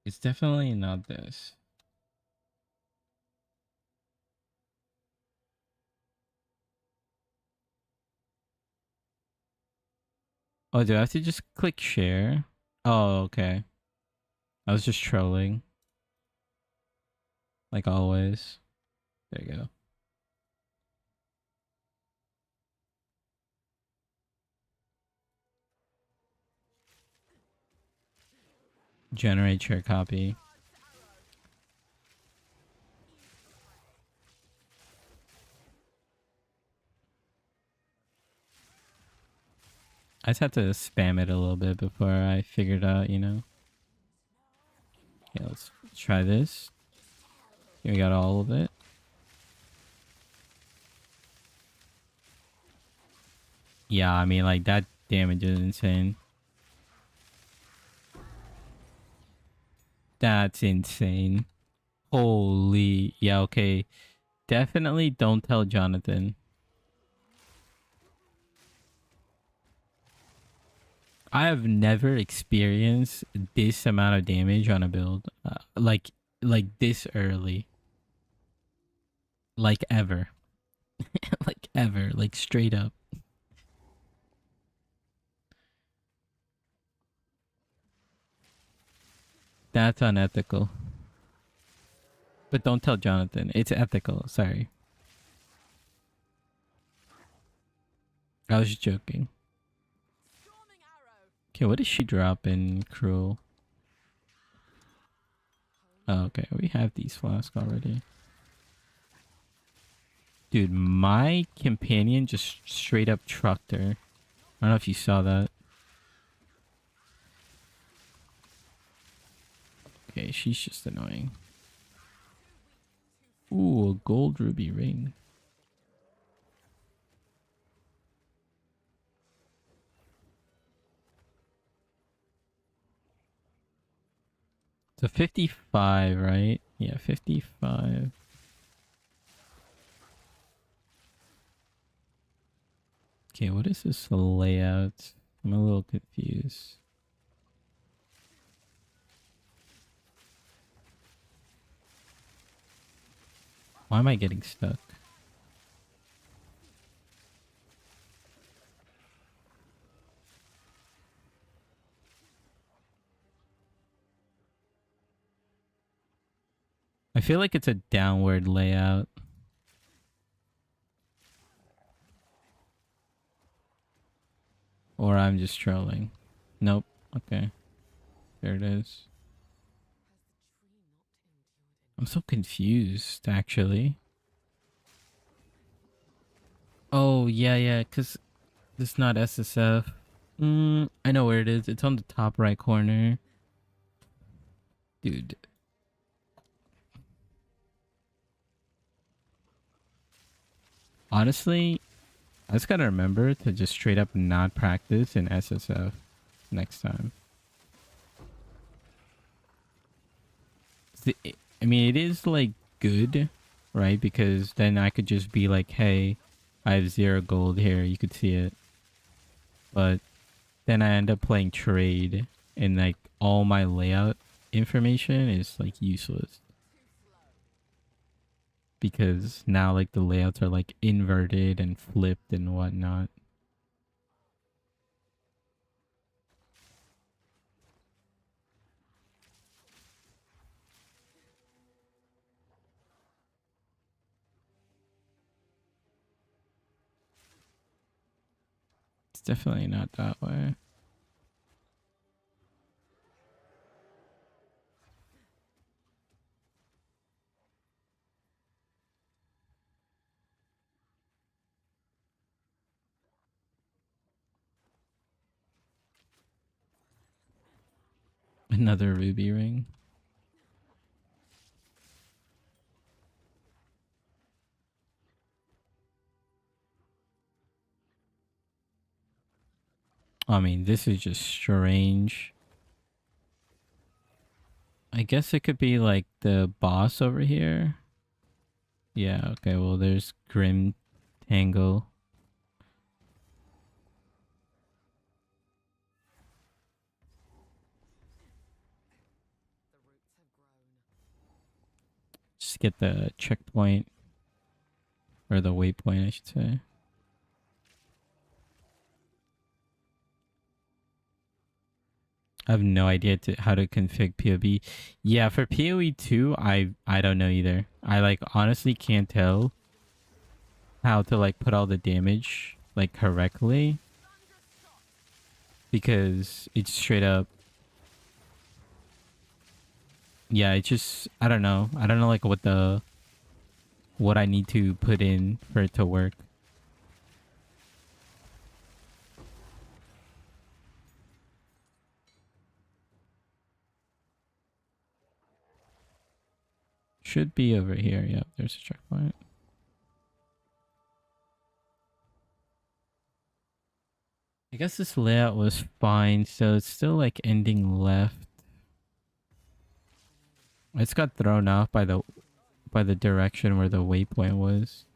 It's definitely not this. Oh, do I have to just click share? Oh, okay. I was just trolling. Like always. There you go. Generate share copy. I just had to spam it a little bit before I figured out, you know. Yeah, let's try this. Here we got all of it. Yeah, I mean, like, that damage is insane. That's insane. Holy. Yeah, okay. Definitely don't tell Jonathan. I have never experienced this amount of damage on a build. Like this early. Like ever. Like ever. Like straight up. That's unethical. But don't tell Jonathan. It's ethical. Sorry. I was just joking. Okay, what does she drop in Cruel? Oh, okay. We have these flasks already. Dude, my companion just straight up trucked her. I don't know if you saw that. Okay, she's just annoying. Ooh, a gold ruby ring. So 55, right? Yeah, 55. Okay, what is this layout? I'm a little confused. Why am I getting stuck? I feel like it's a downward layout. Or I'm just trolling. Nope. Okay. There it is. I'm so confused, actually. Oh, yeah, because it's not SSF. I know where it is. It's on the top right corner. Dude. Honestly, I just gotta remember to just straight up not practice in SSF next time. I mean, it is like good, right? Because then I could just be like, hey, I have 0 gold here. You could see it. But then I end up playing trade and like all my layout information is like useless. Because now like the layouts are like inverted and flipped and whatnot. It's definitely not that way. Another ruby ring. I mean, this is just strange. I guess it could be like the boss over here. Yeah, okay, well there's Grim Tangle. Just get the checkpoint. Or the waypoint, I should say. I have no idea how to config PoE. Yeah, for PoE 2, I don't know either. I like honestly can't tell how to like put all the damage like correctly because it's straight up. Yeah, it's just I don't know. I don't know like what I need to put in for it to work. Should be over here. Yep, there's a checkpoint. I guess this layout was fine, so it's still like ending left. It's got thrown off by the direction where the waypoint was.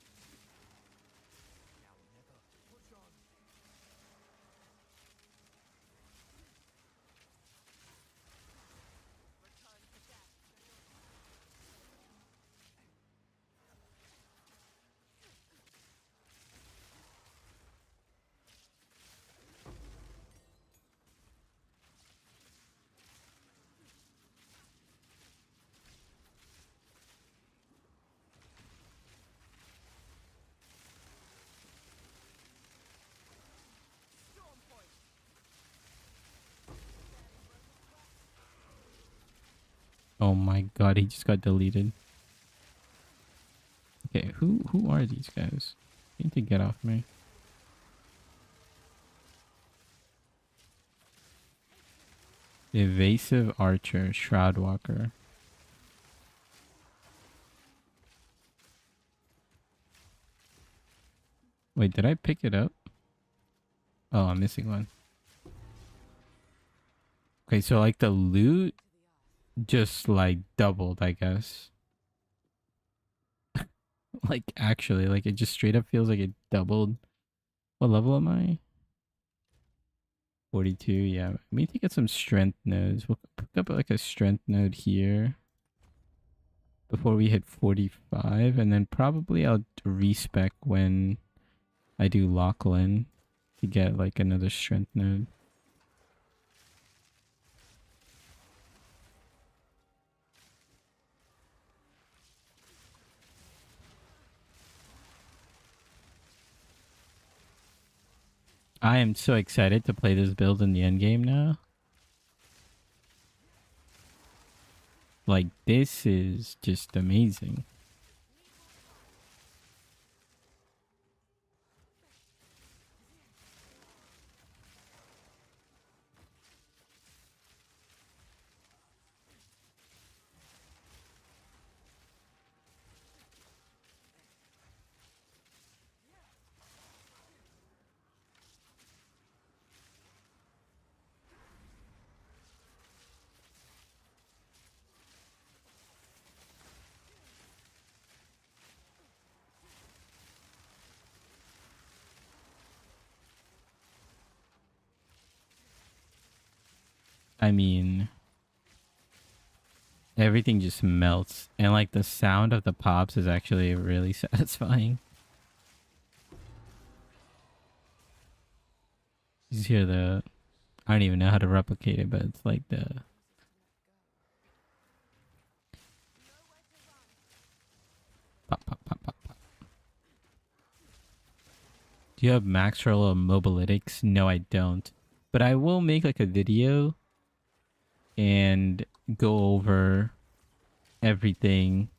Oh my god, he just got deleted. Okay, who are these guys? You need to get off me. Evasive Archer, Shroudwalker. Wait, did I pick it up? Oh, I'm missing one. Okay, so like the loot just like doubled, I guess. Like actually, like it just straight up feels like it doubled. What level am I? 42, yeah. We need to get some strength nodes. We'll pick up like a strength node here before we hit 45, and then probably I'll respec when I do Lachlan to get like another strength node. I am so excited to play this build in the end game now. Like this is just amazing. I mean, everything just melts, and like the sound of the pops is actually really satisfying. You just hear the, I don't even know how to replicate it, but it's like the pop, pop, pop, pop, pop. Do you have max roll of mobilytics? No, I don't. But I will make like a video and go over everything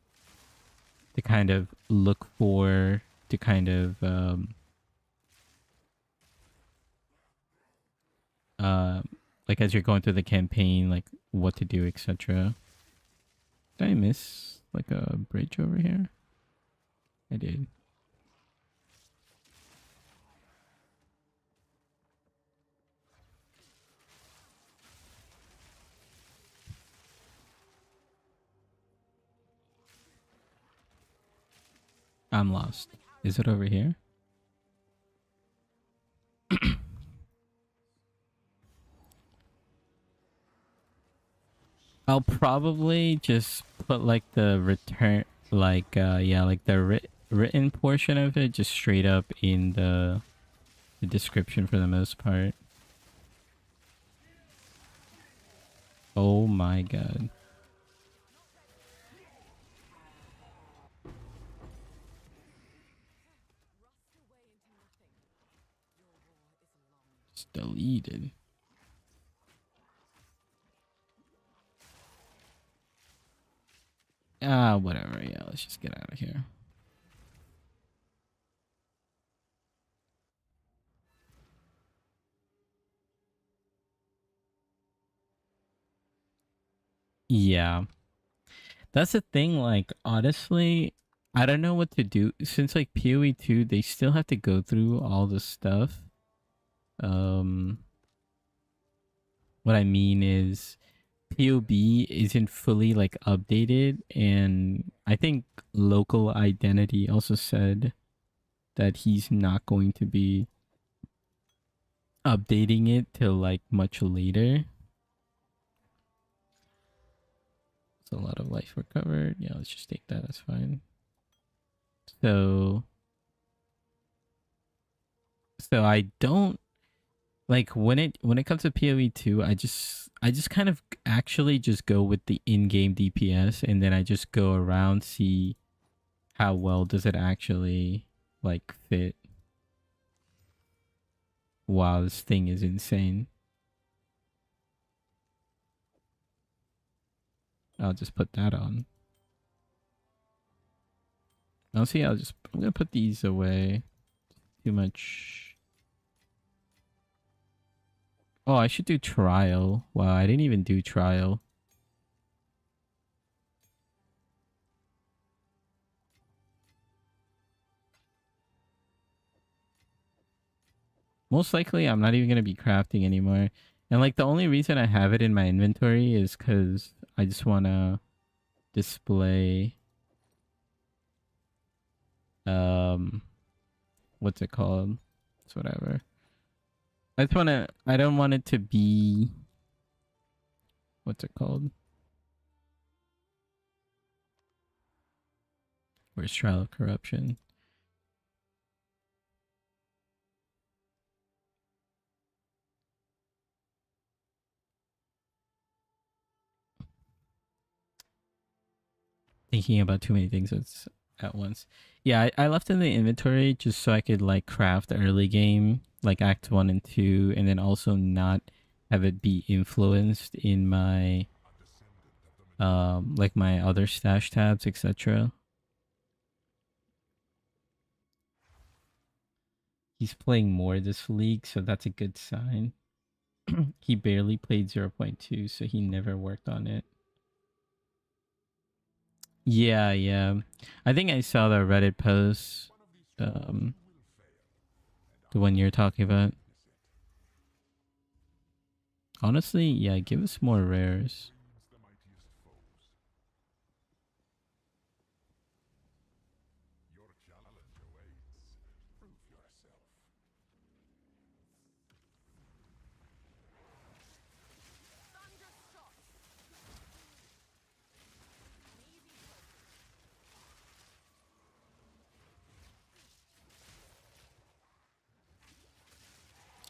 to kind of look for, to kind of like as you're going through the campaign, like what to do, etc. Did I miss like a bridge over here? I did. I'm lost. Is it over here? I'll probably just put like the return, like yeah, like the written portion of it just straight up in the description for the most part. Oh my god. It's deleted. Ah, whatever. Yeah, let's just get out of here. Yeah. That's the thing. Like, honestly, I don't know what to do since like PoE 2, they still have to go through all the stuff. Um, what I mean is POB isn't fully like updated, and I think local identity also said that he's not going to be updating it till like much later. It's a lot of life recovered. Yeah, let's just take that. That's fine. So, so I don't like when it comes to PoE 2, I just kind of actually just go with the in-game DPS, and then I just go around, see how well does it actually like fit. Wow, this thing is insane. I'll just put that on. Honestly, I'm gonna put these away. Too much. Oh, I should do trial. Wow, I didn't even do trial. Most likely, I'm not even gonna be crafting anymore. And like the only reason I have it in my inventory is because I just wanna display um what's it called? It's whatever. I don't want it to be what's it called? Where's trial of corruption? Thinking about too many things at once. Yeah, I left in the inventory just so I could like craft early game, like Act 1 and 2, and then also not have it be influenced in my like my other stash tabs, etc. He's playing more this league, so that's a good sign. He barely played 0.2, so he never worked on it. Yeah, yeah. I think I saw the Reddit post. Um, the one you're talking about. Honestly, yeah, give us more rares.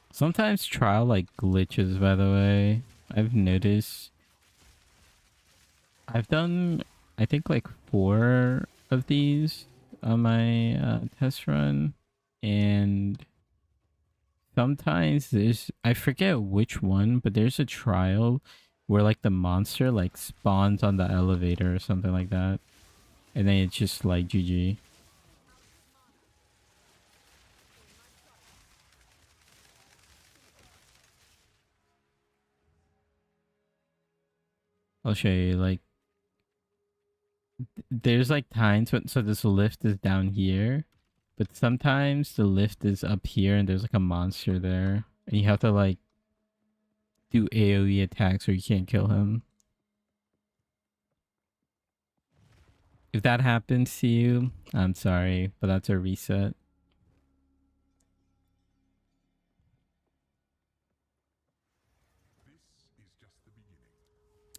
Sometimes trial like glitches, by the way. I've noticed. I've done, I think, like 4 of these on my test run. And sometimes I forget which one, but there's a trial where like the monster like spawns on the elevator or something like that. And then it's just like GG. I'll show you like there's like times when so this lift is down here, but sometimes the lift is up here and there's like a monster there, and you have to like do AoE attacks or you can't kill him. If that happens to you, I'm sorry, but that's a reset.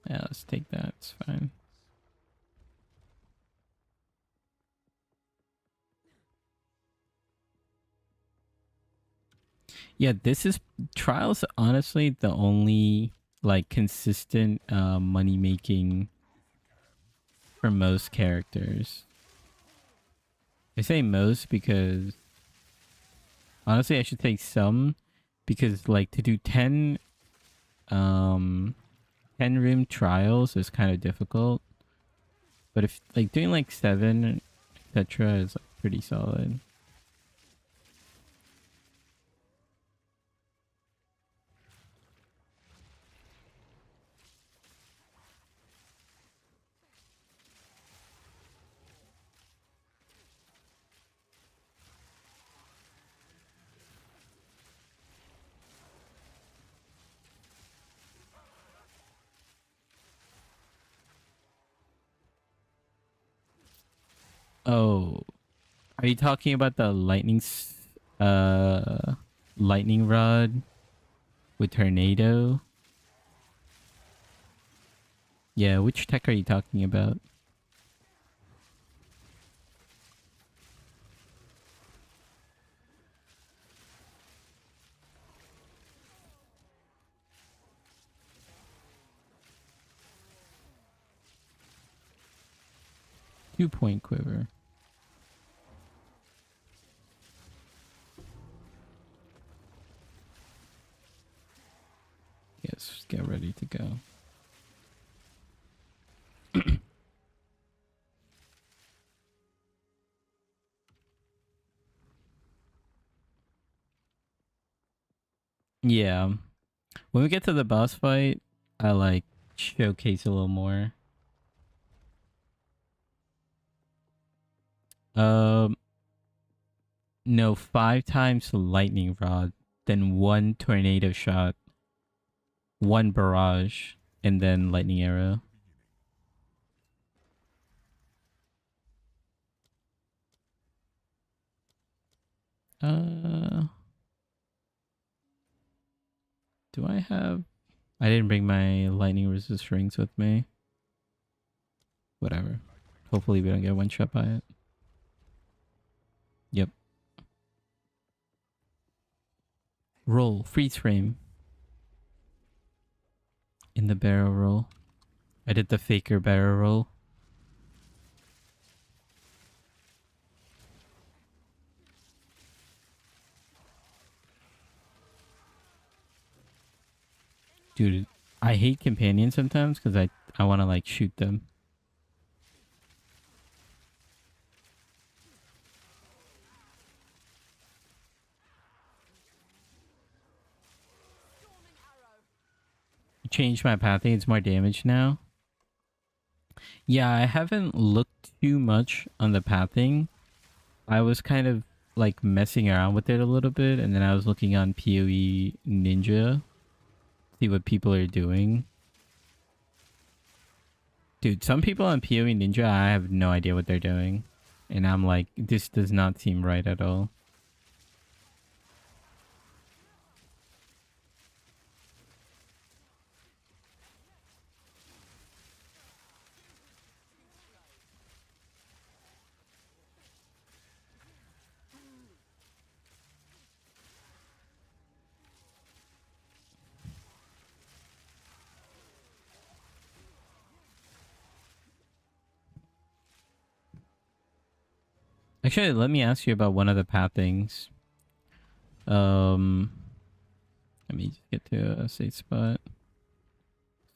Yeah, let's take that. It's fine. Yeah, this is trials. Honestly, the only like consistent money making for most characters. I say most because honestly, I should take some because like to do 10 room trials is kind of difficult. But if like doing like 7 etc is like pretty solid. Oh, are you talking about the lightning rod with tornado? Yeah, which tech are you talking about? Two-point quiver. Yes, get ready to go. Yeah. When we get to the boss fight, I like showcase a little more. Um, no, 5 times lightning rod, then 1 tornado shot, 1 barrage, and then lightning arrow. Uh, do I have? I didn't bring my lightning resist rings with me. Whatever. Hopefully we don't get one shot by it. Yep. Roll. Freeze frame. In the barrel roll. I did the faker barrel roll. Dude, I hate companions sometimes because I want to like shoot them. Changed my pathing. It's more damage now. Yeah, I haven't looked too much on the pathing. I was kind of like messing around with it a little bit, and then I was looking on PoE Ninja, see what people are doing. Dude, some people on PoE Ninja, I have no idea what they're doing. And I'm like, this does not seem right at all. Actually, let me ask you about one of the pathings. Let me just get to a safe spot.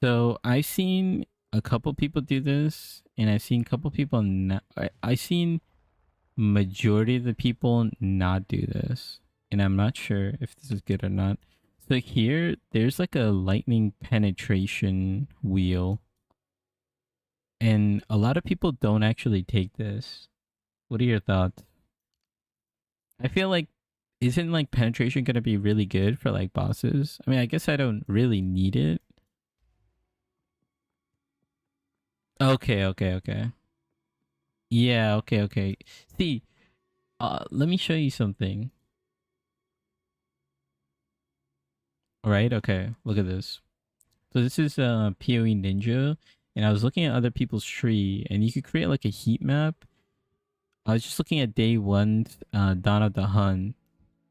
So I've seen a couple people do this, and I've seen a couple people not. I've seen majority of the people not do this, and I'm not sure if this is good or not. So here, there's like a lightning penetration wheel, and a lot of people don't actually take this. What are your thoughts? I feel like isn't like penetration gonna be really good for like bosses? I mean, I guess I don't really need it. Okay, okay, okay. Yeah, okay, okay. See, let me show you something. All right, okay. Look at this. So this is PoE Ninja, and I was looking at other people's tree, and you could create like a heat map. I was just looking at day one, Dawn of the Hunt,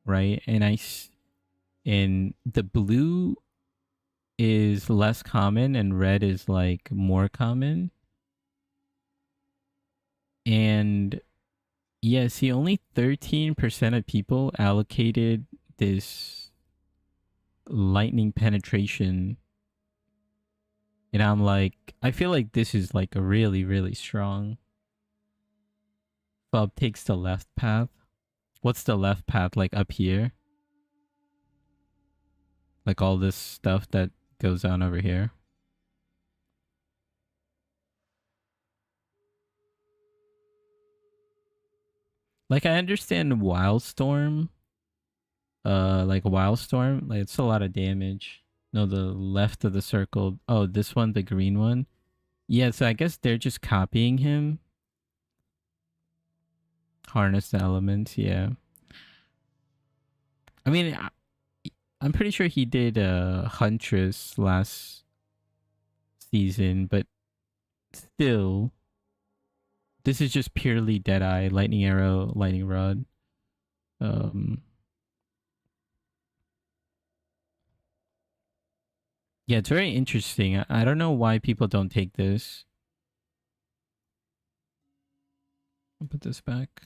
right? And the blue is less common, and red is like more common. And yeah, see, only 13% of people allocated this lightning penetration. And I'm like, I feel like this is like a really, really strong. Bob takes the left path. What's the left path like up here? Like all this stuff that goes on over here. Like I understand Wildstorm. Like Wildstorm, like it's a lot of damage. No, the left of the circle. Oh, this one, the green one. Yeah, so I guess they're just copying him. Harness the elements, yeah. I mean, I'm pretty sure he did Huntress last season, but still, this is just purely Deadeye, Lightning Arrow, Lightning Rod. Yeah, it's very interesting. I don't know why people don't take this. I'll put this back.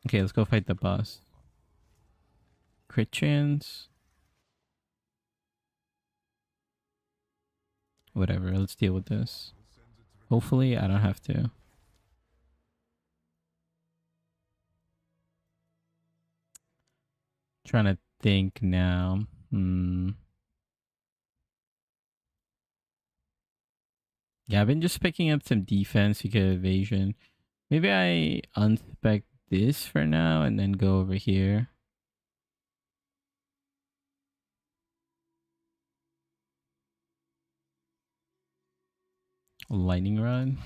Okay, let's go fight the boss. Crit chance. Whatever, let's deal with this. Hopefully, I don't have to. Trying to think now. Yeah, I've been just picking up some defense because evasion. Maybe I unspec this for now and then go over here. Lightning rod.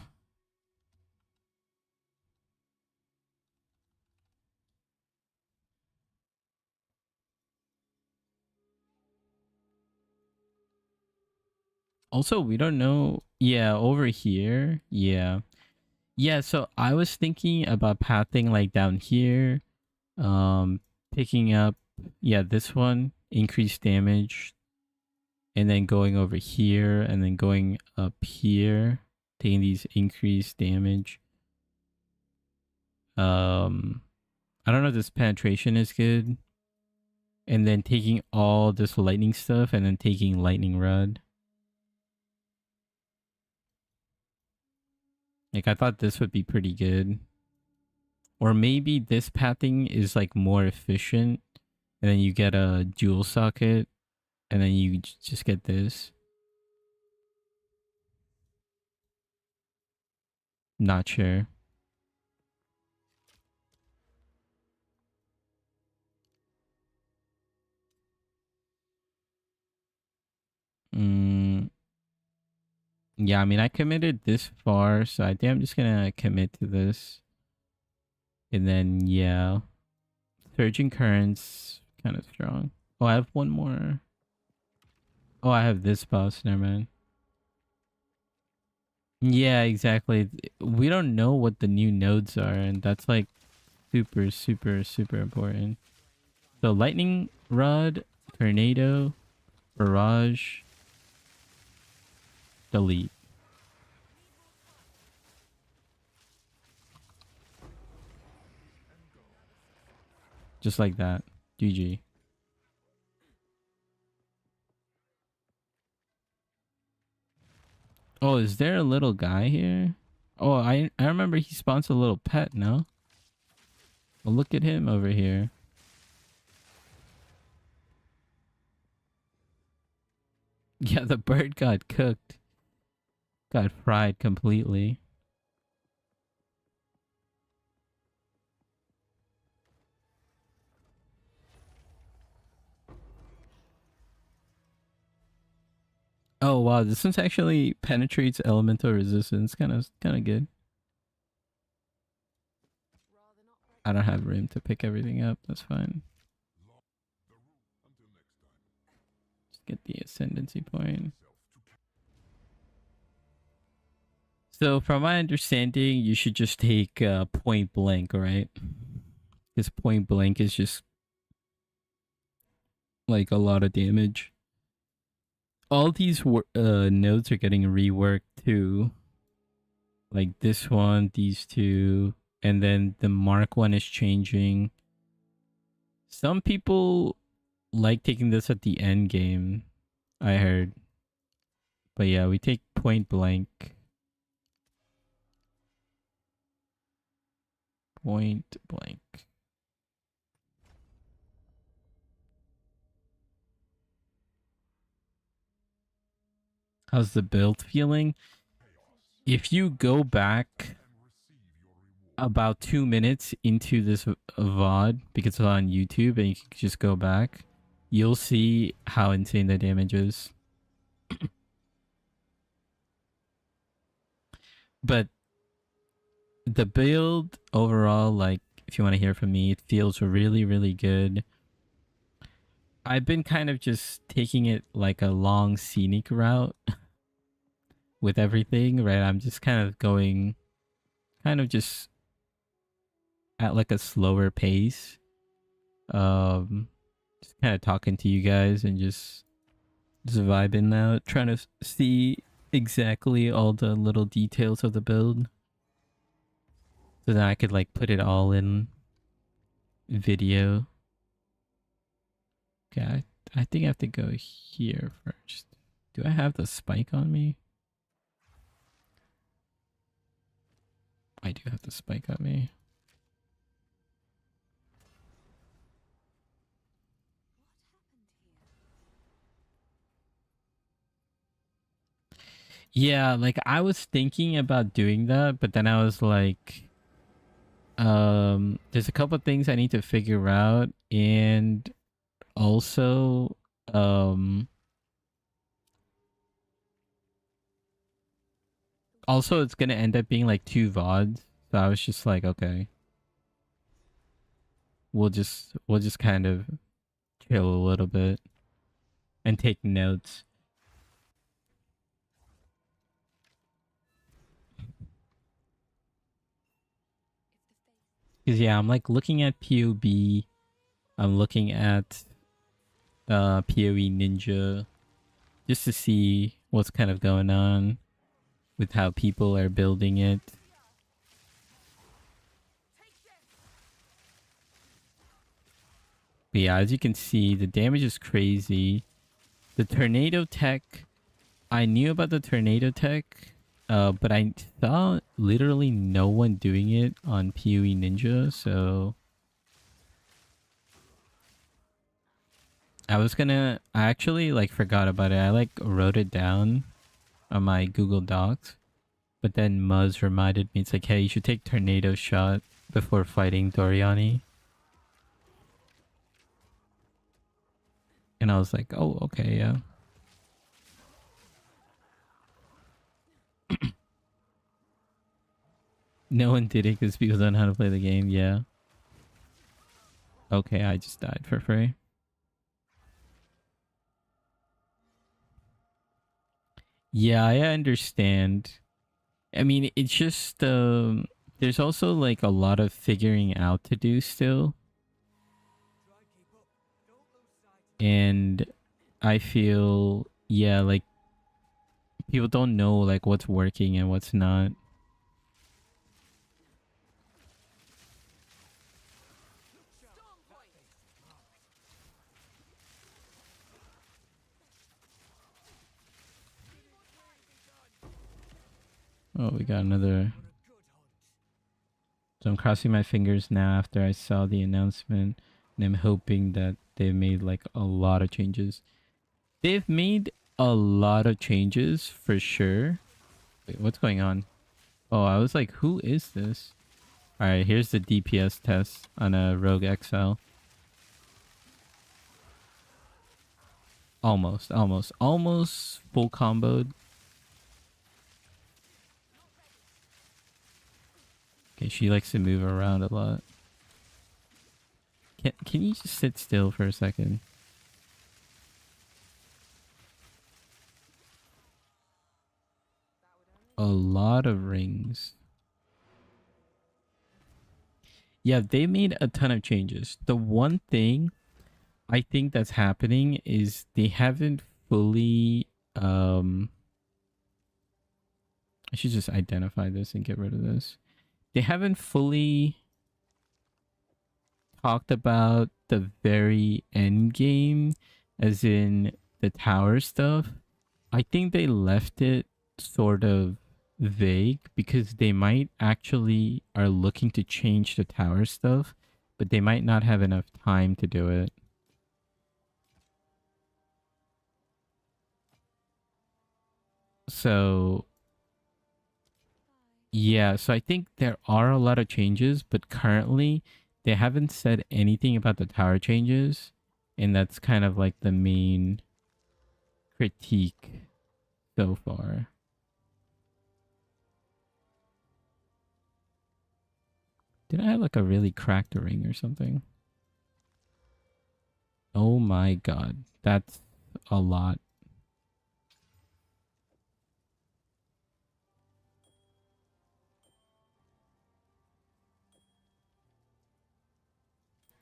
Also, we don't know. Yeah, over here. Yeah. Yeah, so I was thinking about pathing like down here. Picking up, yeah, this one, increased damage. And then going over here and then going up here, taking these increased damage. I don't know if this penetration is good. And then taking all this lightning stuff and then taking lightning rod. Like, I thought this would be pretty good. Or maybe this pathing is like more efficient. And then you get a dual socket. And then you just get this. Not sure. Yeah, I mean, I committed this far, so I think I'm just gonna commit to this. And then, yeah. Surging Currents, kind of strong. Oh, I have one more. Oh, I have this boss, never mind. Yeah, exactly. We don't know what the new nodes are, and that's like super, super, super important. So, Lightning Rod, Tornado, Barrage, Delete. Just like that. GG. Oh, is there a little guy here? Oh, I remember he spawns a little pet, no? Well, look at him over here. Yeah, the bird got cooked. Got fried completely. Oh wow, this one's actually penetrates elemental resistance. Kind of good. I don't have room to pick everything up. That's fine. Just get the ascendancy point. So from my understanding, you should just take point blank, right? Because point blank is just like a lot of damage. All these nodes are getting reworked too. Like this one, these two, and then the mark one is changing. Some people like taking this at the end game, I heard. But yeah, we take point blank. Point blank. How's the build feeling? If you go back about 2 minutes into this VOD, because it's on YouTube and you can just go back, you'll see how insane the damage is. But the build overall, like, if you want to hear from me, it feels really, really good. I've been kind of just taking it like a long scenic route with everything, right? I'm just kind of going, kind of just at like a slower pace. Just kind of talking to you guys and just vibing out, trying to see exactly all the little details of the build, so that I could like put it all in video. Okay, I think I have to go here first. Do I have the spike on me? I do have the spike on me. Yeah, like I was thinking about doing that, but then I was like, there's a couple things I need to figure out, and also, it's gonna end up being like 2 VODs. So I was just like, okay, we'll just kind of chill a little bit and take notes. Cause yeah, I'm like looking at POB. I'm looking at PoE Ninja just to see what's kind of going on with how people are building it. But yeah, as you can see, the damage is crazy. The tornado tech, I knew about the tornado tech, but I saw literally no one doing it on PoE Ninja, so I actually like forgot about it. I like wrote it down on my Google Docs, but then Muzz reminded me, it's like, hey, you should take tornado shot before fighting Doriani. And I was like, oh, okay, yeah. No one did it because people don't know how to play the game, yeah. Okay, I just died for free. Yeah, I understand. I mean, it's just there's also like a lot of figuring out to do still. And I feel, yeah, like people don't know like what's working and what's not. Oh, we got another. So I'm crossing my fingers now after I saw the announcement, and I'm hoping that they've made like a lot of changes. They've made a lot of changes for sure. Wait, what's going on? Oh, I was like, who is this? Alright, here's the DPS test on a Rogue XL. Almost full comboed. Okay, she likes to move around a lot. Can you just sit still for a second? A lot of rings. Yeah, they made a ton of changes. The one thing I think that's happening is they haven't fully I should just identify this and get rid of this. They haven't fully talked about the very end game, as in the tower stuff. I think they left it sort of vague because they might actually are looking to change the tower stuff, but they might not have enough time to do it. So yeah, so I think there are a lot of changes, but currently they haven't said anything about the tower changes, and that's kind of like the main critique so far. Did I have like a really cracked ring or something? Oh my god. That's a lot.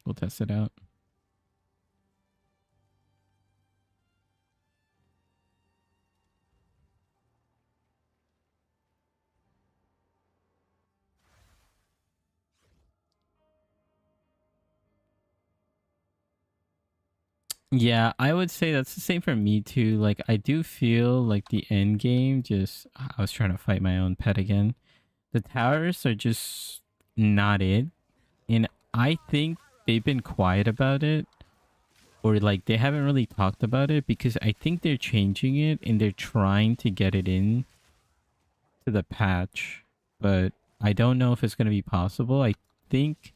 We'll test it out. Yeah, I would say that's the same for me too. Like, I do feel like the end game just. I was trying to fight my own pet again. The towers are just not it. And I think they've been quiet about it. Or like they haven't really talked about it because I think they're changing it and they're trying to get it in to the patch. But I don't know if it's going to be possible. Think.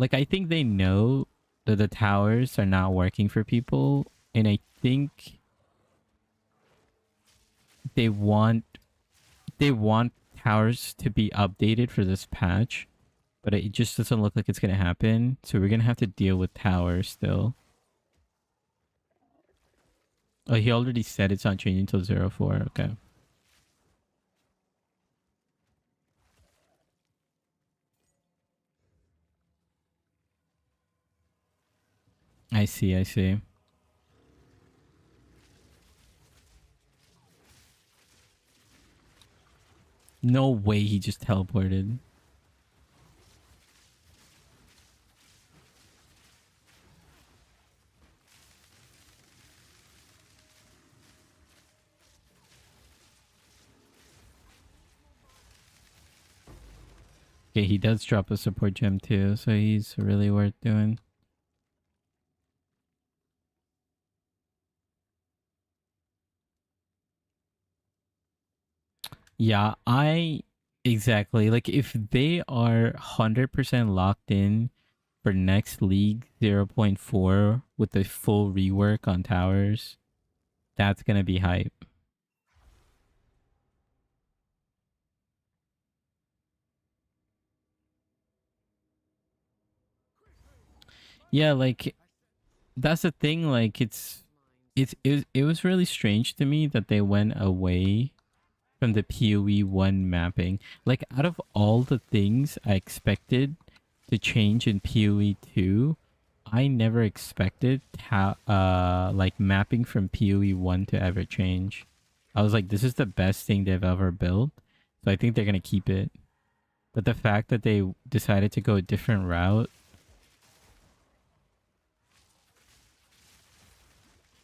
I think they know that the towers are not working for people, and I think they want towers to be updated for this patch, but it just doesn't look like it's gonna happen. So we're gonna have to deal with towers still. Oh, he already said it's not changing until 04. Okay. I see, I see. No way he just teleported. Okay, he does drop a support gem too, so he's really worth doing. Yeah, exactly. Like if they are 100% locked in for next league 0.4 with the full rework on towers, that's going to be hype. Yeah, like that's the thing, like it was really strange to me that they went away from the PoE 1 mapping. Like out of all the things I expected to change in PoE 2, I never expected how like mapping from PoE 1 to ever change. I was like, this is the best thing they've ever built. So I think they're gonna keep it. But the fact that they decided to go a different route,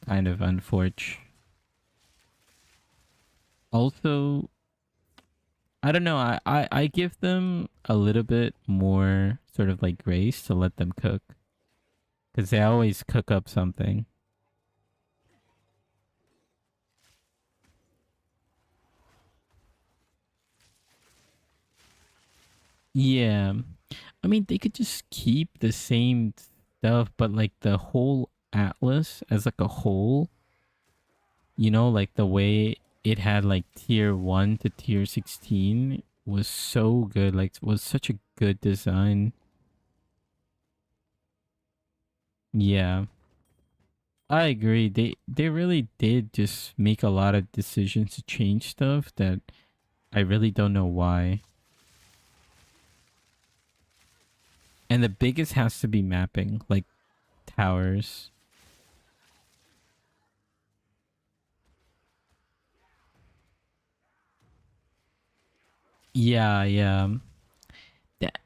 kind of unfortunate. Also, I don't know. I give them a little bit more sort of like grace to let them cook, because they always cook up something. Yeah, I mean they could just keep the same stuff, but like the whole Atlas as like a whole, like the way it had like tier 1 to tier 16 was so good. Like was such a good design. Yeah. I agree. They really did just make a lot of decisions to change stuff that I really don't know why. And the biggest has to be mapping, like towers. Yeah, yeah.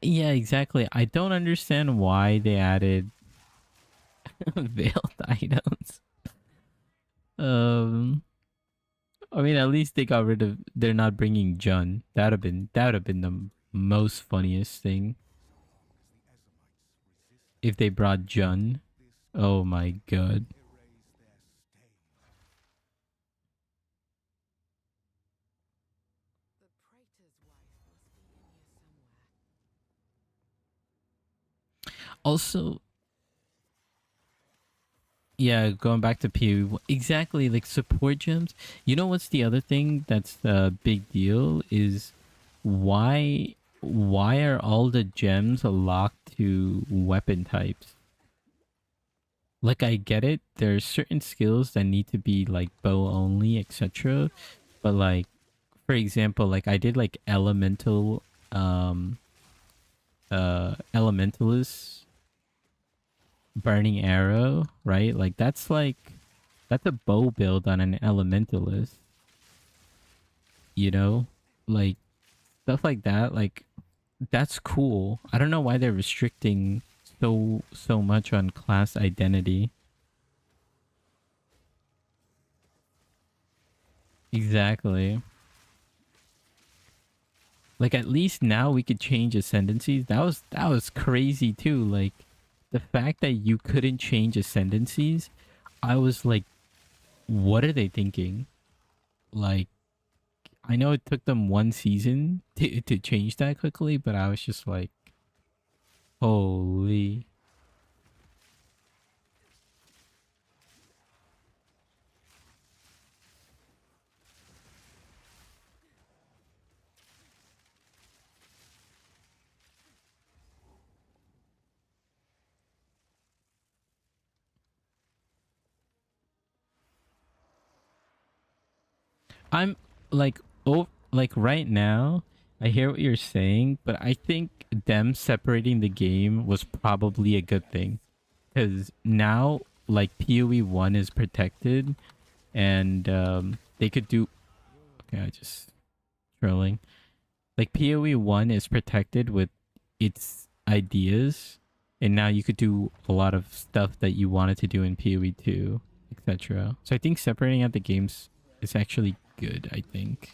Yeah, exactly. I don't understand why they added veiled items. Um I mean, at least they got rid of. They're not bringing Jun. That would have been the most funniest thing if they brought Jun. Oh my god. Also, yeah, going back to PoE, exactly like support gems. You know what's the other thing that's the big deal is why why are all the gems locked to weapon types? Like, I get it. There's certain skills that need to be like bow only, etc. But like, for example, like I did like um elementalist burning arrow, right? Like that's a bow build on an elementalist, you know? Like stuff like that, like that's cool. I don't know why they're restricting so much on class identity. Exactly. Like at least now we could change ascendancies. That was crazy too. Like the fact that you couldn't change ascendancies, I was like, what are they thinking? Like I know it took them one season to change that quickly, but I was just like, holy. I'm like, oh, like right now, I hear what you're saying, but I think them separating the game was probably a good thing because now like PoE 1 is protected and they could do. Okay, I just trolling. Like PoE 1 is protected with its ideas, and now you could do a lot of stuff that you wanted to do in PoE 2, etc. So I think separating out the games is actually good. I think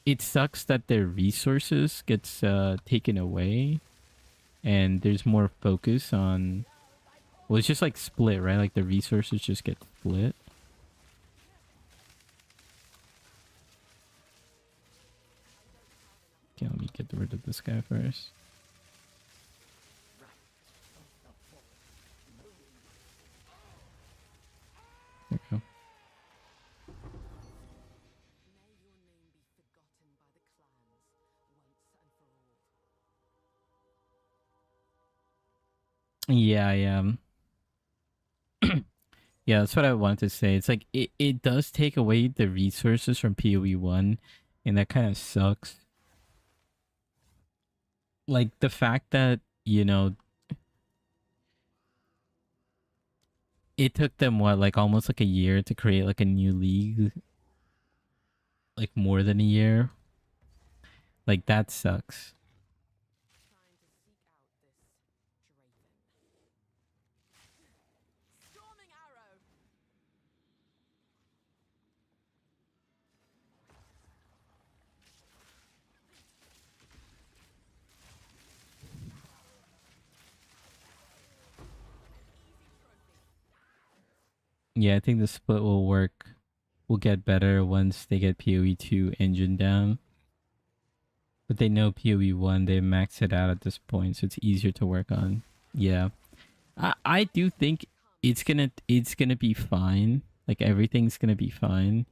it sucks that their resources gets taken away, and there's more focus on. Well, it's just like split, right? Like the resources just get split. Okay, let me get rid of this guy first. There we go. Yeah, yeah. Yeah, that's what I wanted to say. It's like it does take away the resources from PoE 1, and that kind of sucks. Like the fact that, it took them what, like almost like a year to create like a new league, like more than a year. Like that sucks. Yeah, I think the split will work. Will get better once they get PoE 2 engine down. But they know PoE 1, they max it out at this point, so it's easier to work on. Yeah. I do think it's gonna be fine. Like everything's gonna be fine.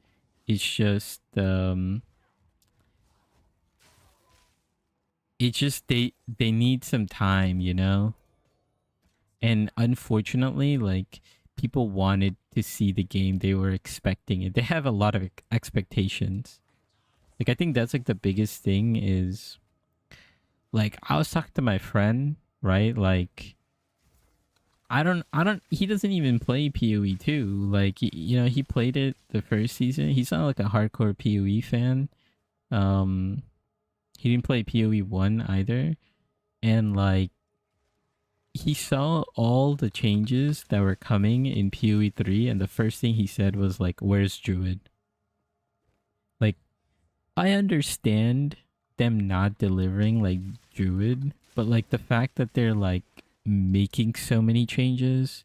It's just they need some time, And unfortunately, like people wanted to see the game, they were expecting it. They have a lot of expectations. Like I think that's like the biggest thing is like I was talking to my friend, right? Like I don't he doesn't even play PoE 2. Like he played it the first season. He's not like a hardcore PoE fan. Um he didn't play PoE 1 either. And like he saw all the changes that were coming in PoE 3, and the first thing he said was like, "Where's Druid?" Like I understand them not delivering like Druid, but like the fact that they're like making so many changes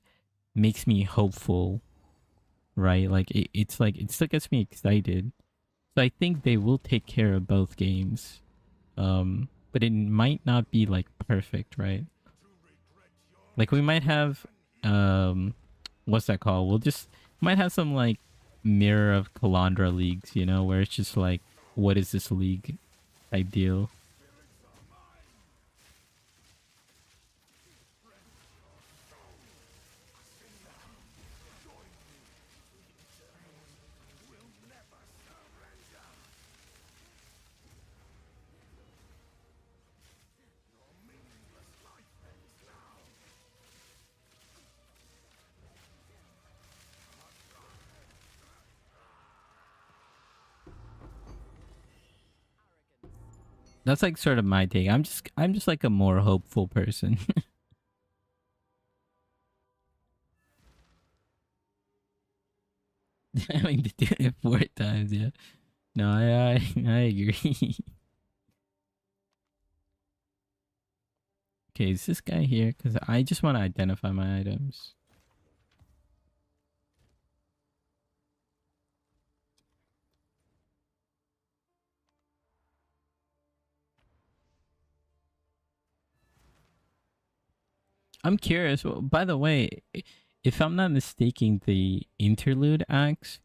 makes me hopeful, right? Like it's like it still gets me excited. So I think they will take care of both games. But it might not be like perfect, right? Like we might have what's that called? We'll just might have some like mirror of Calandra leagues, where it's just like, what is this league? type deal. That's like sort of my take. I'm just like a more hopeful person. I mean, to do it 4 times, yeah. No, I agree. Okay, is this guy here? Because I just want to identify my items. I'm curious. Well, by the way, if I'm not mistaken, the interlude acts,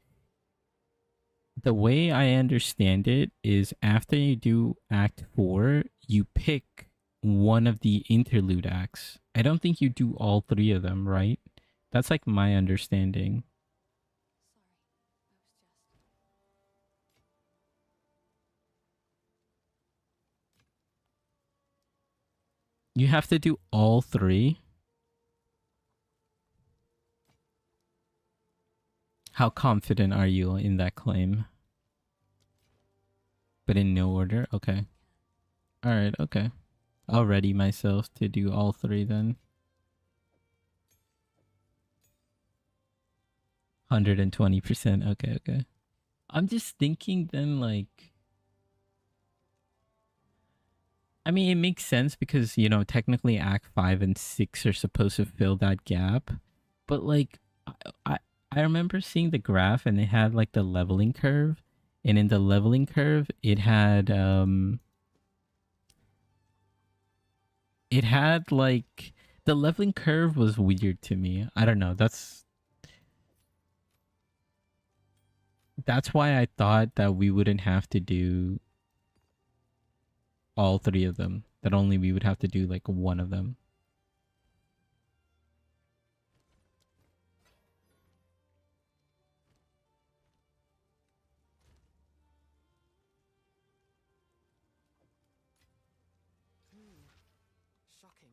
the way I understand it is after you do Act 4, you pick one of the interlude acts. I don't think you do all three of them, right? That's like my understanding. You have to do all three. How confident are you in that claim? But in no order? Okay. Alright, okay. I'll ready myself to do all three then. 120%. Okay, okay. I'm just thinking then, like, I mean, it makes sense because, you know, technically Act 5 and 6 are supposed to fill that gap. But, like, I, I, I remember seeing the graph and it had, like, the leveling curve. And in the leveling curve, it had, like, the leveling curve was weird to me. I don't know. That's why I thought that we wouldn't have to do all three of them. That only we would have to do like one of them. Shocking.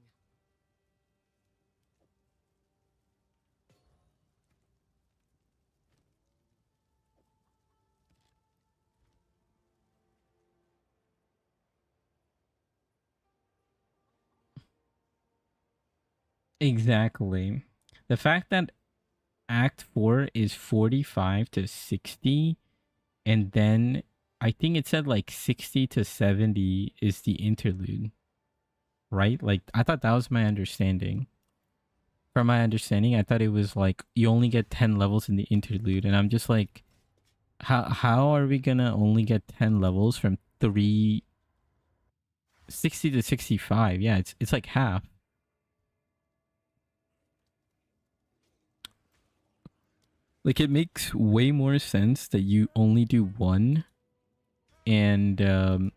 Exactly. The fact that Act 4 is 45 to 60, and then I think it said like 60 to 70 is the interlude, right? Like, I thought that was my understanding. From my understanding, I thought it was like you only get 10 levels in the interlude, and I'm just like, how are we gonna only get 10 levels from 360 to 65? Yeah, it's like half. Like, it makes way more sense that you only do one and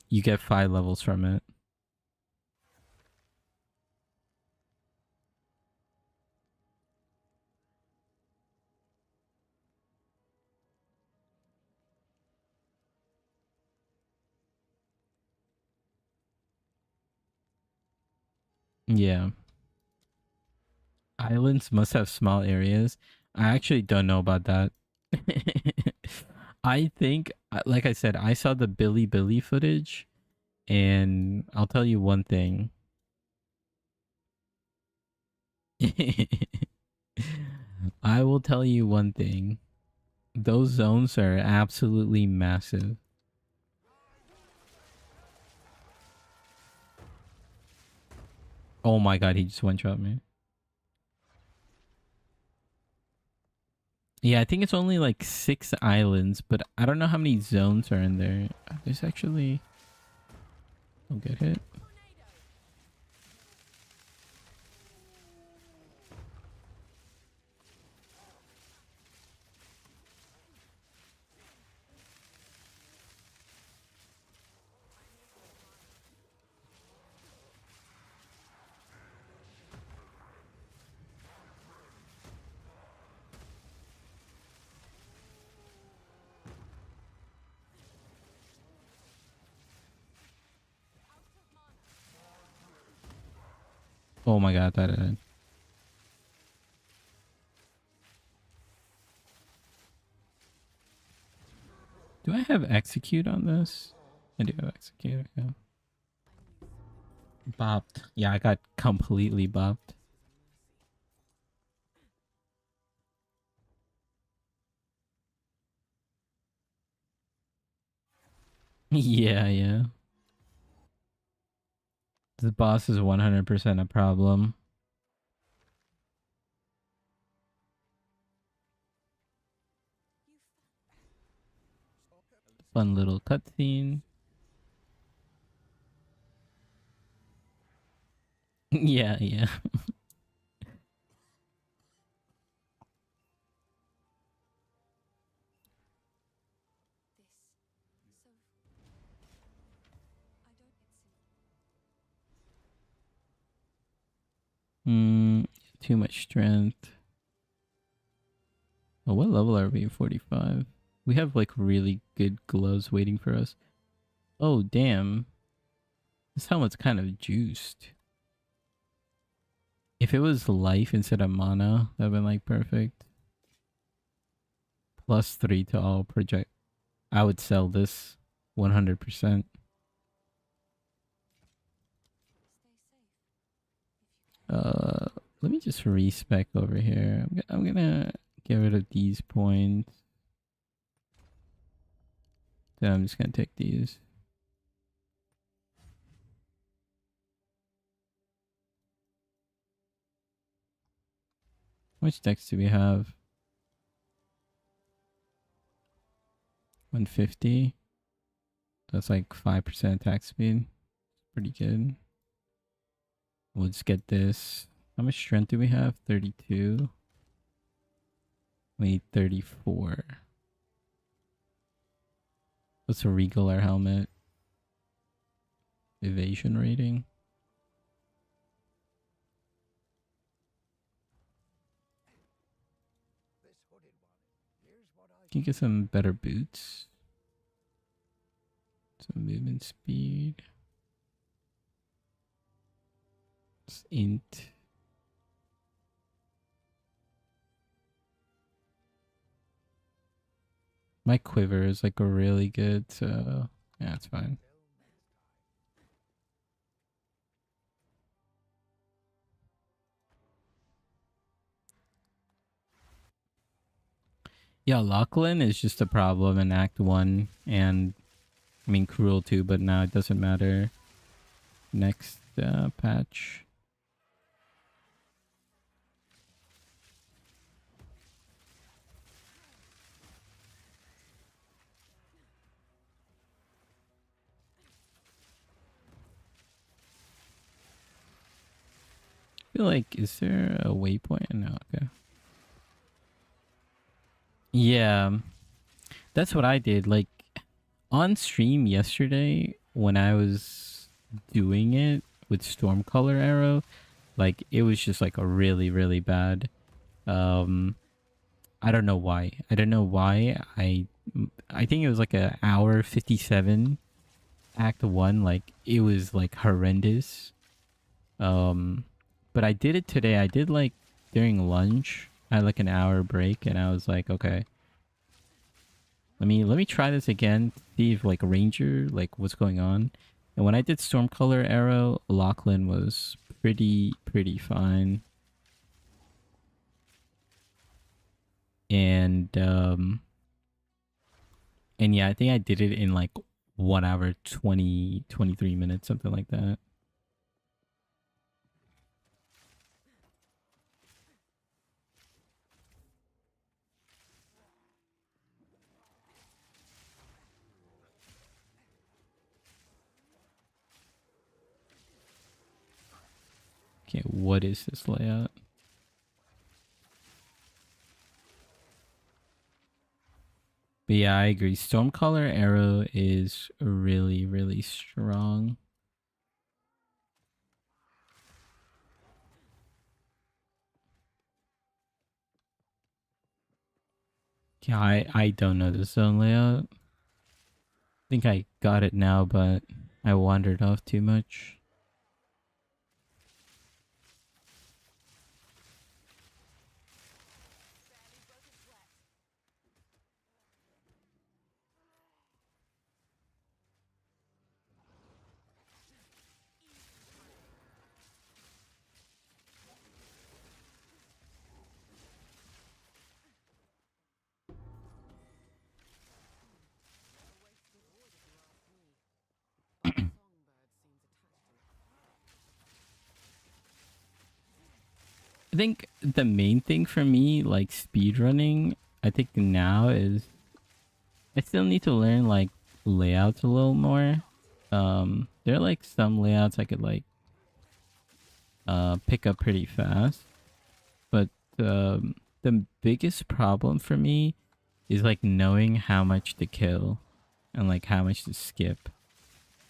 you get 5 levels from it. Yeah. Islands must have small areas. I actually don't know about that. I think, like I said, I saw the Billy footage, and I'll tell you one thing. I will tell you one thing. Those zones are absolutely massive. Oh my god, he just one-shot me. Yeah, I think it's only like 6 islands, but I don't know how many zones are in there. There's actually... Don't get hit. Oh my god, that do I have execute on this? I do have execute, yeah. Bopped. Yeah, I got completely bopped. Yeah, yeah. The boss is 100% a problem. Fun little cutscene. Yeah, yeah. Too much strength. Oh, what level are we? 45. We have like really good gloves waiting for us. Oh, damn. This helmet's kind of juiced. If it was life instead of mana, that'd been like perfect. +3 to all project. I would sell this 100%. Let me just respec over here. I'm gonna get rid of these points. Then I'm just gonna take these. How much dex do we have? 150. That's like 5% attack speed. Pretty good. We'll just get this. How much strength do we have? 32. We need 34. What's a regular helmet? Evasion rating. Can you get some better boots? Some movement speed. It's int. My quiver is like a really good, so yeah, it's fine. Yeah, Lachlan is just a problem in Act 1, and I mean Cruel too, but now it doesn't matter. Next patch. I feel like, is there a waypoint? No, okay. Yeah, that's what I did. Like, on stream yesterday, when I was doing it with Stormcaller arrow, like, it was just like a really, really bad. I don't know why. I don't know why. I think it was like an hour 57 act 1. Like, it was like horrendous. But I did it today. I did like during lunch. I had like an hour break, and I was like, okay, let me try this again. See if like Ranger, like what's going on. And when I did Stormcaller arrow, Lachlan was pretty fine. And yeah, I think I did it in like 1 hour 23 minutes, something like that. Okay, what is this layout? But yeah, I agree. Stormcaller arrow is really strong. Yeah, I don't know the zone layout. I think I got it now, but I wandered off too much. I think the main thing for me, like speedrunning, I think now is I still need to learn like layouts a little more. There are like some layouts I could like pick up pretty fast, but the biggest problem for me is like knowing how much to kill and like how much to skip.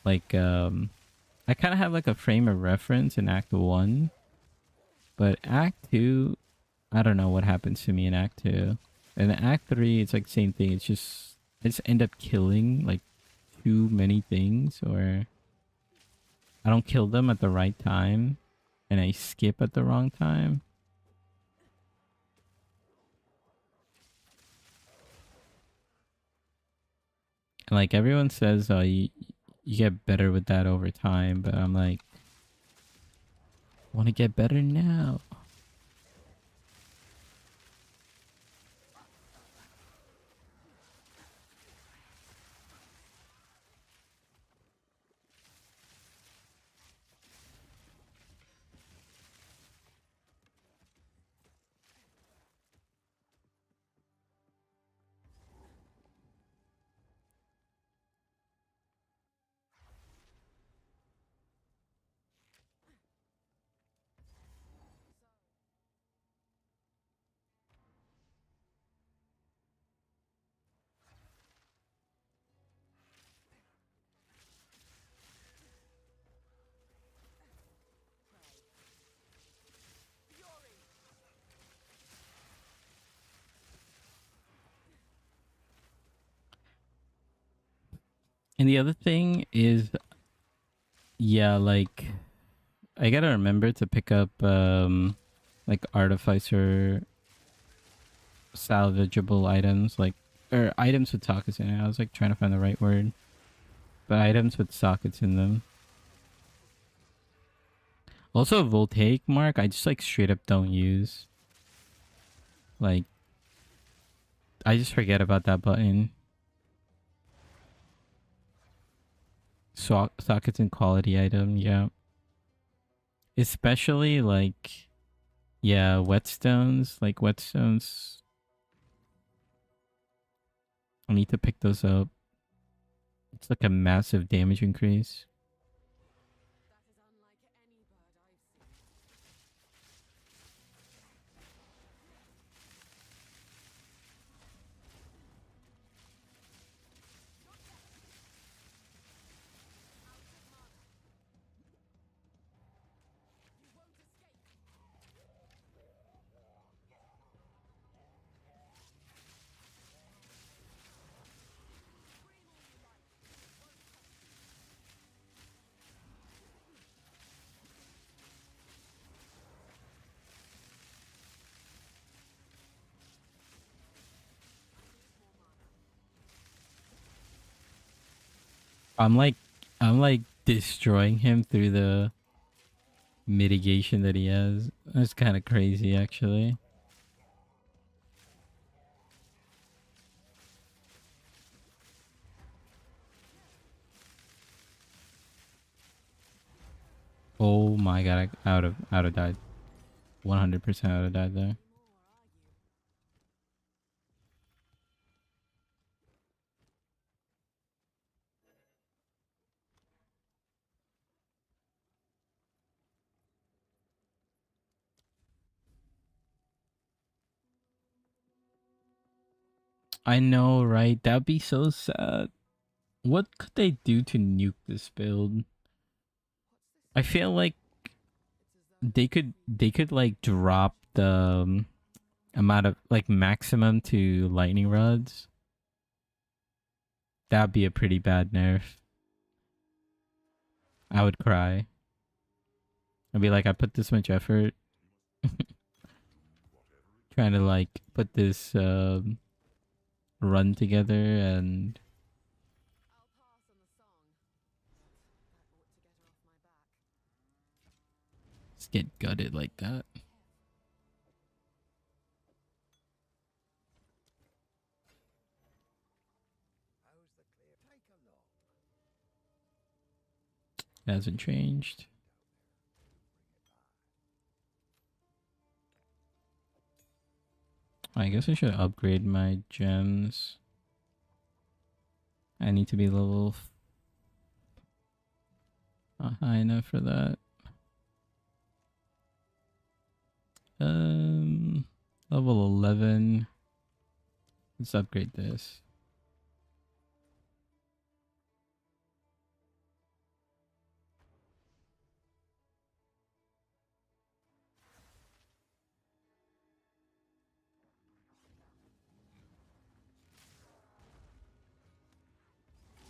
Like I kind of have like a frame of reference in Act 1, but Act 2, I don't know what happens to me in Act 2. And in Act 3, it's like same thing. It's just I just end up killing like too many things, or I don't kill them at the right time and I skip at the wrong time. And like everyone says, you get better with that over time, but I'm like, I want to get better now. And the other thing is, yeah, like I gotta remember to pick up like artificer salvageable items, like or items with sockets in it. I was like trying to find the right word, but items with sockets in them. Also, voltaic mark, I just like straight up don't use. Like, I just forget about that button. Sockets and quality item, yeah. Especially like, yeah, whetstones. Like whetstones, I need to pick those up. It's like a massive damage increase. I'm like, I'm like destroying him through the mitigation that he has. That's kind of crazy, actually. Oh my god, I would have died. 100% I would have died there. I know, right? That'd be so sad. What could they do to nuke this build? I feel like they could like drop the amount of like maximum to lightning rods. That'd be a pretty bad nerf. I would cry. I'd be like, I put this much effort trying to like put this run together and just get gutted like that. It hasn't changed. I guess I should upgrade my gems. I need to be level high enough for that. Level 11. Let's upgrade this.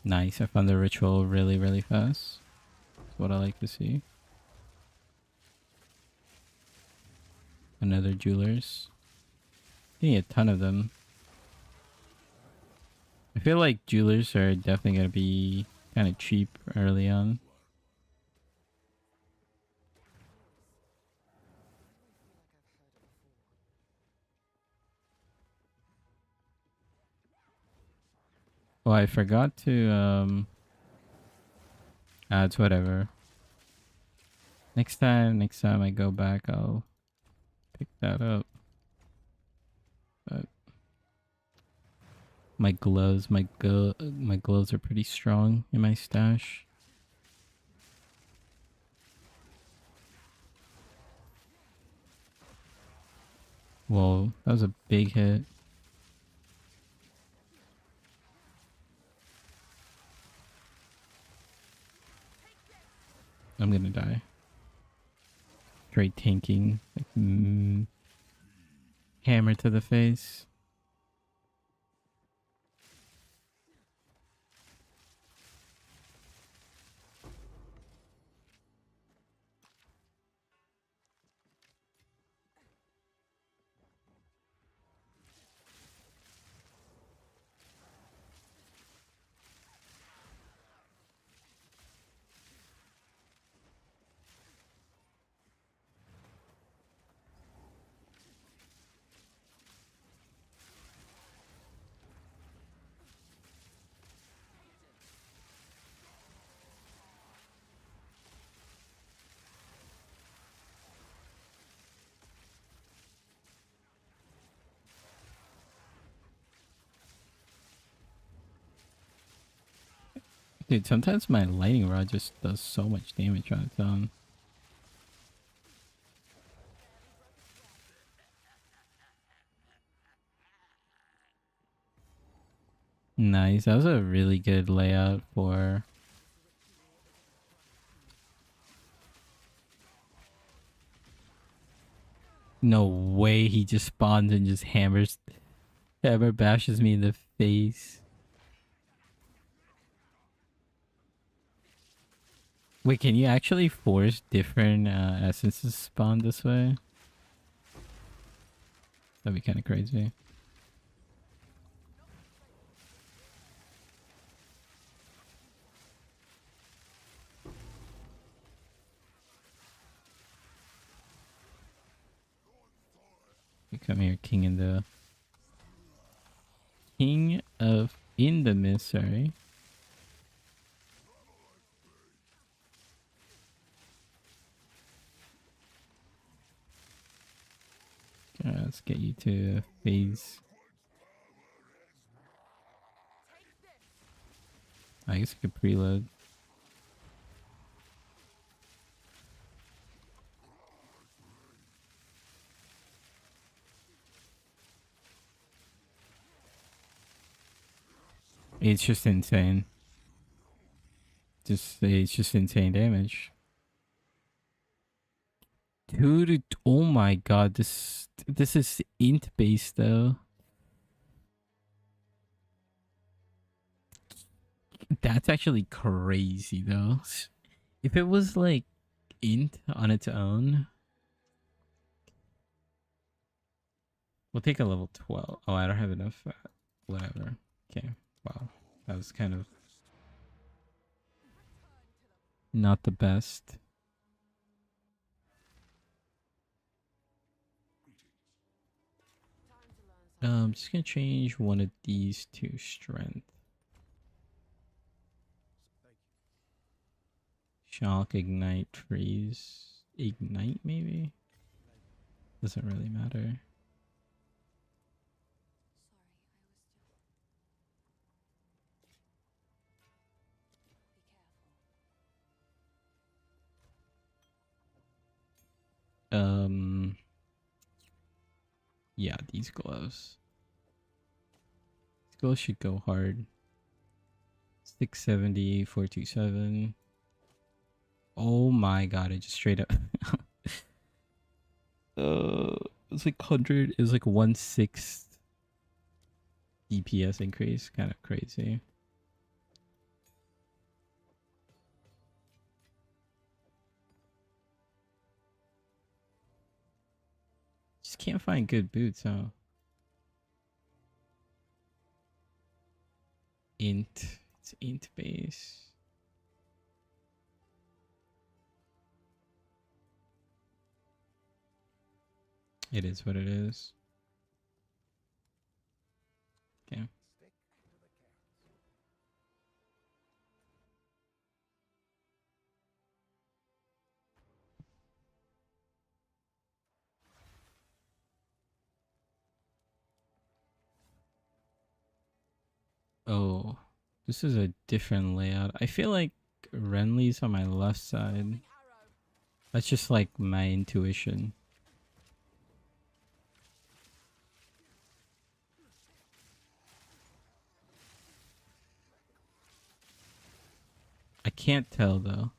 Nice, I found the ritual really, really fast. That's what I like to see. Another jewelers. Getting a ton of them. I feel like jewelers are definitely going to be kind of cheap early on. Oh, I forgot to it's whatever. Next time I go back, I'll pick that up. But my gloves are pretty strong in my stash. Whoa, that was a big hit. I'm gonna die. Straight tanking. Like, hammer to the face. Dude, sometimes my lightning rod just does so much damage on its own. Nice. That was a really good layout for... No way he just spawns and just hammer bashes me in the face. Wait, can you actually force different essences to spawn this way? That'd be kind of crazy. You come here, King of in the mist, sorry. Let's get you to phase. I guess I could preload. It's just insane. It's just insane damage. Dude, oh my god, this is int based though. That's actually crazy though. If it was like int on its own, we'll take a level 12. Oh, I don't have enough. Whatever. Okay. Wow, that was kind of not the best. I'm just gonna change one of these to strength. Shock, ignite, freeze, ignite maybe? Doesn't really matter. Yeah, these gloves. These gloves should go hard. 670, 427. Oh my god, it just straight up. It's like 100. It was like 1/6 DPS increase. Kind of crazy. Just can't find good boots, huh? Int. It's int base. It is what it is. Okay. Oh, this is a different layout. I feel like Renly's on my left side. That's just like my intuition. I can't tell though.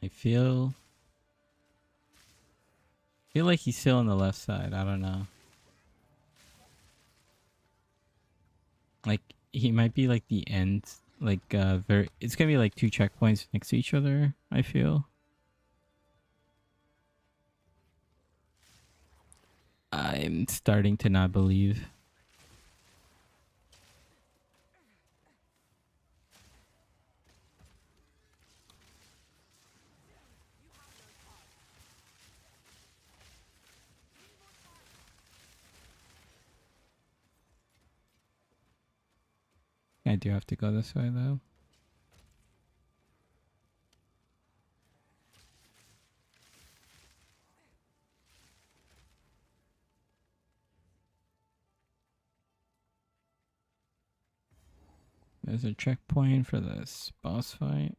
I feel like he's still on the left side. I don't know. Like he might be like the end. Like very. It's gonna be like 2 checkpoints next to each other. I feel. I'm starting to not believe. I do have to go this way though. There's a checkpoint for this boss fight.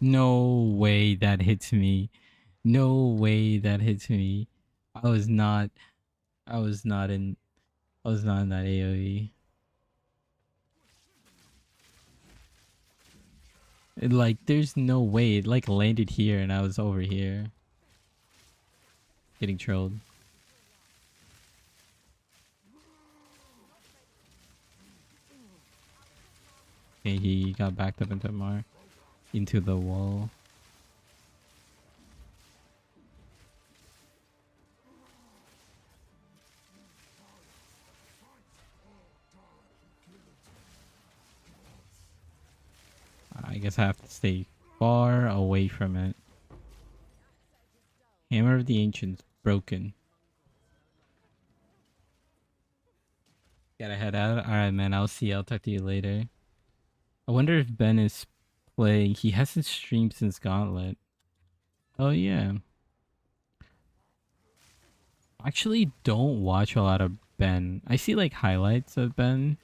No way that hits me. No way that hits me. I was not. I was not in. I was not in that AoE. Like, there's no way. It like landed here and I was over here. Getting trolled. Okay, he got backed up into the wall. I guess I have to stay far away from it. Hammer of the Ancients broken. Gotta head out. Alright, man. I'll see you. I'll talk to you later. I wonder if Ben is playing. He hasn't streamed since Gauntlet. Oh, yeah. I actually don't watch a lot of Ben. I see like highlights of Ben.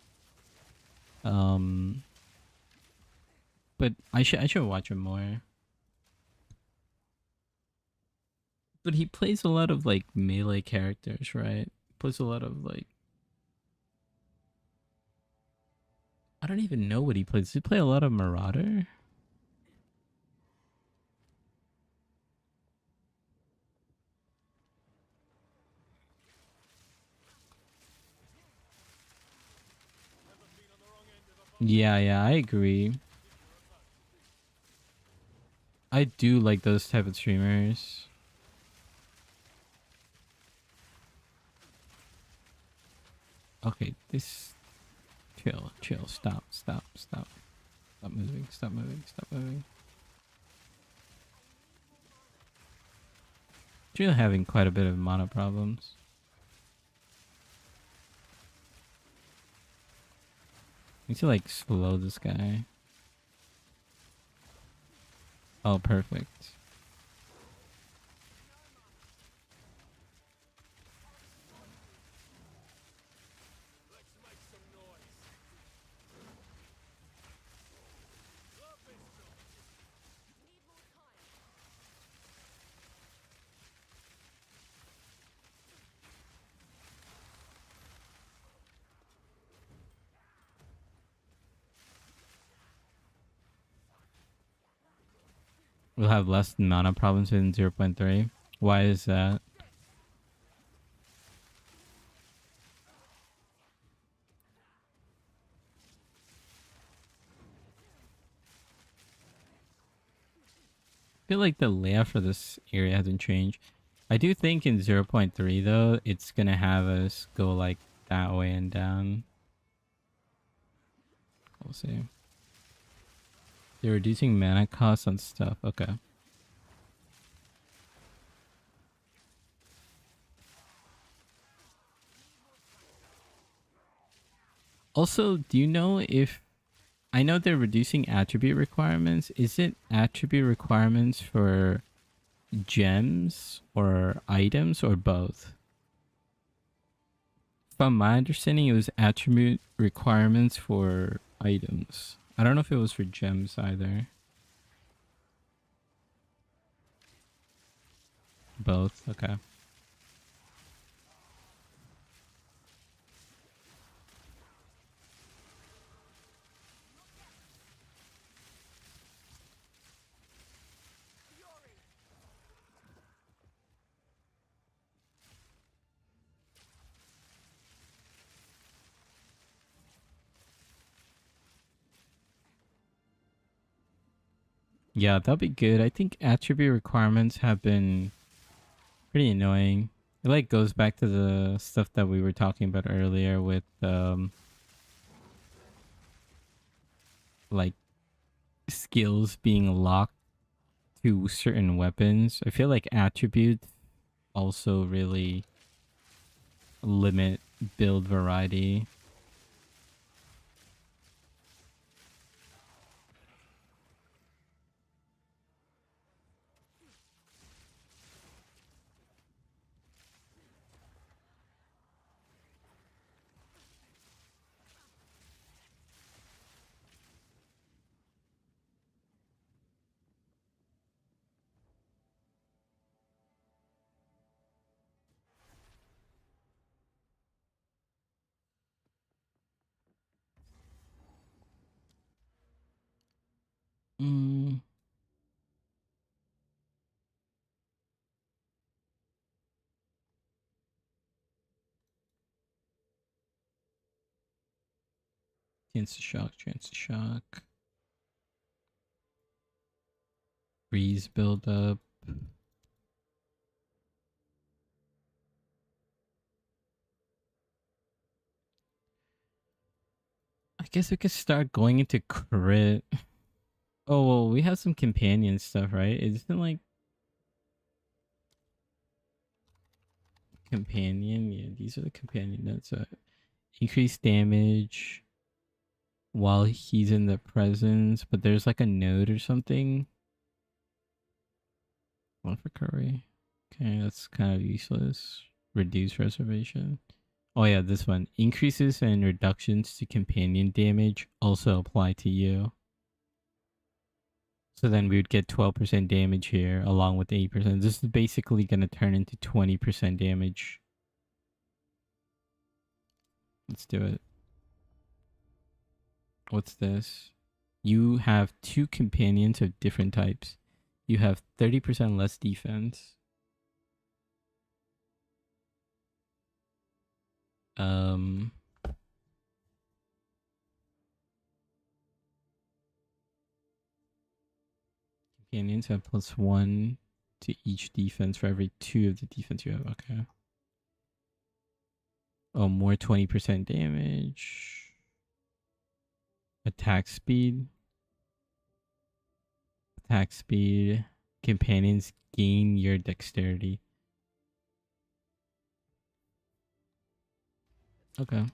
But I should watch him more. But he plays a lot of like melee characters, right? Plays a lot of like, I don't even know what he plays. Does he play a lot of Marauder? Yeah, I agree. I do like those type of streamers. Okay, this chill, stop moving, stop moving. You're having quite a bit of mono problems. Need to like slow this guy. Oh, perfect. We'll have less mono problems in 0.3. Why is that? I feel like the layout for this area hasn't changed. I do think in 0.3 though, it's gonna have us go like that way and down. We'll see. They're reducing mana costs on stuff. Okay. Also, do you know if I know they're reducing attribute requirements? Is it attribute requirements for gems or items or both? From my understanding, it was attribute requirements for items. I don't know if it was for gems either. Both. Okay. Yeah, that'll be good. I think attribute requirements have been pretty annoying. It like goes back to the stuff that we were talking about earlier with like skills being locked to certain weapons. I feel like attributes also really limit build variety. Mm, chance to shock. Breeze build up. I guess we could start going into crit. Oh, well, we have some companion stuff, right? Isn't like companion? Yeah, these are the companion notes. Increased damage while he's in the presence, but there's like a node or something. One for curry. Okay, that's kind of useless. Reduce reservation. Oh yeah, this one. Increases and reductions to companion damage also apply to you. So then we would get 12% damage here along with 8%. This is basically going to turn into 20% damage. Let's do it. What's this? You have two companions of different types. You have 30% less defense. Um Canyons have +1 to each defense for every 2 of the defense you have. Okay. Oh, more 20% damage. Attack speed. Attack speed. Companions gain your dexterity. Okay.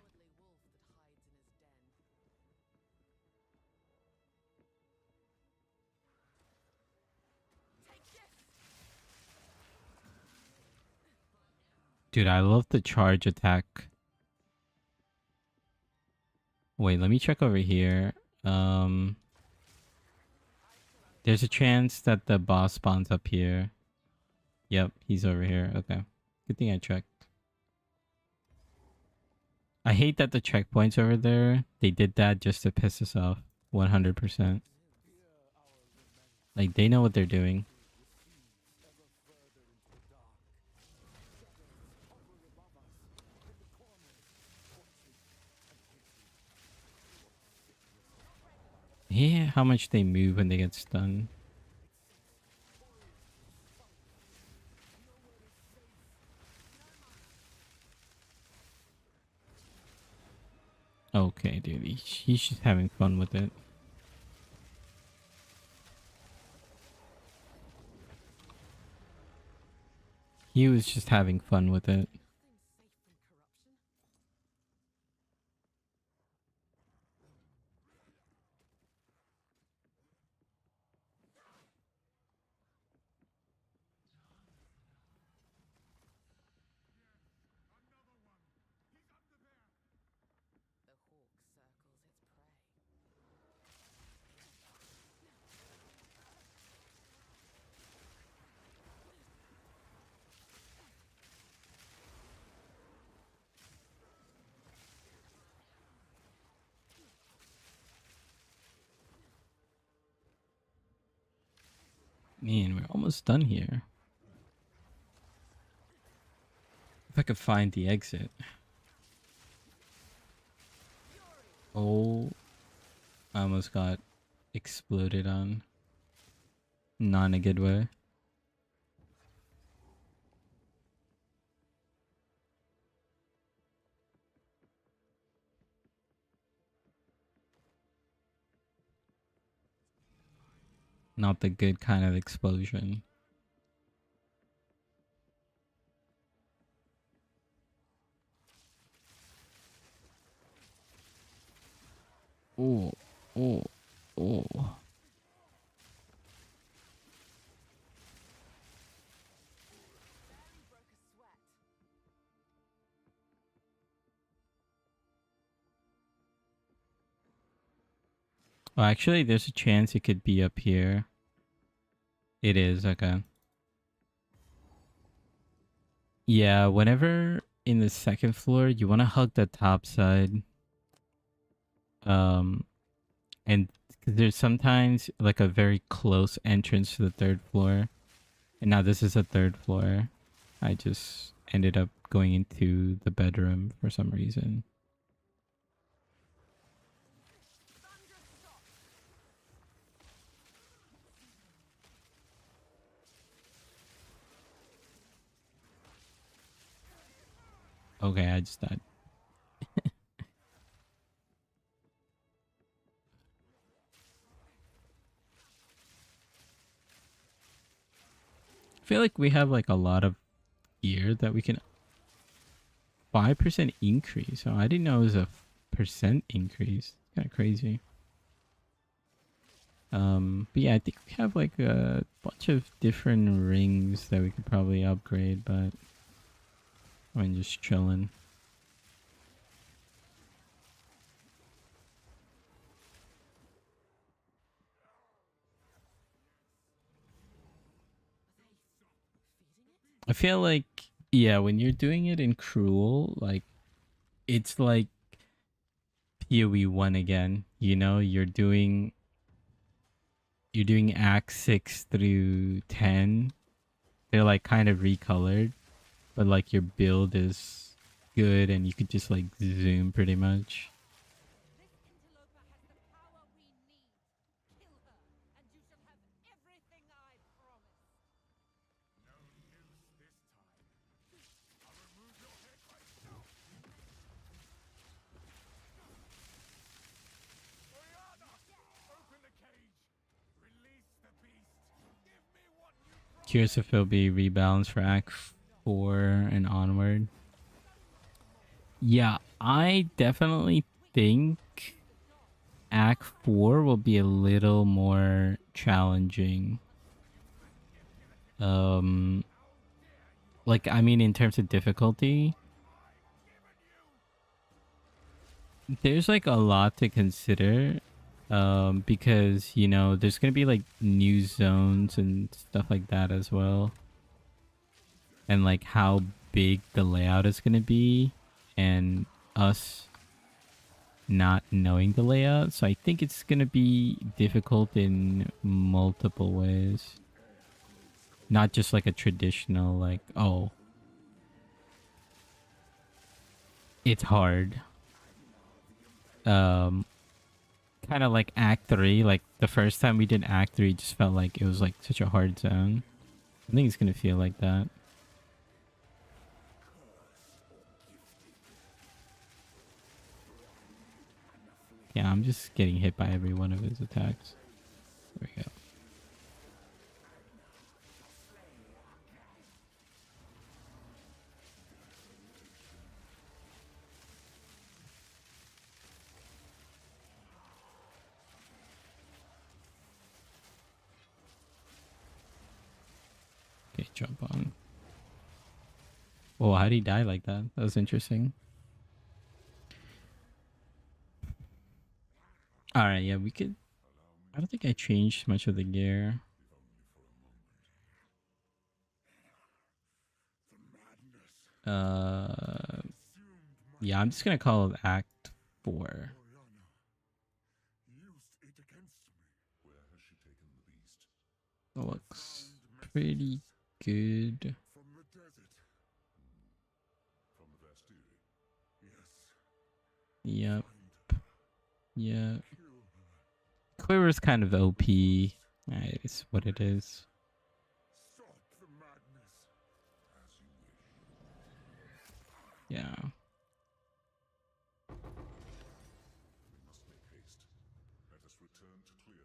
Dude, I love the charge attack. Wait, let me check over here. There's a chance that the boss spawns up here. Yep, he's over here. Okay. Good thing I checked. I hate that the checkpoints over there, they did that just to piss us off. 100%. Like, they know what they're doing. Yeah, how much they move when they get stunned. Okay, dude. He's just having fun with it. He was just having fun with it. Man, we're almost done here. If I could find the exit. Oh, I almost got exploded on. Not in a good way. Not the good kind of explosion. Oh, oh, oh. Oh, actually, there's a chance it could be up here. It is, okay. Yeah, whenever in the second floor, you want to hug the top side. And 'cause there's sometimes like a very close entrance to the third floor. And now this is a third floor. I just ended up going into the bedroom for some reason. Okay, I just died. I feel like we have like a lot of gear that we can 5% increase. Oh, I didn't know it was a percent increase. Kind of crazy. But yeah, I think we have like a bunch of different rings that we could probably upgrade, but I'm just chilling. I feel like, yeah, when you're doing it in Cruel, like it's like PoE 1 again. You know, you're doing Act 6 through 10. They're like kind of recolored, but like your build is good and you could just like zoom pretty much. Curious if it'll be rebalanced for Act 4 and onward. Yeah, I definitely think Act 4 will be a little more challenging. Like, I mean, in terms of difficulty, there's like a lot to consider. Because, you know, there's gonna be like new zones and stuff like that as well. And like how big the layout is gonna be, and us not knowing the layout. So I think it's gonna be difficult in multiple ways. Not just like a traditional like, oh, it's hard. Kind of like Act 3. Like the first time we did Act 3, just felt like it was like such a hard zone. I think it's gonna feel like that. Yeah, I'm just getting hit by every one of his attacks. There we go. Okay, jump on. Oh, how did he die like that? That was interesting. Alright, yeah, we could... I don't think I changed much of the gear. Yeah, I'm just gonna call it Act 4. That looks pretty good. Yep. Yeah. Quiver's kind of OP. It's what it is. Yeah.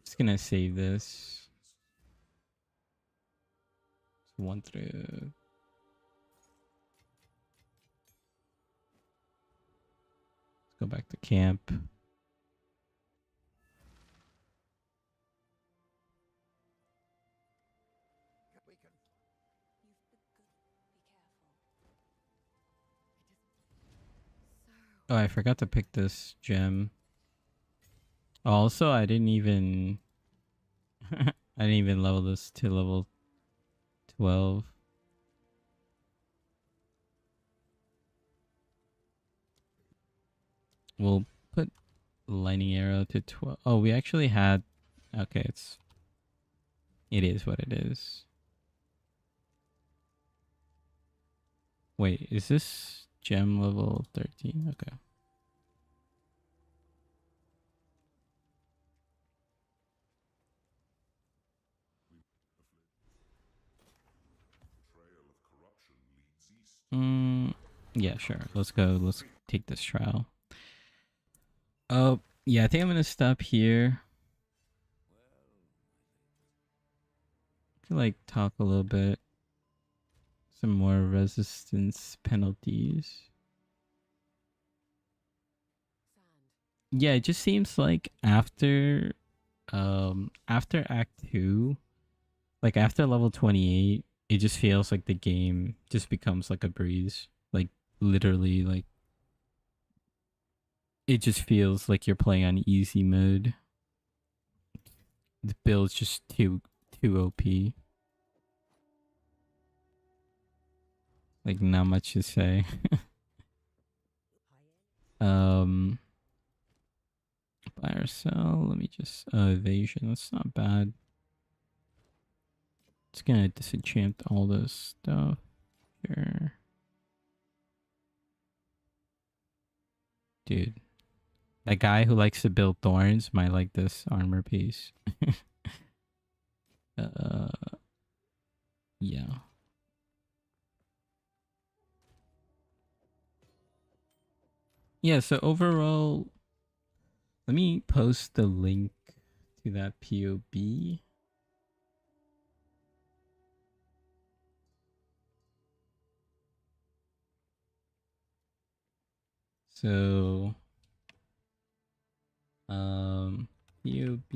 Just gonna save this. One through. Let's go back to camp. Oh, I forgot to pick this gem. Also, I didn't even I didn't even level this to level 12. We'll put lightning arrow to 12. Oh, we actually had... Okay, it is what it is. Wait, is this gem level 13? Okay. Yeah, sure. Let's go. Let's take this trial. Oh, yeah, I think I'm gonna stop here. Like talk a little bit. Some more resistance penalties. Yeah, it just seems like after Act 2, like after level 28, it just feels like the game just becomes like a breeze. Like literally, like it just feels like you're playing on easy mode. The build's just too OP. Like not much to say. Buy or sell. Let me just evasion. That's not bad. It's gonna disenchant all this stuff. Sure. Dude. That guy who likes to build thorns might like this armor piece. Yeah. Yeah, so overall, let me post the link to that POB. So POB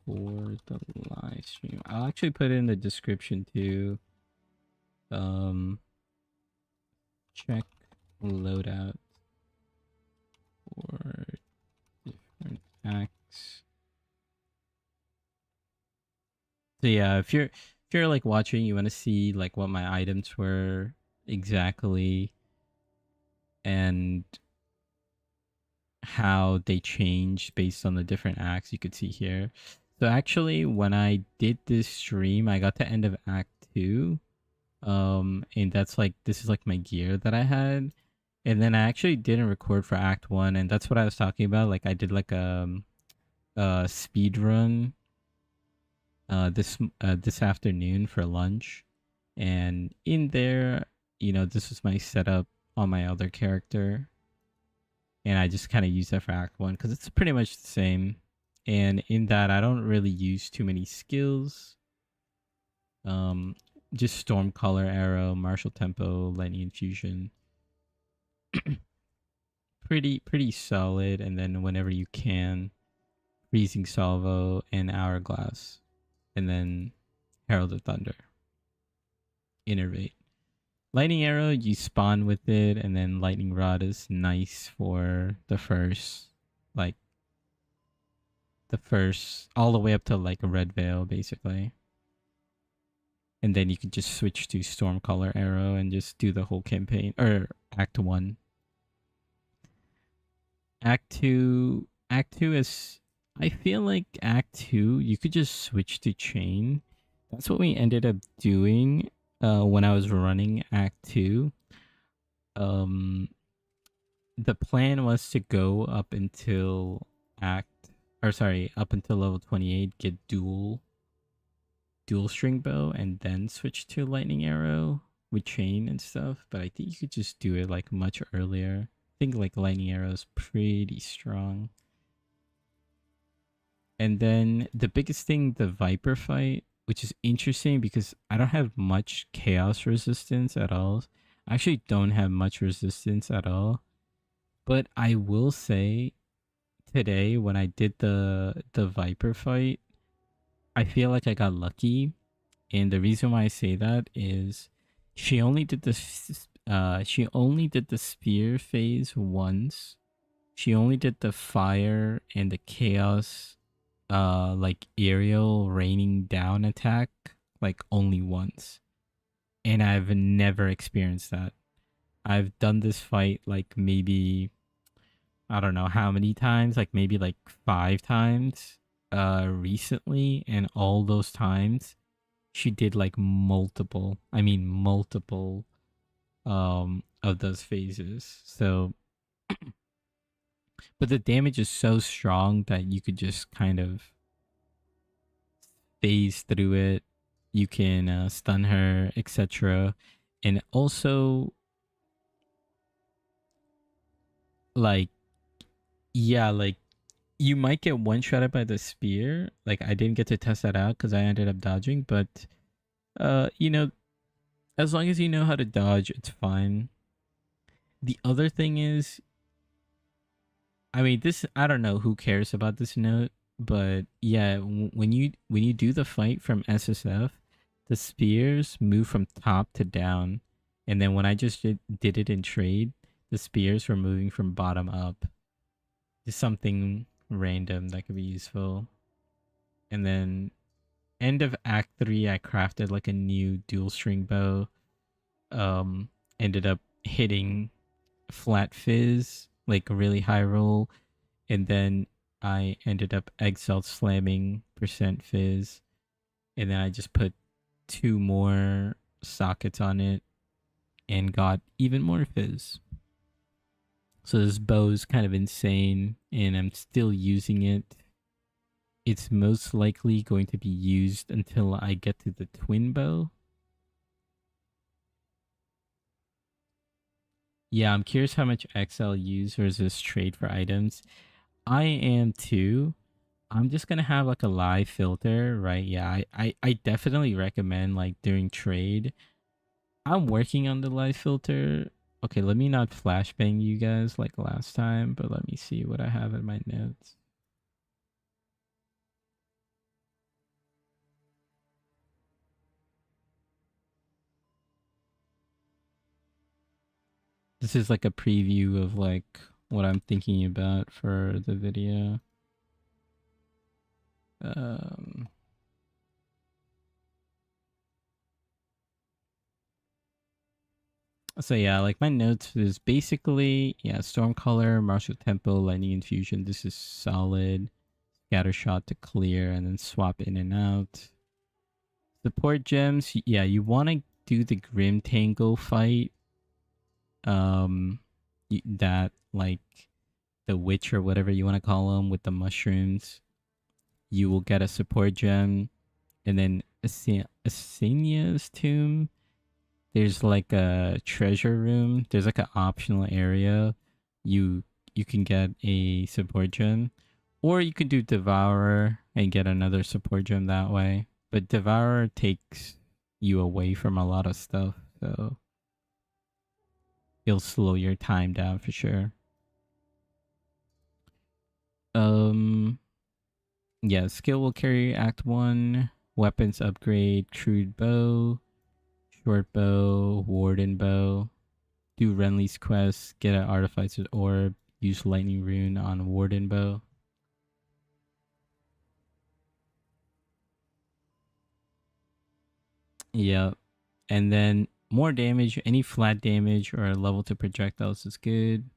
for the live stream. I'll actually put it in the description too. Check loadout for different acts. So yeah, if you're like watching, you want to see like what my items were exactly and how they change based on the different acts, you could see here. So actually when I did this stream, I got to end of act 2. And that's like, this is like my gear that I had. And then I actually didn't record for act 1, and that's what I was talking about. Like I did like a speed run this afternoon for lunch. And in there, this was my setup on my other character, and I just kind of use that for act 1 because it's pretty much the same. And in that, I don't really use too many skills. Just Stormcaller, arrow, martial tempo, lightning infusion. Pretty solid. And then whenever you can, freezing salvo and hourglass, and then herald of thunder, innervate. Lightning arrow, you spawn with it, and then lightning rod is nice for the first all the way up to like a red veil basically. And then you could just switch to Stormcaller arrow and just do the whole campaign, or act 1. Act 2 is, I feel like act 2 you could just switch to chain. That's what we ended up doing when I was running act 2. The plan was to go up until up until level 28, get dual string bow, and then switch to lightning arrow with chain and stuff. But I think you could just do it like much earlier. I think like lightning arrow is pretty strong. And then the biggest thing, the Viper fight, which is interesting because I don't have much chaos resistance at all. I actually don't have much resistance at all. But I will say today when I did the Viper fight, I feel like I got lucky. And the reason why I say that is she only did the spear phase once. She only did the fire and the chaos like aerial raining down attack like only once. And I've never experienced that. I've done this fight like maybe, I don't know how many times, like maybe like 5 times recently, and all those times she did like multiple of those phases. So but the damage is so strong that you could just kind of phase through it. You can stun her, etc. And also, like, yeah, like you might get one shotted by the spear. Like I didn't get to test that out because I ended up dodging, but as long as you know how to dodge, it's fine. The other thing is, I mean, this, I don't know who cares about this note, but yeah, when you do the fight from SSF, the spears move from top to down, and then when I just did it in trade, the spears were moving from bottom up. Just something random that could be useful. And then end of act 3, I crafted like a new dual string bow. Ended up hitting flat fizz, like a really high roll, and then I ended up exalt slamming percent fizz, and then I just put 2 more sockets on it and got even more fizz. So this bow is kind of insane, and I'm still using it. It's most likely going to be used until I get to the twin bow. Yeah, I'm curious how much XL use versus trade for items. I am too. I'm just gonna have like a live filter, right? Yeah, I definitely recommend like during trade. I'm working on the live filter. Okay, let me not flashbang you guys like last time, but let me see what I have in my notes. This is like a preview of like what I'm thinking about for the video. Um, so yeah, like my notes is basically, yeah, Stormcaller, Martial Tempo, Lightning Infusion. This is solid. Scatter Shot to clear and then swap in and out. Support gems, yeah, you want to do the Grim Tangle fight. That like the witch or whatever you want to call them with the mushrooms. You will get a support gem, and then Asenia's tomb. There's like a treasure room. There's like an optional area. You you can get a support gem, or you could do Devourer and get another support gem that way. But Devourer takes you away from a lot of stuff, so it'll slow your time down for sure. Um, yeah, skill will carry Act 1. Weapons upgrade, Shrewd Bow, Short Bow, Warden Bow. Do Renly's quest, get an Artificer's Orb, use Lightning Rune on Warden Bow. Yeah, and then more damage, any flat damage or level 2 projectiles is good.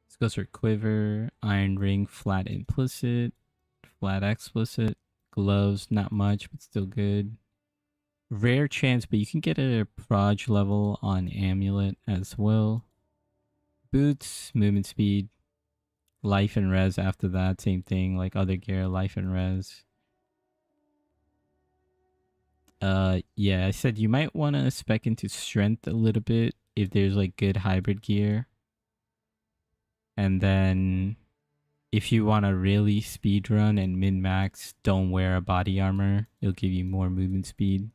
This goes for Quiver, Iron Ring, flat implicit, flat explicit. Gloves, not much, but still good. Rare chance, but you can get a proj level on Amulet as well. Boots, movement speed, life and res after that, same thing like other gear, life and res. Yeah, I said you might want to spec into strength a little bit if there's like good hybrid gear. And then if you want to really speed run and min max, don't wear a body armor. It'll give you more movement speed.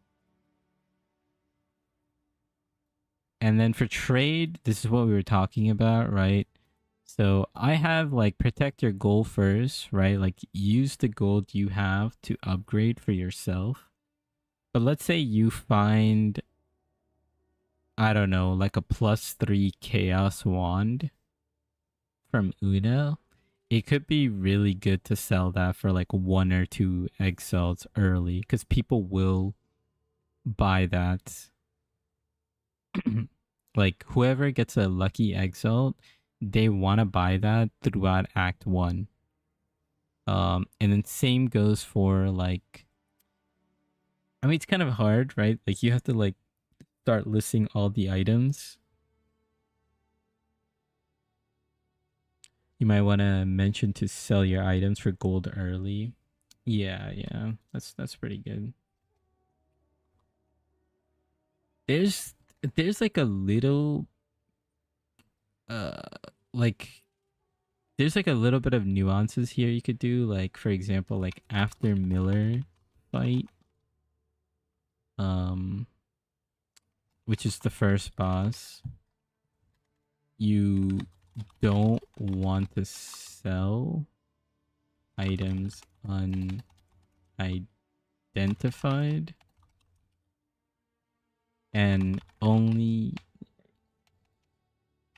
And then for trade, this is what we were talking about, right? So I have like protect your gold first, right? Like use the gold you have to upgrade for yourself. But let's say you find, I don't know, like a +3 chaos wand from Una. It could be really good to sell that for like 1 or 2 egg cells early because people will buy that. Like whoever gets a lucky exalt, they want to buy that throughout Act 1. And then same goes for like, I mean, it's kind of hard, right? Like you have to like start listing all the items. You might want to mention to sell your items for gold early. Yeah, yeah, that's pretty good. There's there's like a little uh like there's like a little bit of nuances here you could do. Like for example, like after Miller fight, um, which is the first boss, you don't want to sell items unidentified and only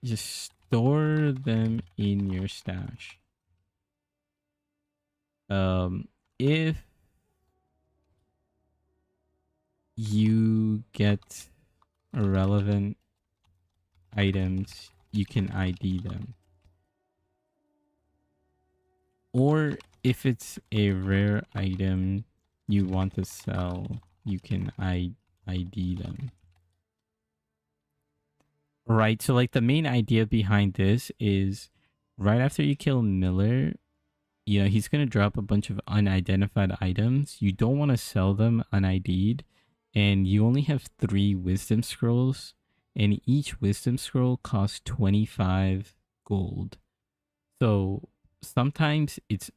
just store them in your stash. If you get irrelevant items, you can ID them. Or if it's a rare item you want to sell, you can ID them. Right, so like the main idea behind this is right after you kill Miller, you know, he's going to drop a bunch of unidentified items. You don't want to sell them unID'd, and you only have 3 wisdom scrolls, and each wisdom scroll costs 25 gold. So sometimes it's,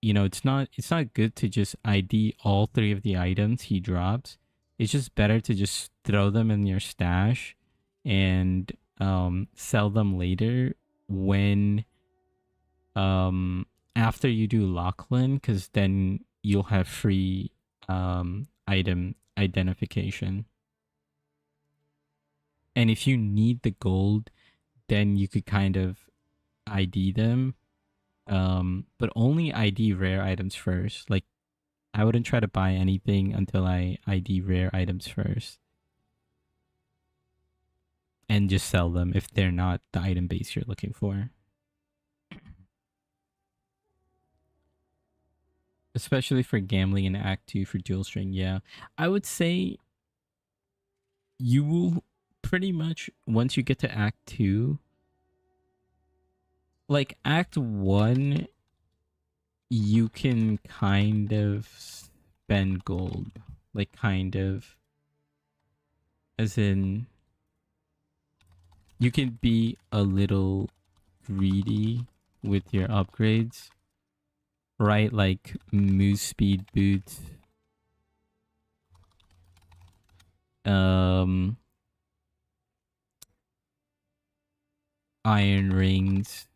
you know, it's not good to just ID all 3 of the items he drops. It's just better to just throw them in your stash and sell them later when after you do Lachlan, because then you'll have free item identification. And if you need the gold, then you could kind of ID them. But only ID rare items first. Like I wouldn't try to buy anything until I ID rare items first. And just sell them if they're not the item base you're looking for. Especially for gambling in Act 2 for dual string, yeah. I would say you will pretty much, once you get to Act 2, like Act 1, you can kind of spend gold. Like, kind of. As in, you can be a little greedy with your upgrades, right? Like Moose Speed Boots, Iron Rings,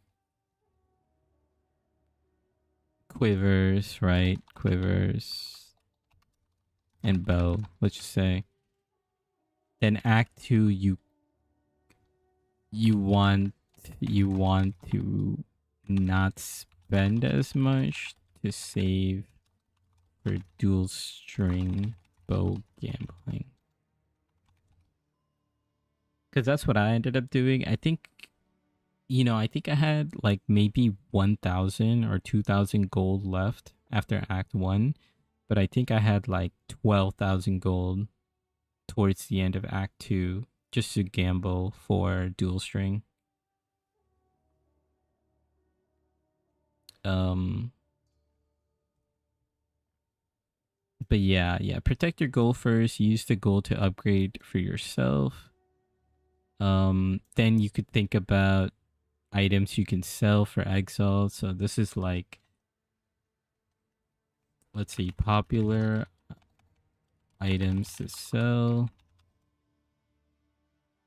Quivers, right? Quivers and Bow, let's just say. Then Act 2, you want to not spend as much to save for dual string bow gambling. Because that's what I ended up doing. I think, I think I had like maybe 1,000 or 2,000 gold left after Act 1. But I think I had like 12,000 gold towards the end of Act 2 just to gamble for dual string. But yeah, protect your gold first. Use the gold to upgrade for yourself. Then you could think about items you can sell for exile. So this is like, let's see, popular items to sell.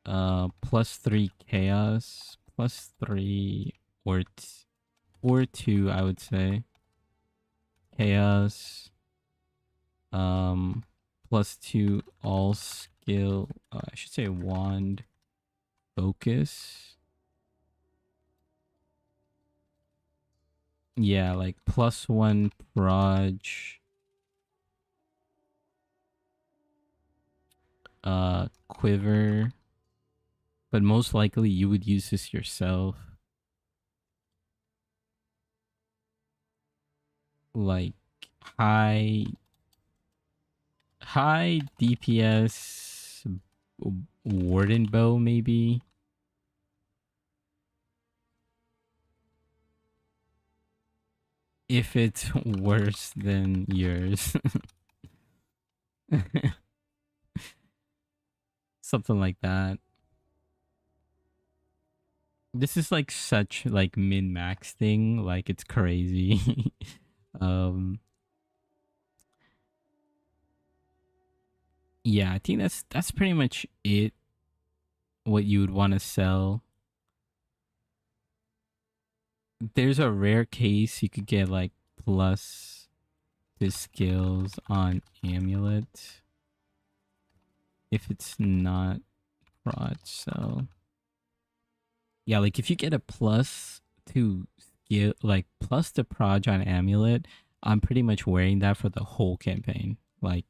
+3 chaos, +3 or 2, I would say. Chaos. +2 all skill. I should say wand. Focus. Yeah, like +1 proj. Quiver. But most likely you would use this yourself. Like high DPS warden bow maybe. If it's worse than yours. Something like that. This is like such like min-max thing, like it's crazy. Yeah, I think that's pretty much it. What you would want to sell. There's a rare case you could get like plus the skills on amulet if it's not prod. So yeah, like if you get a plus to skill, like plus the prod on amulet, I'm pretty much wearing that for the whole campaign. Like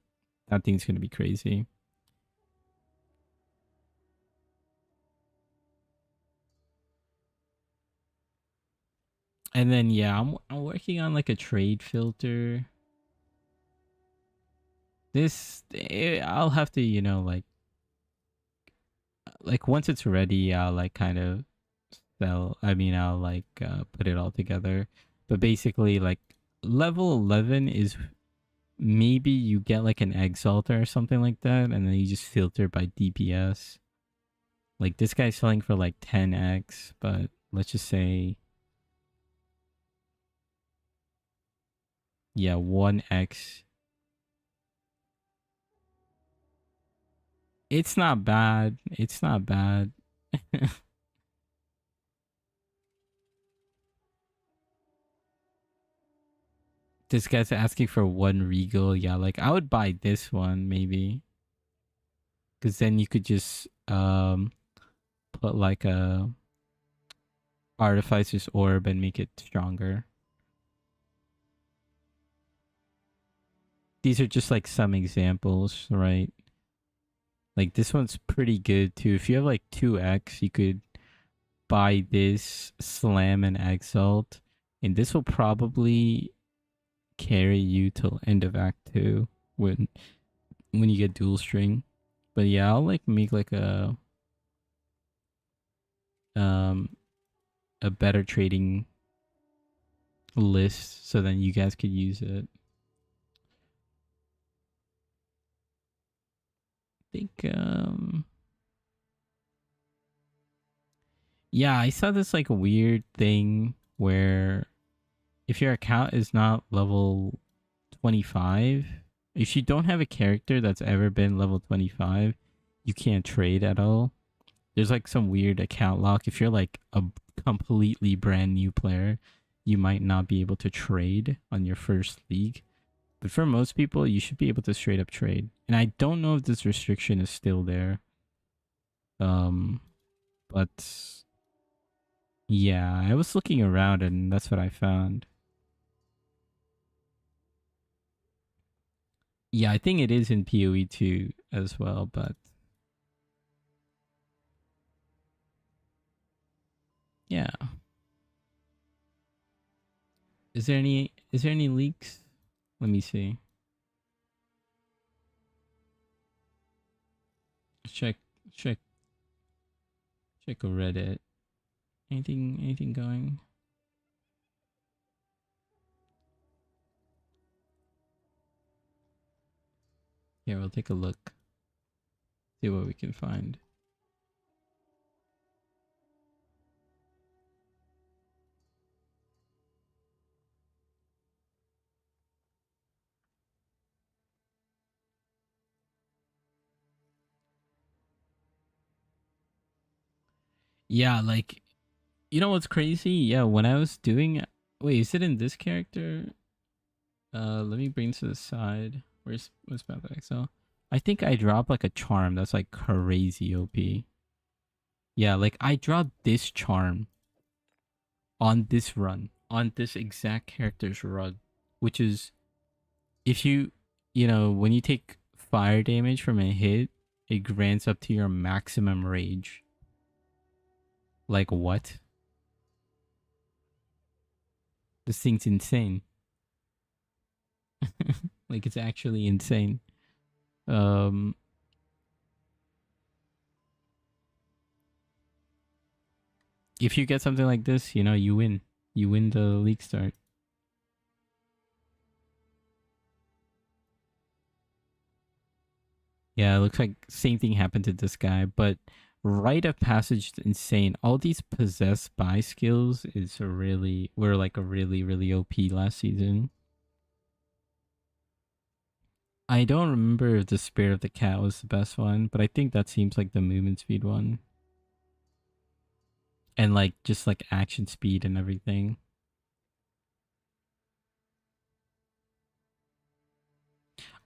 that thing's gonna be crazy. And then yeah, I'm working on like a trade filter. I'll have to, like once it's ready, I'll like kind of I'll like put it all together. But basically like level 11 is maybe you get like an exalter or something like that, and then you just filter by DPS. Like this guy's selling for like 10x, but let's just say, yeah, 1x. It's not bad. It's not bad. This guy's asking for one regal. Yeah, like I would buy this one maybe, because then you could just put like a artificer's orb and make it stronger. These are just like some examples, right? Like this one's pretty good too. If you have like 2x, you could buy this, slam and exalt, and this will probably carry you till end of act 2 when you get dual string. But yeah, I'll like make like um a better trading list so then you guys could use it. I think yeah, I saw this like weird thing where if your account is not level 25, if you don't have a character that's ever been level 25, you can't trade at all. There's like some weird account lock. If you're like a completely brand new player, you might not be able to trade on your first league. But for most people, you should be able to straight up trade. And I don't know if this restriction is still there. But yeah, I was looking around and that's what I found. Yeah, I think it is in PoE 2 as well, but yeah. Is there any leaks? Let me see. Check check check Reddit. Anything going? Yeah, we'll take a look. See what we can find. Yeah, like you know what's crazy? Yeah, when I was doing wait, is it in this character? Let me bring to the side. Where's Path of Exile? I think I dropped like a charm that's like crazy OP. Yeah, like I dropped this charm on this run, on this exact character's run, which is if when you take fire damage from a hit, it grants up to your maximum rage. Like what? This thing's insane. Like it's actually insane. Um if you get something like this, you win. You win the league start. Yeah, it looks like same thing happened to this guy, but rite of passage is insane. All these possessed by skills were like a really OP last season. I don't remember if the Spirit of the Cat was the best one, but I think that seems like the movement speed one. And like just like action speed and everything.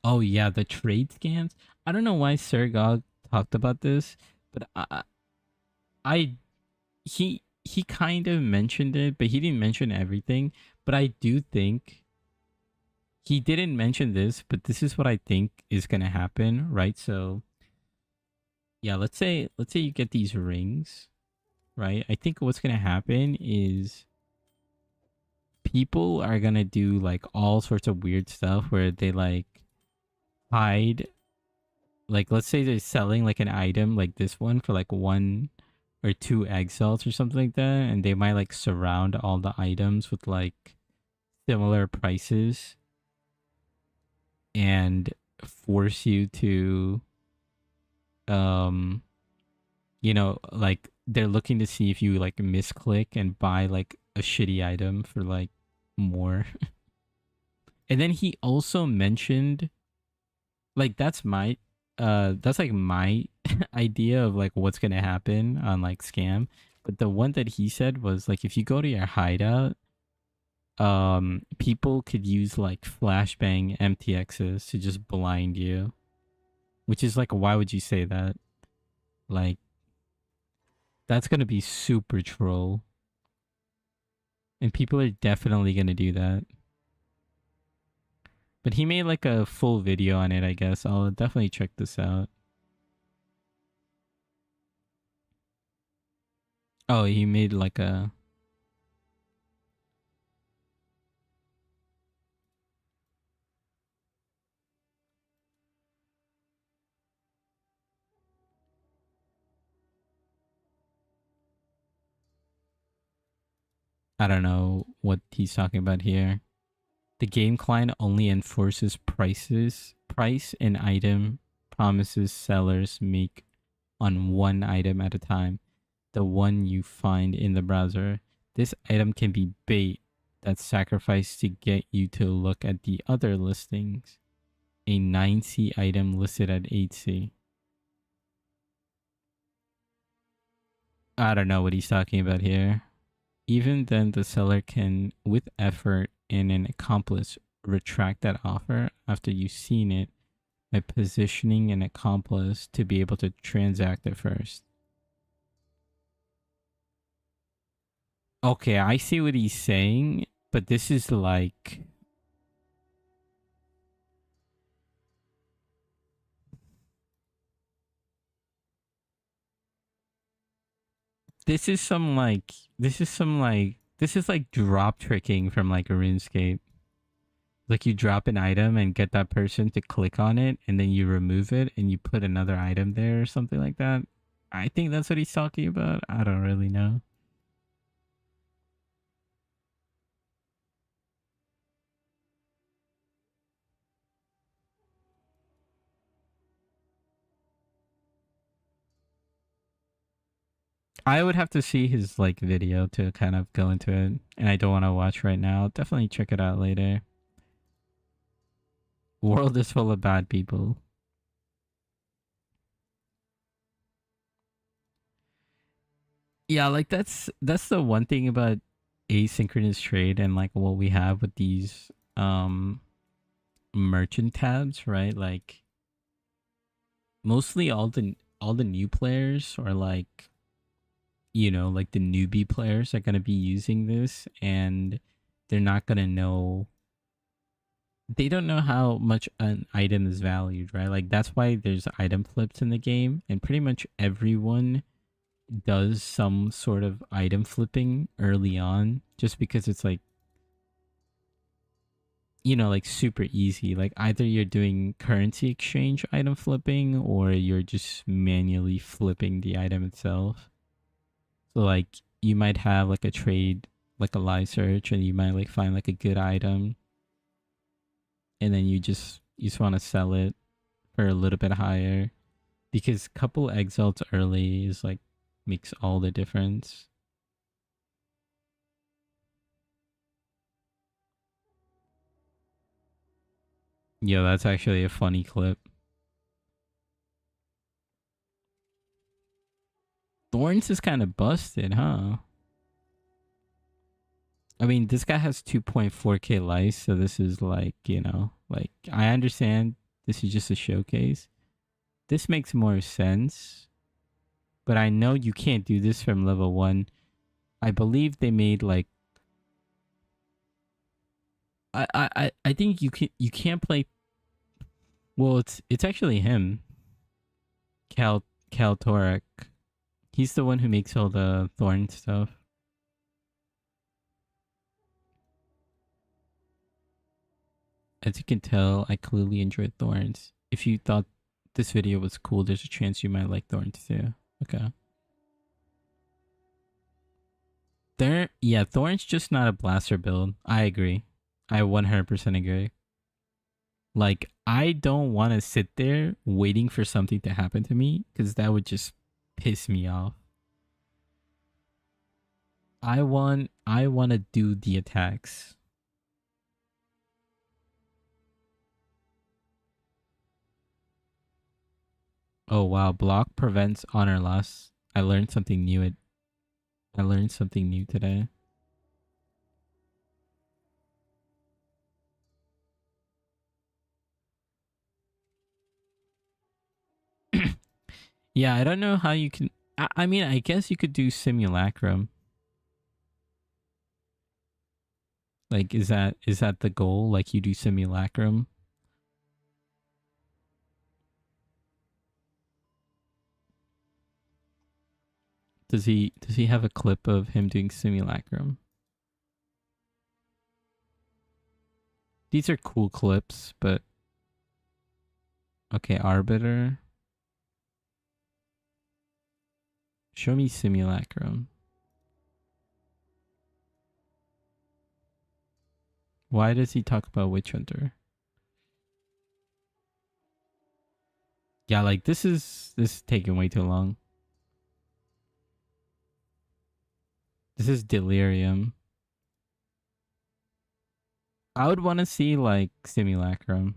Oh yeah, the trade scans. I don't know why Sir Gog talked about this, but I he kind of mentioned it, but he didn't mention everything. But I do think he didn't mention this, but this is what I think is gonna happen, right? So yeah, let's say you get these rings, right? I think what's gonna happen is people are gonna do like all sorts of weird stuff where they like hide, like let's say they're selling like an item like this one for like 1 or 2 egg cells or something like that, and they might like surround all the items with like similar prices and force you to um like they're looking to see if you like misclick and buy like a shitty item for like more. And then he also mentioned, like, that's my that's like my idea of like what's gonna happen on like scam. But the one that he said was like if you go to your hideout, people could use like flashbang MTXs to just blind you, which is like why would you say that? Like that's gonna be super troll, and people are definitely gonna do that. But he made like a full video on it, I guess. I'll definitely check this out. Oh, he made like a, I don't know what he's talking about here. The game client only enforces price and item promises sellers make on one item at a time, the one you find in the browser. This item can be bait that's sacrificed to get you to look at the other listings. A 9C item listed at 8C. I don't know what he's talking about here. Even then, the seller can, with effort and an accomplice, retract that offer after you've seen it by positioning an accomplice to be able to transact it first. Okay, I see what he's saying, but this is like this is like drop tricking from like RuneScape. Like you drop an item and get that person to click on it and then you remove it and you put another item there or something like that. I think that's what he's talking about. I don't really know. I would have to see his like video to kind of go into it, and I don't want to watch right now. I'll definitely check it out later. World is full of bad people. Yeah, like that's the one thing about asynchronous trade and like what we have with these merchant tabs, right? Like mostly all the new players or like like the newbie players are going to be using this and they're not going to know, they don't know how much an item is valued, right? Like that's why there's item flips in the game and pretty much everyone does some sort of item flipping early on just because it's like like super easy. Like either you're doing currency exchange item flipping or you're just manually flipping the item itself. So like you might have like a trade, like a live search, and you might like find like a good item, and then you just want to sell it for a little bit higher because couple exalts early is like makes all the difference. Yeah, that's actually a funny clip. Thorns is kind of busted, huh? I mean, this guy has 2.4k likes, so this is like, like I understand this is just a showcase. This makes more sense, but I know you can't do this from level 1. I believe they made like I think you can't play. Well, it's actually him, Cal Torek. He's the one who makes all the thorn stuff. As you can tell, I clearly enjoyed thorns. If you thought this video was cool, there's a chance you might like thorns too. Okay. Yeah, thorns just not a blaster build. I agree. I 100% agree. Like, I don't want to sit there waiting for something to happen to me because that would just piss me off. I want to do the attacks. Oh wow, block prevents honor loss. I learned something new. I learned something new today. Yeah, I don't know how you can. I mean, I guess you could do simulacrum. Like, is that the goal? Like, you do simulacrum. Does he have a clip of him doing simulacrum? These are cool clips, but okay, arbiter. Show me simulacrum. Why does he talk about witch hunter? Yeah, like this is taking way too long. This is delirium. I would want to see like simulacrum.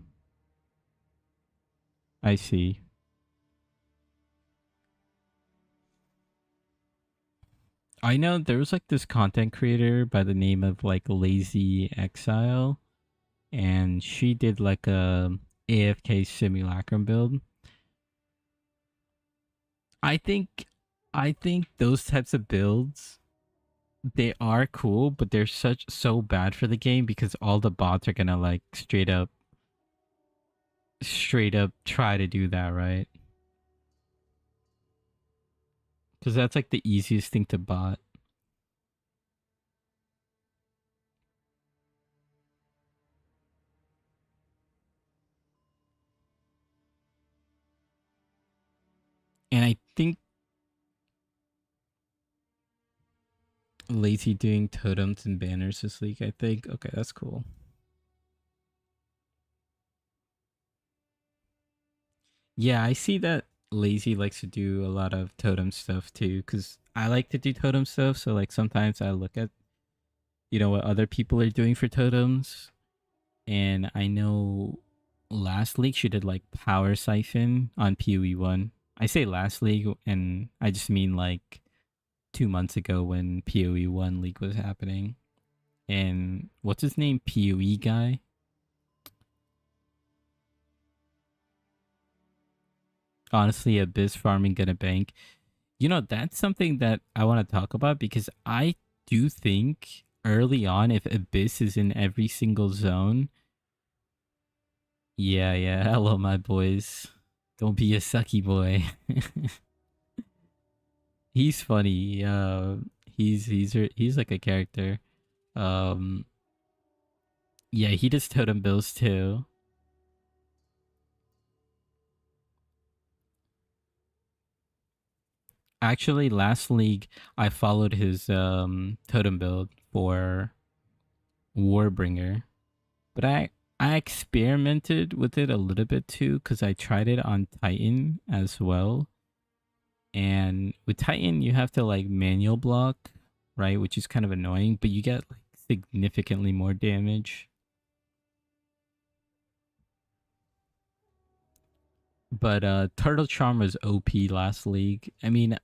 I see. I know there was like this content creator by the name of like Lazy Exile, and she did like a AFK simulacrum build. I think I think those types of builds, they are cool, but they're so bad for the game because all the bots are gonna like straight up try to do that, right? Because that's like the easiest thing to bot. And I think Lazy doing totems and banners this week. I think okay, that's cool. Yeah, I see that Lazy likes to do a lot of totem stuff too, because I like to do totem stuff. So like sometimes I look at what other people are doing for totems, and I know last league she did like power siphon on PoE 1. I say last league, and I just mean like 2 months ago when PoE 1 league was happening. And what's his name? PoE guy. Honestly, Abyss farming gonna bank. That's something that I want to talk about because I do think early on, if Abyss is in every single zone, yeah, yeah. Hello, my boys. Don't be a sucky boy. He's funny. He's like a character. Um, yeah, he does totem bills too. Actually, last league I followed his totem build for Warbringer, but I experimented with it a little bit too because I tried it on Titan as well. And with Titan, you have to like manual block, right? Which is kind of annoying, but you get like significantly more damage. But Turtle Charm was OP last league. I mean,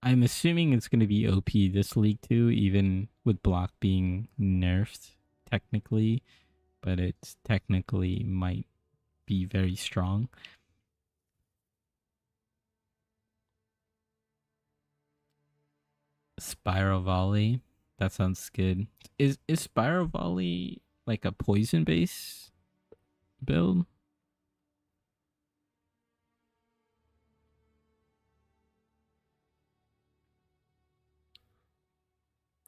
I'm assuming it's going to be OP this league too, even with block being nerfed technically, but it's technically might be very strong. Spiral Volley. That sounds good. Is Spiral Volley like a poison base build?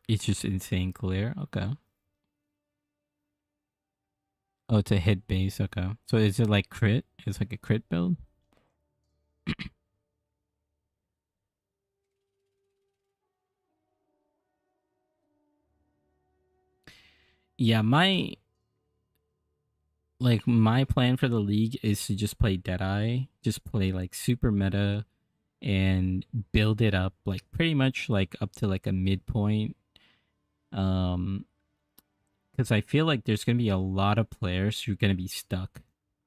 It's just insane clear. Okay. Oh, it's a hit base. Okay. So is it like crit? It's like a crit build? Yeah, my plan for the league is to just play Deadeye, just play like super meta and build it up like pretty much like up to like a midpoint. Um because I feel like there's gonna be a lot of players who are gonna be stuck.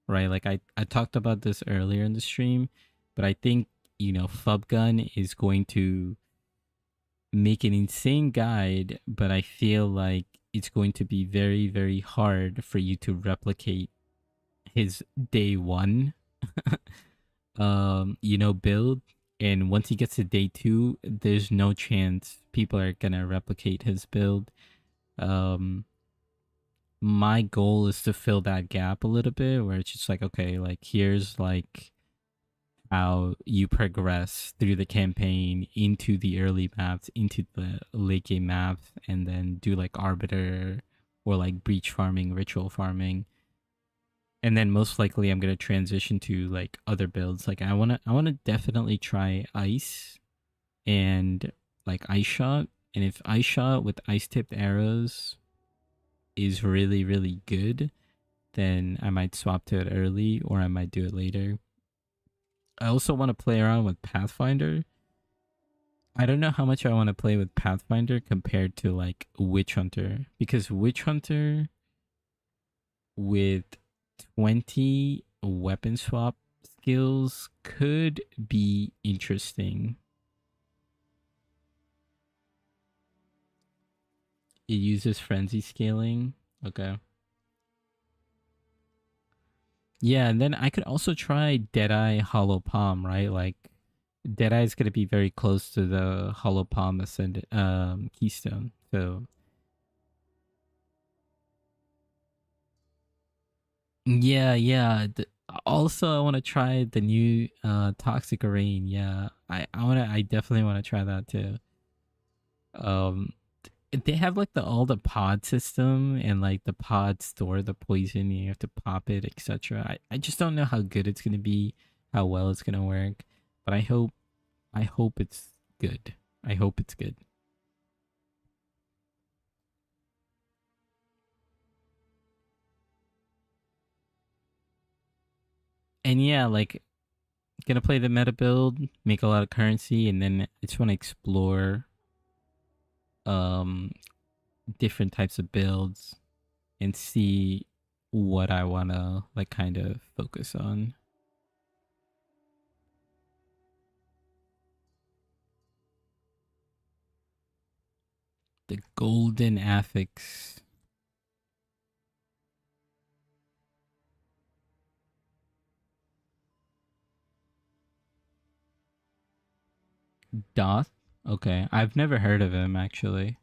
Right? Like I talked about this earlier in the stream. but I think Fubgun is going to make an insane guide, but I feel like it's going to be very, very hard for you to replicate his day one, build. And once he gets to day two, there's no chance people are gonna replicate his build. Um, my goal is to fill that gap a little bit, where it's just like, okay, like here's like how you progress through the campaign into the early maps, into the late game maps, and then do like arbiter or like breach farming, ritual farming. And then most likely I'm gonna transition to like other builds. Like I wanna definitely try ice and like ice shot. And if ice shot with ice tipped arrows is really, really good, then I might swap to it early or I might do it later. I also want to play around with Pathfinder. I don't know how much I want to play with Pathfinder compared to like Witch Hunter, because Witch Hunter with 20 weapon swap skills could be interesting. It uses frenzy scaling. Okay. Yeah, and then I could also try Deadeye Hollow Palm, right? Like Deadeye is gonna be very close to the Hollow Palm Ascendant Keystone. So yeah, yeah. Also, I want to try the new Toxic Rain. Yeah, I definitely want to try that too. Um, they have like the all the pod system, and like the pod store the poison, and you have to pop it, etc. I just don't know how good it's gonna be, how well it's gonna work, but I hope it's good. I hope it's good. And yeah, like gonna play the meta build, make a lot of currency, and then I just want to explore um different types of builds and see what I want to like kind of focus on. The golden affix. Doth? Okay. I've never heard of him actually.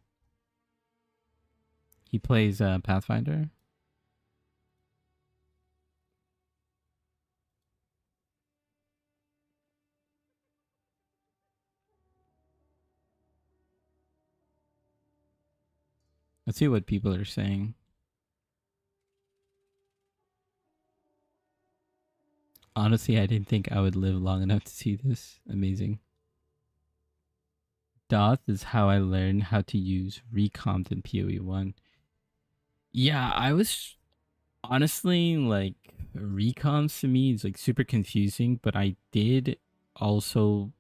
He plays Pathfinder. Let's see what people are saying. Honestly, I didn't think I would live long enough to see this. Amazing. Doth is how I learned how to use recomped in PoE 1. Yeah, I was honestly like recons to me is like super confusing, but I did also,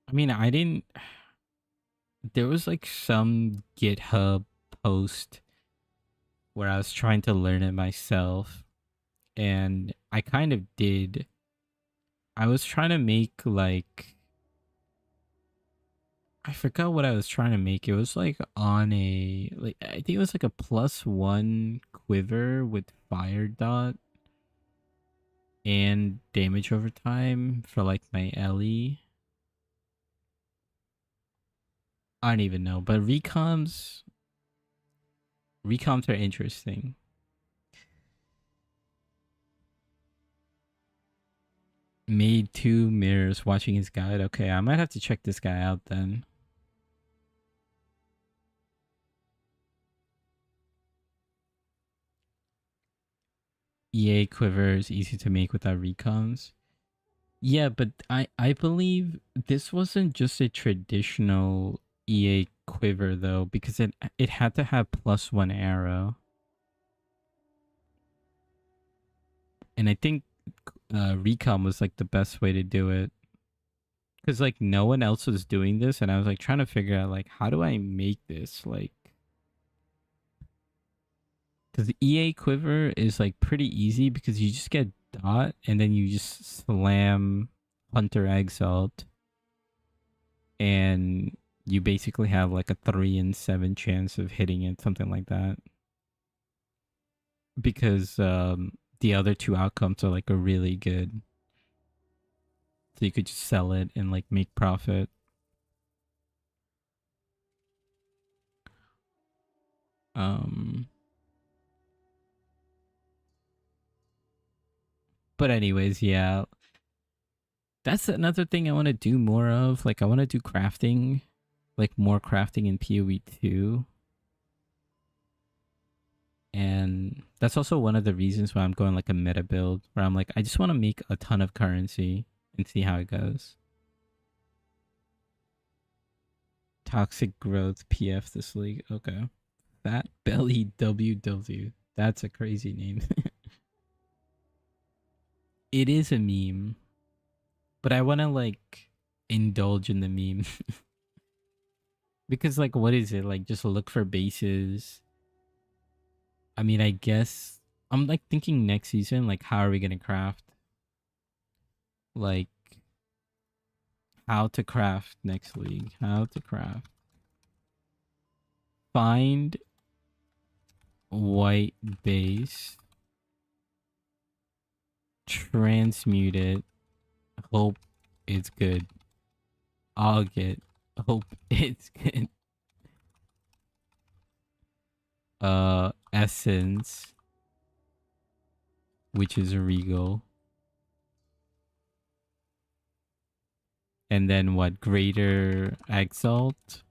I mean, I didn't, there was like some GitHub post where I was trying to learn it myself, and I kind of did. I was trying to make like, I forgot what I was trying to make. It was like on a, like I think it was like a +1 quiver with fire dot and damage over time for like my Ellie. I don't even know, but recoms are interesting. Made 2 mirrors watching his guide. Okay, I might have to check this guy out then. EA quiver is easy to make without recoms. Yeah, but I believe this wasn't just a traditional EA quiver though, because it had to have +1 arrow, and I think recom was like the best way to do it, because like no one else was doing this, and I was like trying to figure out like how do I make this like, because the EA quiver is like pretty easy because you just get dot and then you just slam Hunter Exalt, and you basically have like a 3 in 7 chance of hitting it, something like that. Because the other two outcomes are like a really good. So you could just sell it and like make profit. Um but anyways, yeah. That's another thing I want to do more of. Like I want to do crafting, like more crafting in PoE 2. And that's also one of the reasons why I'm going like a meta build where I'm like I just want to make a ton of currency and see how it goes. Toxic growth PF this league. Okay. Fat belly WW. That's a crazy name. It is a meme, but I want to like indulge in the meme because like what is it? Like just look for bases. I mean, I guess I'm like thinking next season like how are we going to craft? Like how to craft next league. How to craft. Find white base. Transmute it. Hope it's good. I'll get. Hope it's good. Essence, which is regal. And then what? Greater exalt.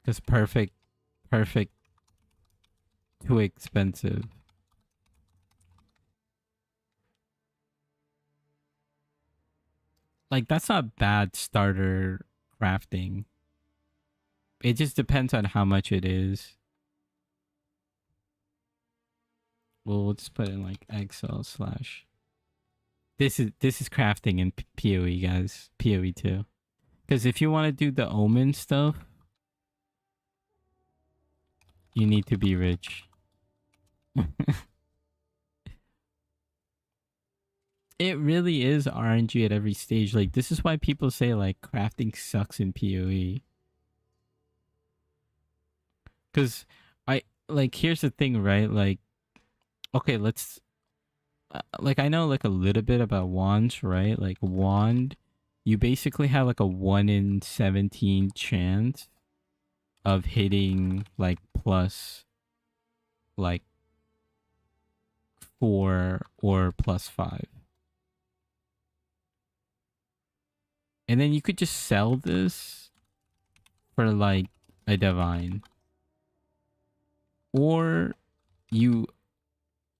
Because perfect, too expensive. Like that's not bad starter crafting. It just depends on how much it is. Well, let's put in like Excel slash. This is crafting in PoE, guys. PoE 2. Because if you want to do the omen stuff, you need to be rich. It really is RNG at every stage. Like this is why people say like crafting sucks in PoE. Because I like here's the thing, right? Like okay, let's like I know like a little bit about wands, right? Like wand, you basically have like a 1 in 17 chance of hitting like plus like 4 or plus 5. And then you could just sell this for like a divine. Or you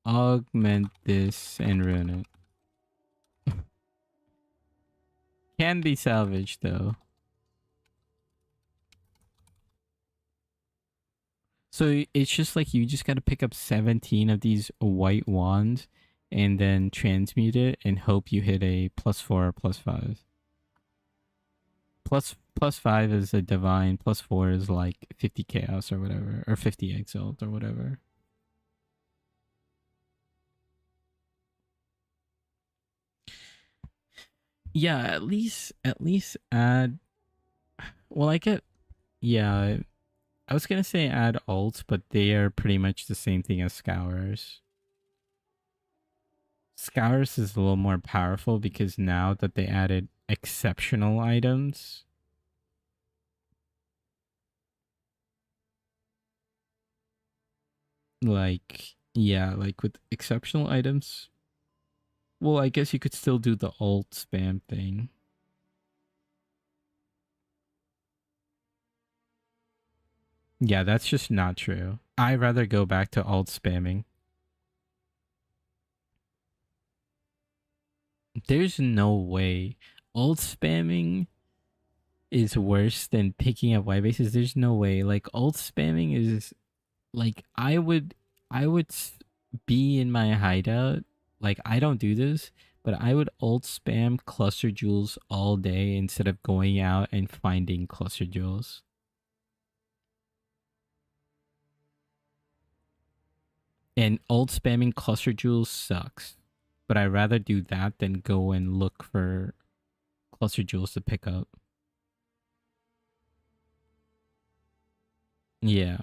augment this and ruin it. Can be salvaged though. So it's just like you just gotta pick up 17 of these white wands and then transmute it and hope you hit a +4 or +5. +5 is a divine, +4 is like 50 chaos or whatever, or 50 exalt or whatever. Yeah, at least add. Well, I get. Yeah, I was gonna say add alts, but they are pretty much the same thing as scours. Scours is a little more powerful because now that they added exceptional items. Like, yeah, like with exceptional items. Well, I guess you could still do the alt spam thing. Yeah, that's just not true. I'd rather go back to alt spamming. There's no way. Alt spamming is worse than picking up white bases. There's no way. Like alt spamming is like I would be in my hideout. Like I don't do this, but I would alt spam cluster jewels all day instead of going out and finding cluster jewels. And alt spamming cluster jewels sucks. But I'd rather do that than go and look for cluster jewels to pick up. Yeah.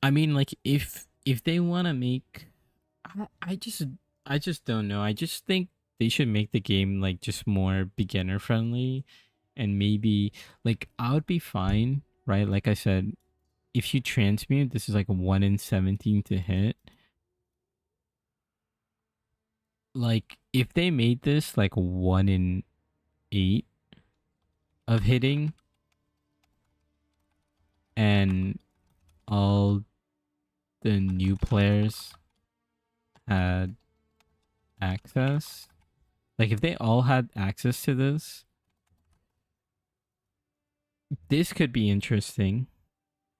I mean, like if they want to make, I just don't know. I just think they should make the game like just more beginner friendly, and maybe like I would be fine, right? Like I said, if you transmute, this is like 1 in 17 to hit. Like if they made this like 1 in 8 of hitting, and all the new players had access, like if they all had access to this could be interesting.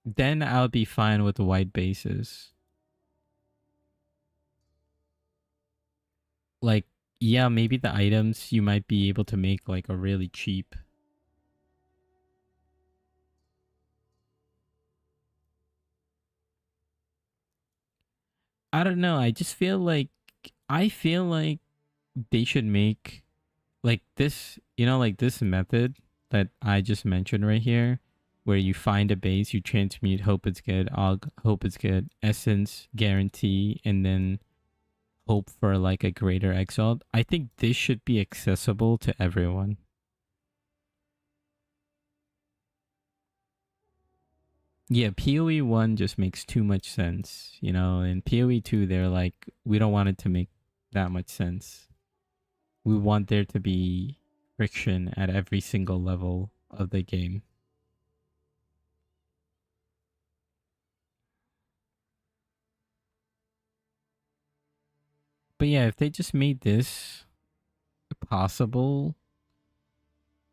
Then I'll be fine with the white bases. Like, yeah, maybe the items you might be able to make like a really cheap. I don't know. I feel like they should make like this, like this method that I just mentioned right here, where you find a base, you transmute, hope it's good, og, hope it's good, essence, guarantee, and then hope for like a greater exalt. I think this should be accessible to everyone. Yeah, PoE 1 just makes too much sense, and PoE 2 they're like we don't want it to make that much sense. We want there to be friction at every single level of the game. But yeah, if they just made this possible,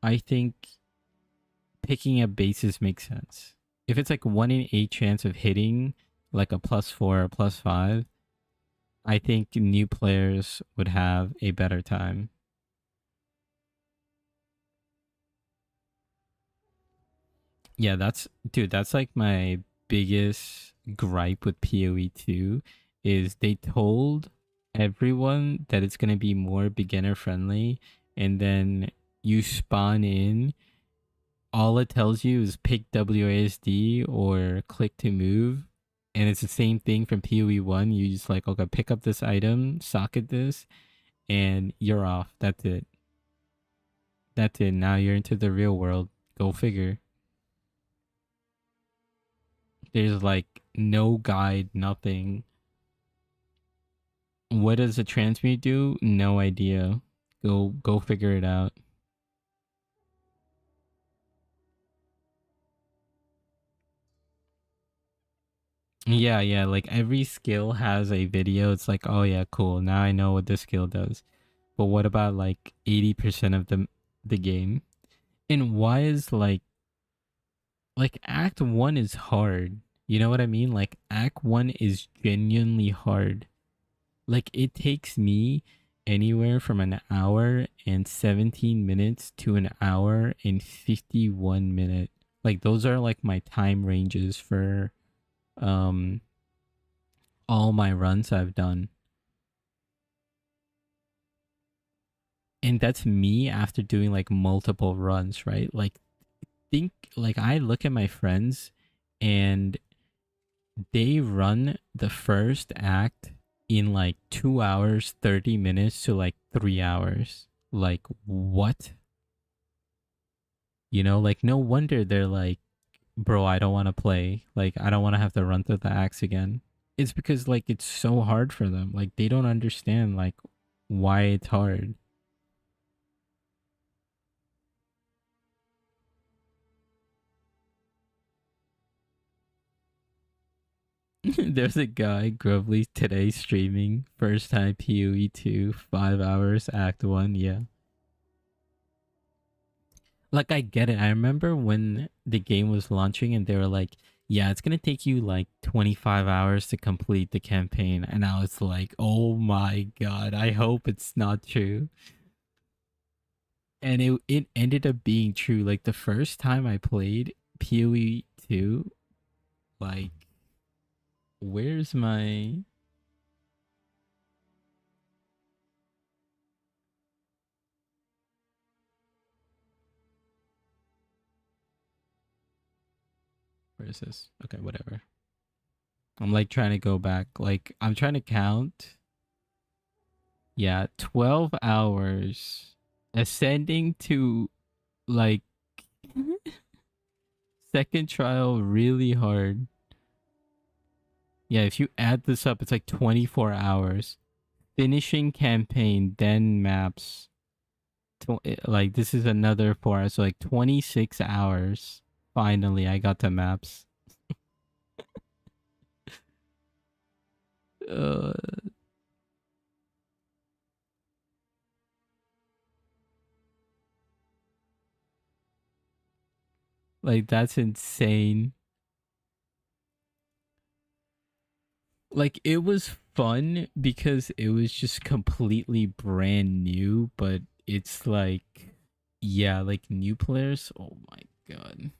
I think picking up bases makes sense. If it's like 1 in 8 chance of hitting like a +4 or +5, I think new players would have a better time. Yeah, that's like my biggest gripe with PoE 2 is they told everyone that it's going to be more beginner friendly, and then you spawn in, all it tells you is pick WASD or click to move, and it's the same thing from PoE 1. You just like, okay, pick up this item, socket this, and you're off. That's it. That's it. Now you're into the real world. Go figure. There's like no guide, nothing. What does a transmute do? No idea. Go figure it out. Yeah, yeah, like every skill has a video. It's like, oh yeah, cool. Now I know what this skill does. But what about like 80% of the game? And why is like Act 1 is hard. You know what I mean? Like Act 1 is genuinely hard. Like it takes me anywhere from an hour and 17 minutes to an hour and 51 minutes. Like those are like my time ranges for um all my runs I've done. And that's me after doing like multiple runs, right? Like think like I look at my friends and they run the first act in like 2 hours 30 minutes to like 3 hours. Like what? Like no wonder they're like, bro, I don't want to play. Like I don't want to have to run through the acts again. It's because like it's so hard for them. Like they don't understand like why it's hard. There's a guy, Grovely, today streaming. First time PoE 2, 5 hours, Act 1. Yeah. Like, I get it. I remember when the game was launching and they were like, yeah, it's going to take you like 25 hours to complete the campaign. And I was like, oh my God, I hope it's not true. And it ended up being true. Like, the first time I played PoE 2, Like, where's my... Where is this? Okay, whatever. I'm like trying to go back. Like, I'm trying to count. Yeah, 12 hours. Ascending to like second trial really hard. Yeah, if you add this up, it's like 24 hours. Finishing campaign, then maps. Like, this is another 4 hours. So, like, 26 hours. Finally, I got to maps. uh, like, that's insane. Like, it was fun because it was just completely brand new, but it's like, yeah, like new players. Oh my god.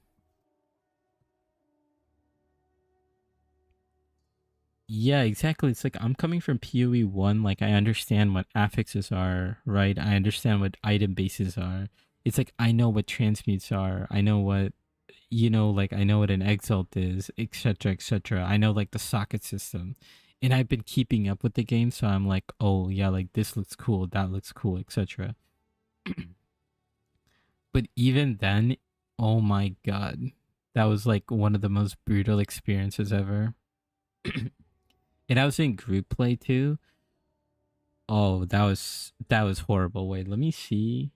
Yeah, exactly. It's like I'm coming from PoE 1. Like, I understand what affixes are, right? I understand what item bases are. It's like I know what transmutes are. I know what, like I know what an exalt is, etc., etc. I know like the socket system. And I've been keeping up with the game, so I'm like, oh yeah, like this looks cool, that looks cool, etc. But even then, oh my god, that was like one of the most brutal experiences ever. And I was in group play too. Oh, that was horrible. Wait, let me see.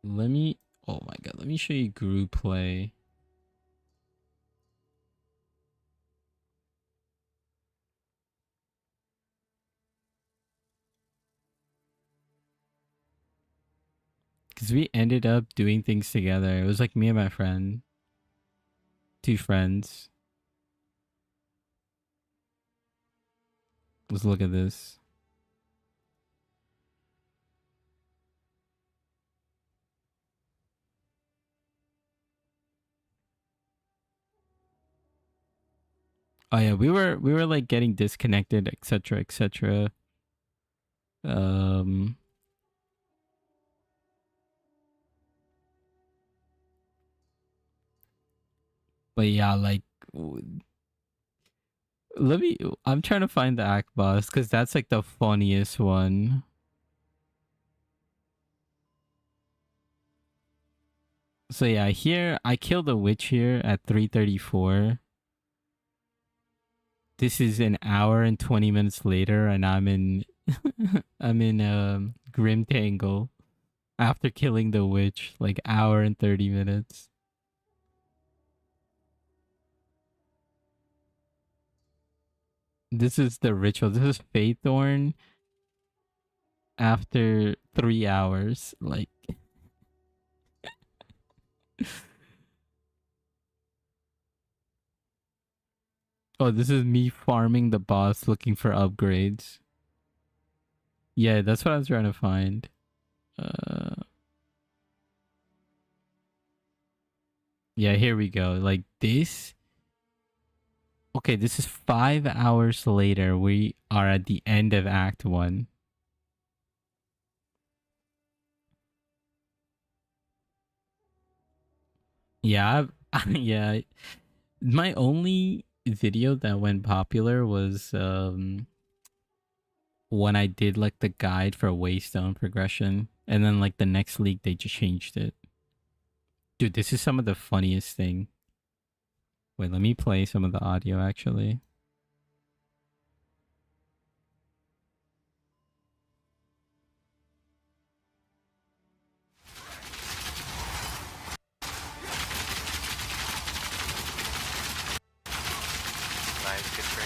Let me. Oh my god, let me show you group play. Because we ended up doing things together. It was like me and my friend, two friends. Let's look at this. Oh yeah, we were like getting disconnected, etc., etc. Um, but yeah, like, let me. I'm trying to find the act boss because that's like the funniest one. So yeah, here I killed a witch here at 3:34. This is an hour and 20 minutes later, and I'm in I'm in Grim Tangle after killing the witch, like hour and 30 minutes. This is the ritual. This is Faithorn after 3 hours. Like, oh, this is me farming the boss looking for upgrades. Yeah, that's what I was trying to find. Uh, yeah, here we go. Like this. Okay, this is 5 hours later. We are at the end of Act 1. Yeah, yeah. My only video that went popular was when I did like the guide for Waystone progression, and then like the next league they just changed it. Dude, this is some of the funniest thing. Wait, let me play some of the audio actually. Nice, good trade.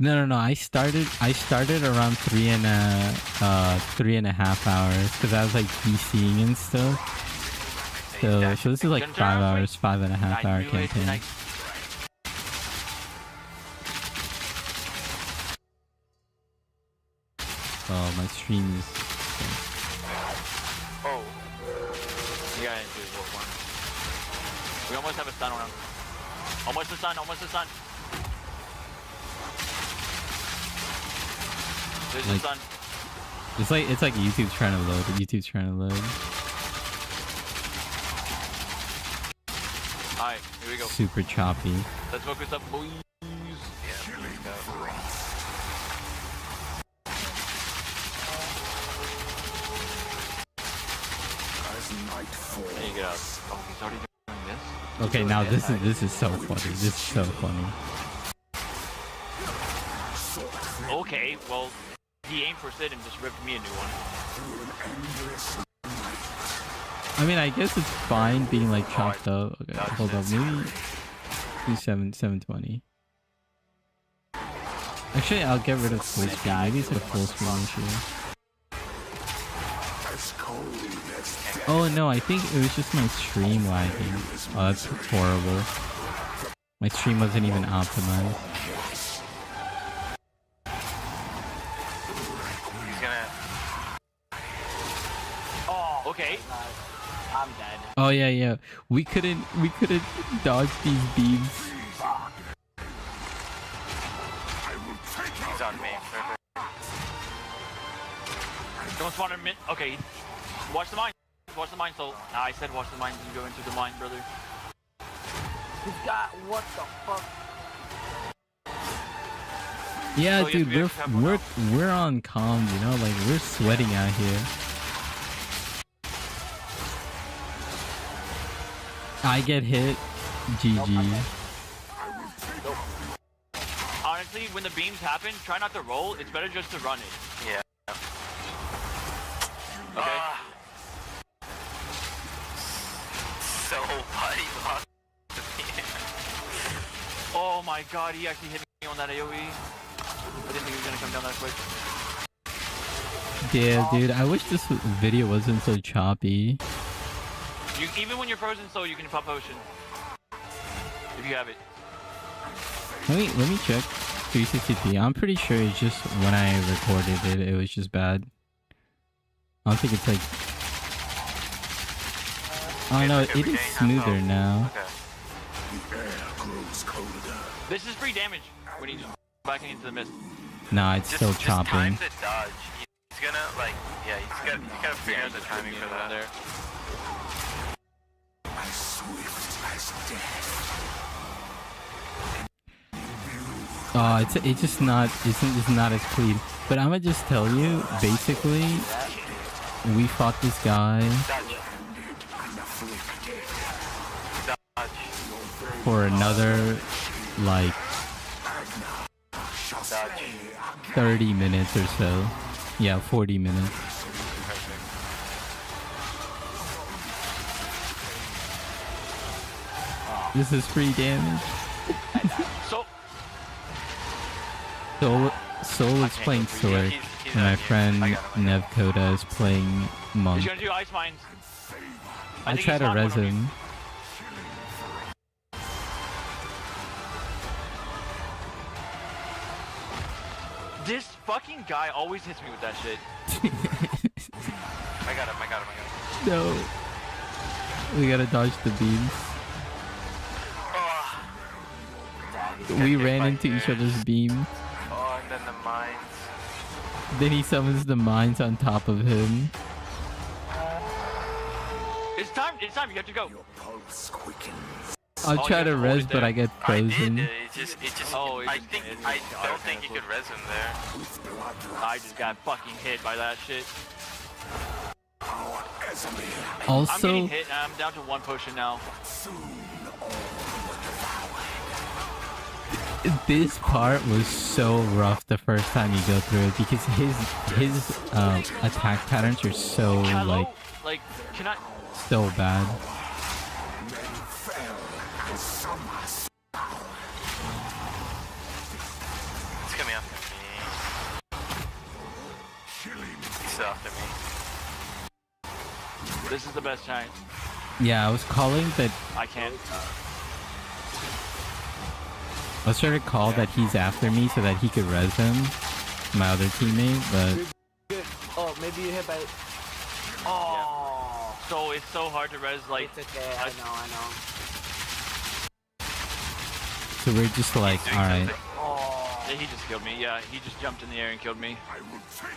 No. I started around 3.5 hours because I was like PCing and stuff. So this is like 5 hours, 5.5 hour campaign. Oh, my stream is. Oh. We gotta do one. We almost have a stun on him. Almost a stun, almost a stun. There's a stun. It's like YouTube's trying to load. YouTube's trying to load. Alright, here we go. Super choppy. Let's focus up, boys. Yeah, let's go. There you go. Oh, he's already doing this? Okay, now this is so funny. This is so funny. Okay, well, he aimed for Sid and just ripped me a new one. I mean, I guess it's fine being like chopped up. Okay, hold up, maybe do 720. Actually, I'll get rid of full screen. Maybe it's a full screen issue. Oh no, I think it was just my stream lagging. Oh, that's horrible. My stream wasn't even optimized. He's gonna. Oh, okay. I'm dead. Oh yeah. We couldn't dodge these beams. He's on me. Perfect. Don't spawn him in. Okay, watch the mine. Watch the mine, so I said watch the mine. You go into the mine, brother. He's got what the fuck? Yeah, Oh, dude, yes, we're on comms, you know, like we're sweating out here. I get hit. GG. Honestly, when the beams happen, try not to roll. It's better just to run it. Yeah. Okay. So buddy lost. Oh my god, he actually hit me on that AoE. I didn't think he was gonna come down that quick. Yeah, dude, I wish this video wasn't so choppy. You, even when you're frozen, so you can pop potion. If you have it. Let me check 360p. I'm pretty sure it's just when I recorded it was just bad. I don't think it's like. Oh no, it is smoother now. Okay. This is free damage when he's backing into the mist. Nah, it's still Just chopping. time the dodge. He's gonna like, yeah, you gotta figure out the timing for that. There. Oh, it's just not it's not as clean. But I'ma just tell you, basically, we fought this guy Dodge. for another like Dodge. 30 minutes or so. Yeah, 40 minutes. This is free damage. So, Soul is playing Sword, He's and my on you. friend I got him. Nevkoda is playing Monk. he's gonna do ice mines. I think try he to spawned res one on me. him. This fucking guy always hits me with that shit. I got him. No. We gotta dodge the beams. Oh, We hit ran by into each yours. other's beam. oh, and then the mines. Then he summons the mines on top of him. It's time, you have to go. I'll Oh, try you to have to hold res, it but there. I get I did. frozen. It just. Oh, I it's just- don't think you could res him there. I just got fucking hit by that shit. I'm Also, getting hit and I'm down to one potion now. this part was so rough the first time you go through it because his attack patterns are so Hello? Like, can I? so bad. It's coming after me. He's still after me. This is the best chance. Yeah, I was calling that. I can't. I was trying to call that he's after me so that he could res him, my other teammate, but Good. Oh, maybe you hit by. Oh. it's so hard to res like. It's okay, I know. So we're just like, Doing alright. something. Oh, Yeah, he just killed me. Yeah, he just jumped in the air and killed me.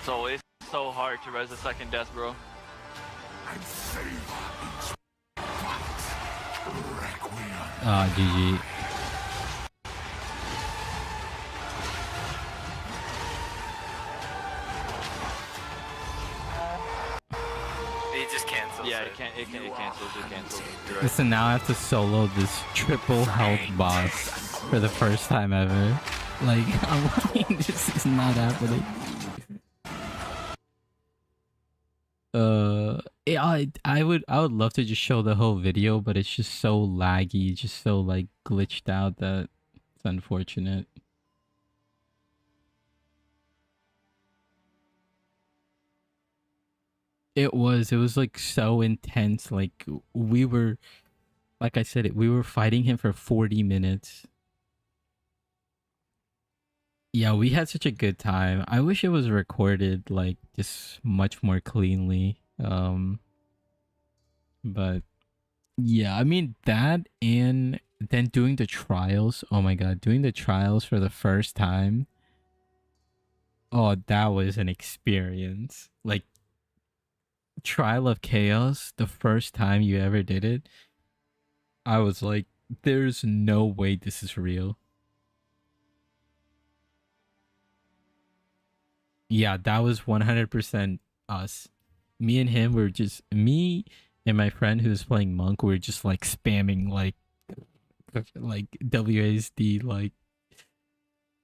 So it's so hard to res a second death, bro. GG. He just cancels Yeah, it. it cancels. You're right. Listen, now I have to solo this triple health boss for the first time ever. Like, I'm like, this is not happening. Yeah, I would love to just show the whole video, but it's just so laggy, just so like glitched out that it's unfortunate. It was like so intense. Like we were, like I said, we were fighting him for 40 minutes. Yeah, we had such a good time. I wish it was recorded like just much more cleanly. But yeah, I mean that, and then doing the trials. Oh my god, doing the trials for the first time. Oh, that was an experience. Like Trial of Chaos, the first time you ever did it, I was like, there's no way this is real. Yeah, that was 100% us. Me and him were just, me and my friend who was playing Monk were just like spamming like WASD, like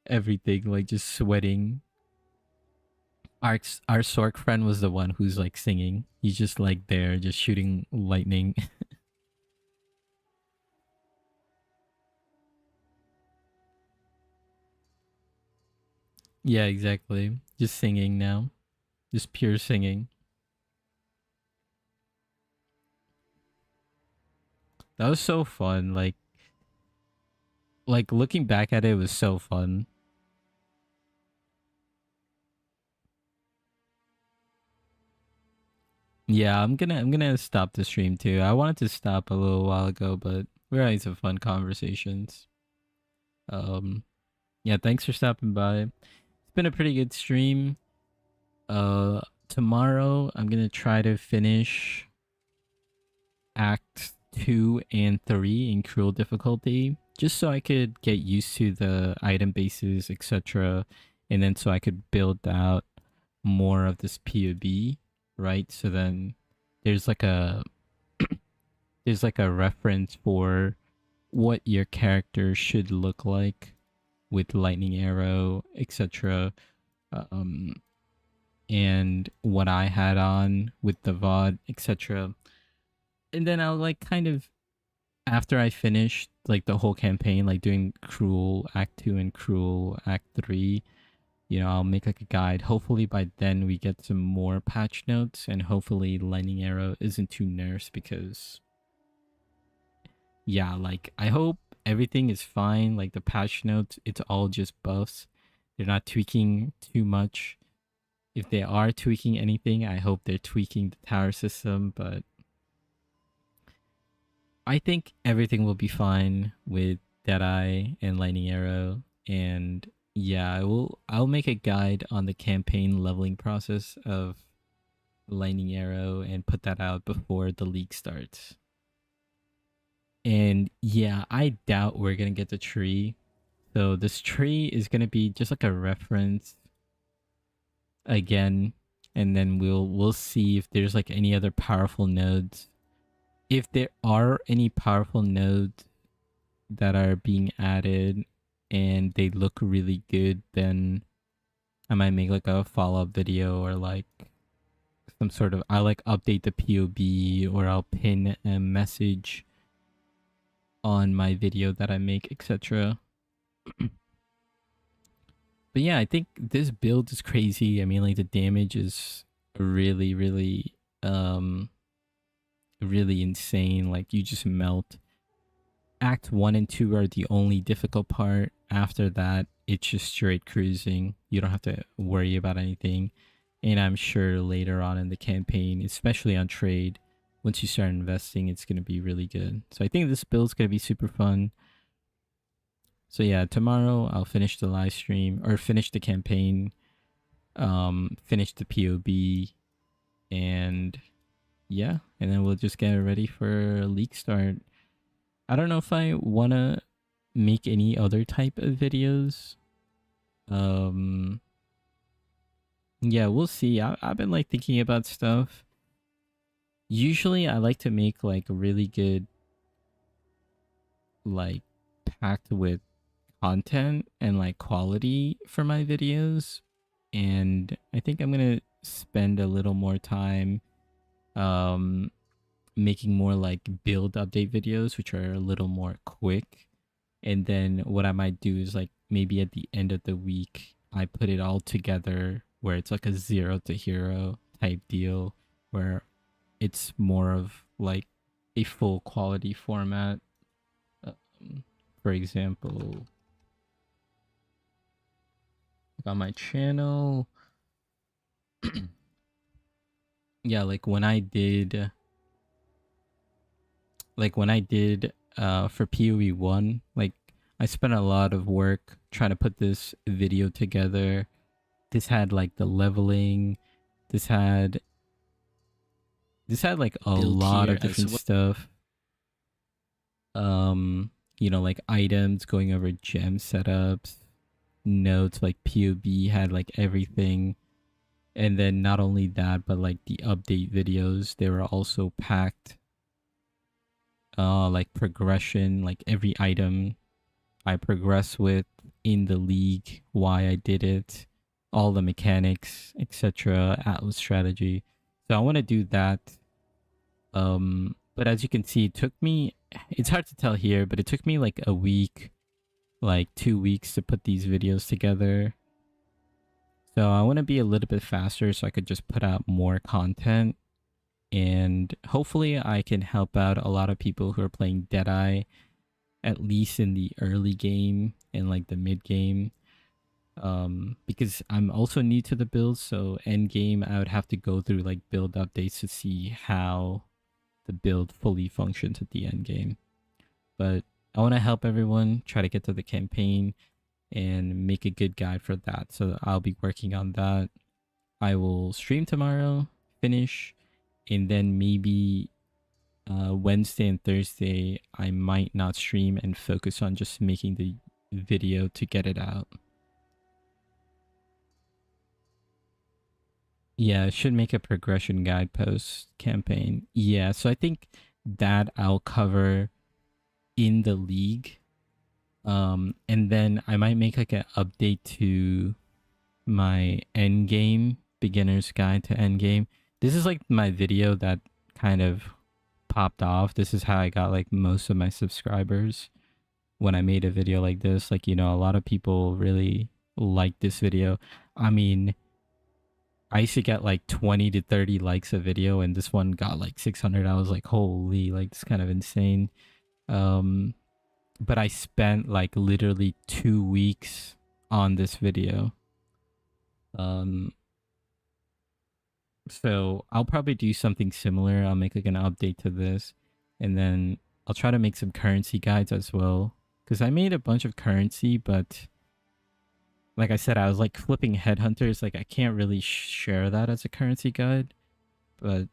everything, like just sweating. Our Sork friend was the one who's like singing. He's just like there, just shooting lightning. Yeah, exactly. Just singing now. Just pure singing. That was so fun. Like looking back at it was so fun. Yeah, I'm gonna stop the stream too. I wanted to stop a little while ago, but we're having some fun conversations. Yeah, thanks for stopping by. It's been a pretty good stream. Tomorrow I'm gonna try to finish Act 2 and 3 in cruel difficulty, just so I could get used to the item bases, etc. And then so I could build out more of this PoE, right? So then there's like a reference for what your character should look like with lightning arrow, etc. And what I had on with the VOD, etc. And then I'll like kind of, after I finished like the whole campaign, like doing Cruel Act 2 and Cruel Act 3, you know, I'll make like a guide. Hopefully by then we get some more patch notes, and hopefully Lightning Arrow isn't too nerfed, because yeah, like I hope everything is fine. Like the patch notes, it's all just buffs. They're not tweaking too much. If they are tweaking anything, I hope they're tweaking the tower system, but I think everything will be fine with Deadeye and Lightning Arrow. And yeah, I'll make a guide on the campaign leveling process of Lightning Arrow and put that out before the league starts. And yeah, I doubt we're gonna get the tree. So this tree is gonna be just like a reference again, and then we'll see if there's like any other powerful nodes. If there are any powerful nodes that are being added and they look really good, then I might make like a follow-up video, or like some sort of, I like update the POB, or I'll pin a message on my video that I make, etc. But yeah, I think this build is crazy. I mean, like the damage is really, really insane. Like you just melt. Act 1 and 2 are the only difficult part. After that, it's just straight cruising. You don't have to worry about anything. And I'm sure later on in the campaign, especially on trade, once you start investing, it's gonna be really good. So I think this build's gonna be super fun. So yeah, tomorrow I'll finish the live stream or finish the campaign, finish the POB, and yeah, and then we'll just get ready for league start. I don't know if I wanna make any other type of videos. Yeah, we'll see. I've been like thinking about stuff. Usually I like to make like really good, like packed with content and like quality for my videos. And I think I'm gonna spend a little more time um making more like build update videos, which are a little more quick. And then what I might do is like maybe at the end of the week I put it all together where it's like a zero to hero type deal, where it's more of like a full quality format. For example, on my channel, yeah, like when I did for PoE 1, like I spent a lot of work trying to put this video together. This had like the leveling, this had like a lot of different stuff. Like items, going over gem setups, notes, like POB had like everything. And then not only that, but like the update videos, they were also packed. Like progression, like every item I progress with in the league, why I did it, all the mechanics, etc., Atlas strategy. So I want to do that. But as you can see, it's hard to tell here, but it took me like a week, like 2 weeks to put these videos together. So I want to be a little bit faster so I could just put out more content. And hopefully I can help out a lot of people who are playing Deadeye, at least in the early game and like the mid game. Because I'm also new to the build, so end game I would have to go through like build updates to see how the build fully functions at the end game. But I want to help everyone try to get to the campaign and make a good guide for that. So I'll be working on that. I will stream tomorrow, finish, and then maybe Wednesday and Thursday I might not stream and focus on just making the video to get it out. Yeah, I should make a progression guide post campaign. Yeah, so I think that I'll cover in the league. And then I might make like an update to my end game, beginner's guide to end game. This is like my video that kind of popped off. This is how I got like most of my subscribers when I made a video like this. Like, a lot of people really like this video. I mean, I used to get like 20 to 30 likes a video, and this one got like 600. I was like, holy, like it's kind of insane. But I spent like literally 2 weeks on this video. So I'll probably do something similar. I'll make like an update to this, and then I'll try to make some currency guides as well, because I made a bunch of currency, but like I said, I was like flipping headhunters. Like I can't really share that as a currency guide, but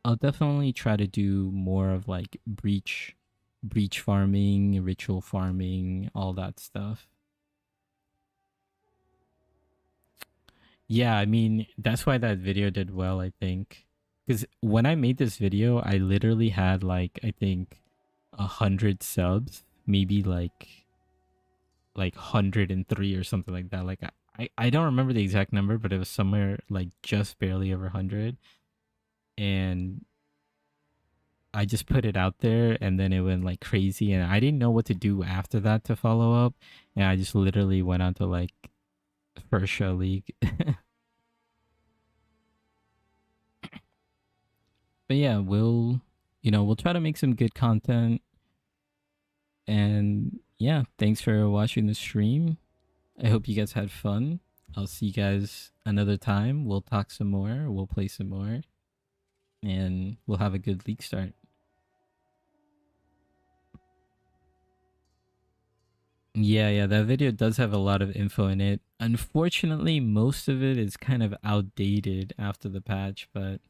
I'll definitely try to do more of like breach farming, ritual farming, all that stuff. Yeah, I mean, that's why that video did well, I think. Because when I made this video, I literally had like, I think 100 subs, maybe like 103 or something like that. Like I don't remember the exact number, but it was somewhere like just barely over 100. And I just put it out there, and then it went like crazy, and I didn't know what to do after that to follow up, and I just literally went on to like first show league. But yeah, we'll try to make some good content. And yeah, thanks for watching the stream. I hope you guys had fun. I'll see you guys another time. We'll talk some more. We'll play some more. and we'll have a good league start. Yeah, that video does have a lot of info in it. Unfortunately, most of it is kind of outdated after the patch, but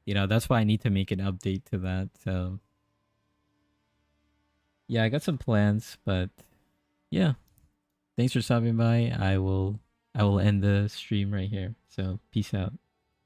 you know, that's why I need to make an update to that. So yeah, I got some plans, but yeah. Thanks for stopping by. I will end the stream right here. So peace out.